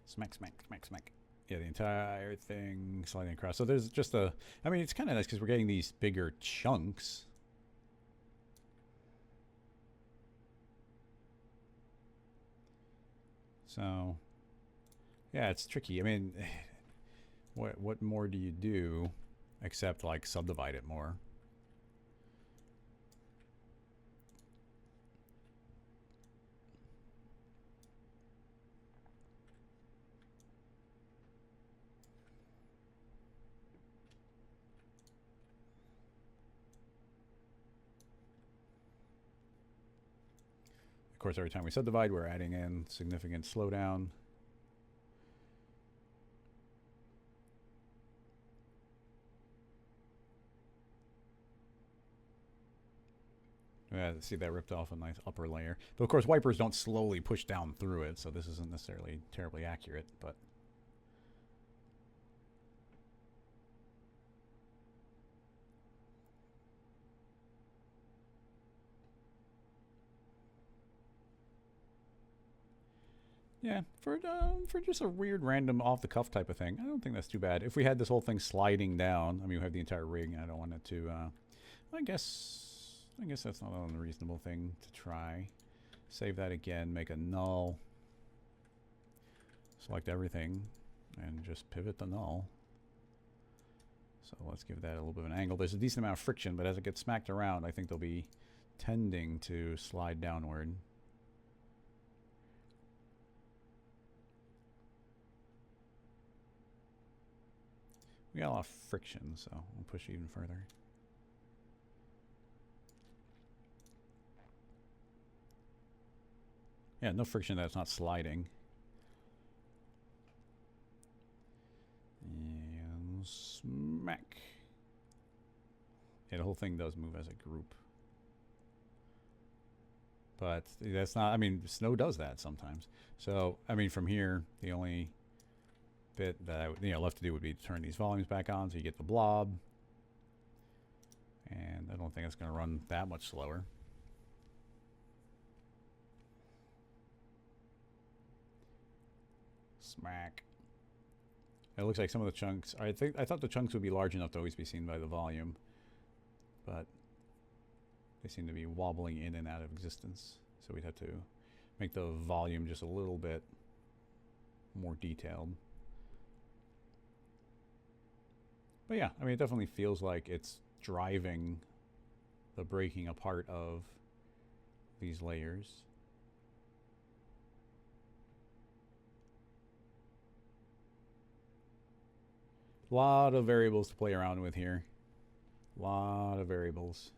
Smack, smack, smack, smack. Yeah, the entire thing sliding across. So there's just a... I mean, it's kind of nice because we're getting these bigger chunks. So, yeah, it's tricky. I mean, what more do you do except, like, subdivide it more? Of course, every time we subdivide, we're adding in significant slowdown. Yeah, see that ripped off a nice upper layer. But of course, wipers don't slowly push down through it, so this isn't necessarily terribly accurate, but... Yeah, for just a weird, random, off-the-cuff type of thing, I don't think that's too bad. If we had this whole thing sliding down, I mean, we have the entire rig, and I don't want it to, I guess that's not an unreasonable thing to try. Save that again, make a null. Select everything, and just pivot the null. So let's give that a little bit of an angle. There's a decent amount of friction, but as it gets smacked around, I think they'll be tending to slide downward. We got a lot of friction, so we'll push even further. Yeah, no friction that's not sliding. And smack. Yeah, the whole thing does move as a group. But that's not, I mean, snow does that sometimes. So, I mean, from here, the only bit that I would, left to do would be to turn these volumes back on so you get the blob. And I don't think it's going to run that much slower. Smack. It looks like some of the chunks, I thought the chunks would be large enough to always be seen by the volume, but they seem to be wobbling in and out of existence. So we'd have to make the volume just a little bit more detailed. But yeah, I mean, it definitely feels like it's driving the breaking apart of these layers. A lot of variables to play around with here. A lot of variables.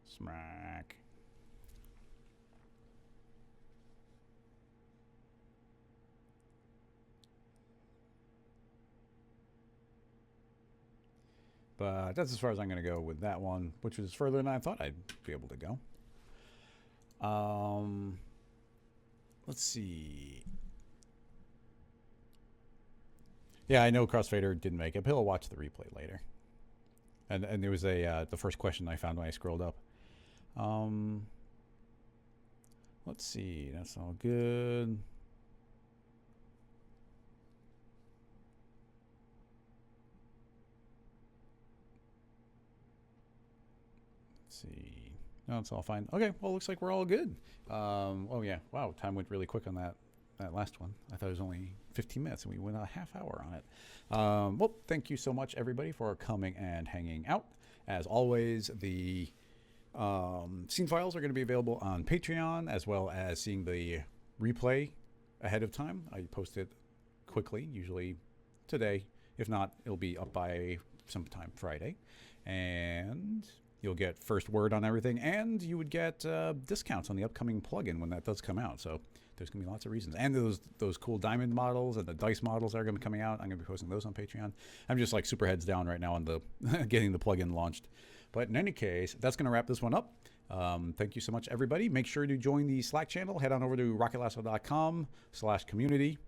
Smack. But that's as far as I'm going to go with that one, which is further than I thought I'd be able to go. Let's see. Yeah, I know Crossfader didn't make it, but he'll watch the replay later. And there was the first question I found when I scrolled up. Let's see. That's all good. See. No, it's all fine. Okay, well, looks like we're all good. Oh, yeah. Wow, time went really quick on that last one. I thought it was only 15 minutes, and we went a half hour on it. Well, thank you so much, everybody, for coming and hanging out. As always, the scene files are going to be available on Patreon, as well as seeing the replay ahead of time. I post it quickly, usually today. If not, it'll be up by sometime Friday. And you'll get first word on everything, and you would get discounts on the upcoming plugin when that does come out. So There's going to be lots of reasons. And those cool diamond models and the dice models that are going to be coming out. I'm going to be posting those on Patreon. I'm just like super heads down right now on the getting the plugin launched. But in any case, that's going to wrap this one up. Thank you so much, everybody. Make sure to join the Slack channel. Head on over to rocketlasso.com/community.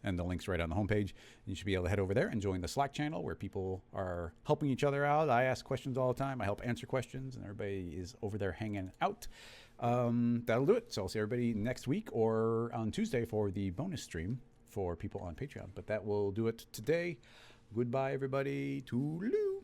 And the link's right on the homepage. You should be able to head over there and join the Slack channel where people are helping each other out. I ask questions all the time. I help answer questions, and everybody is over there hanging out. That'll do it. So I'll see everybody next week or on Tuesday for the bonus stream for people on Patreon. But that will do it today. Goodbye, everybody. Toodaloo.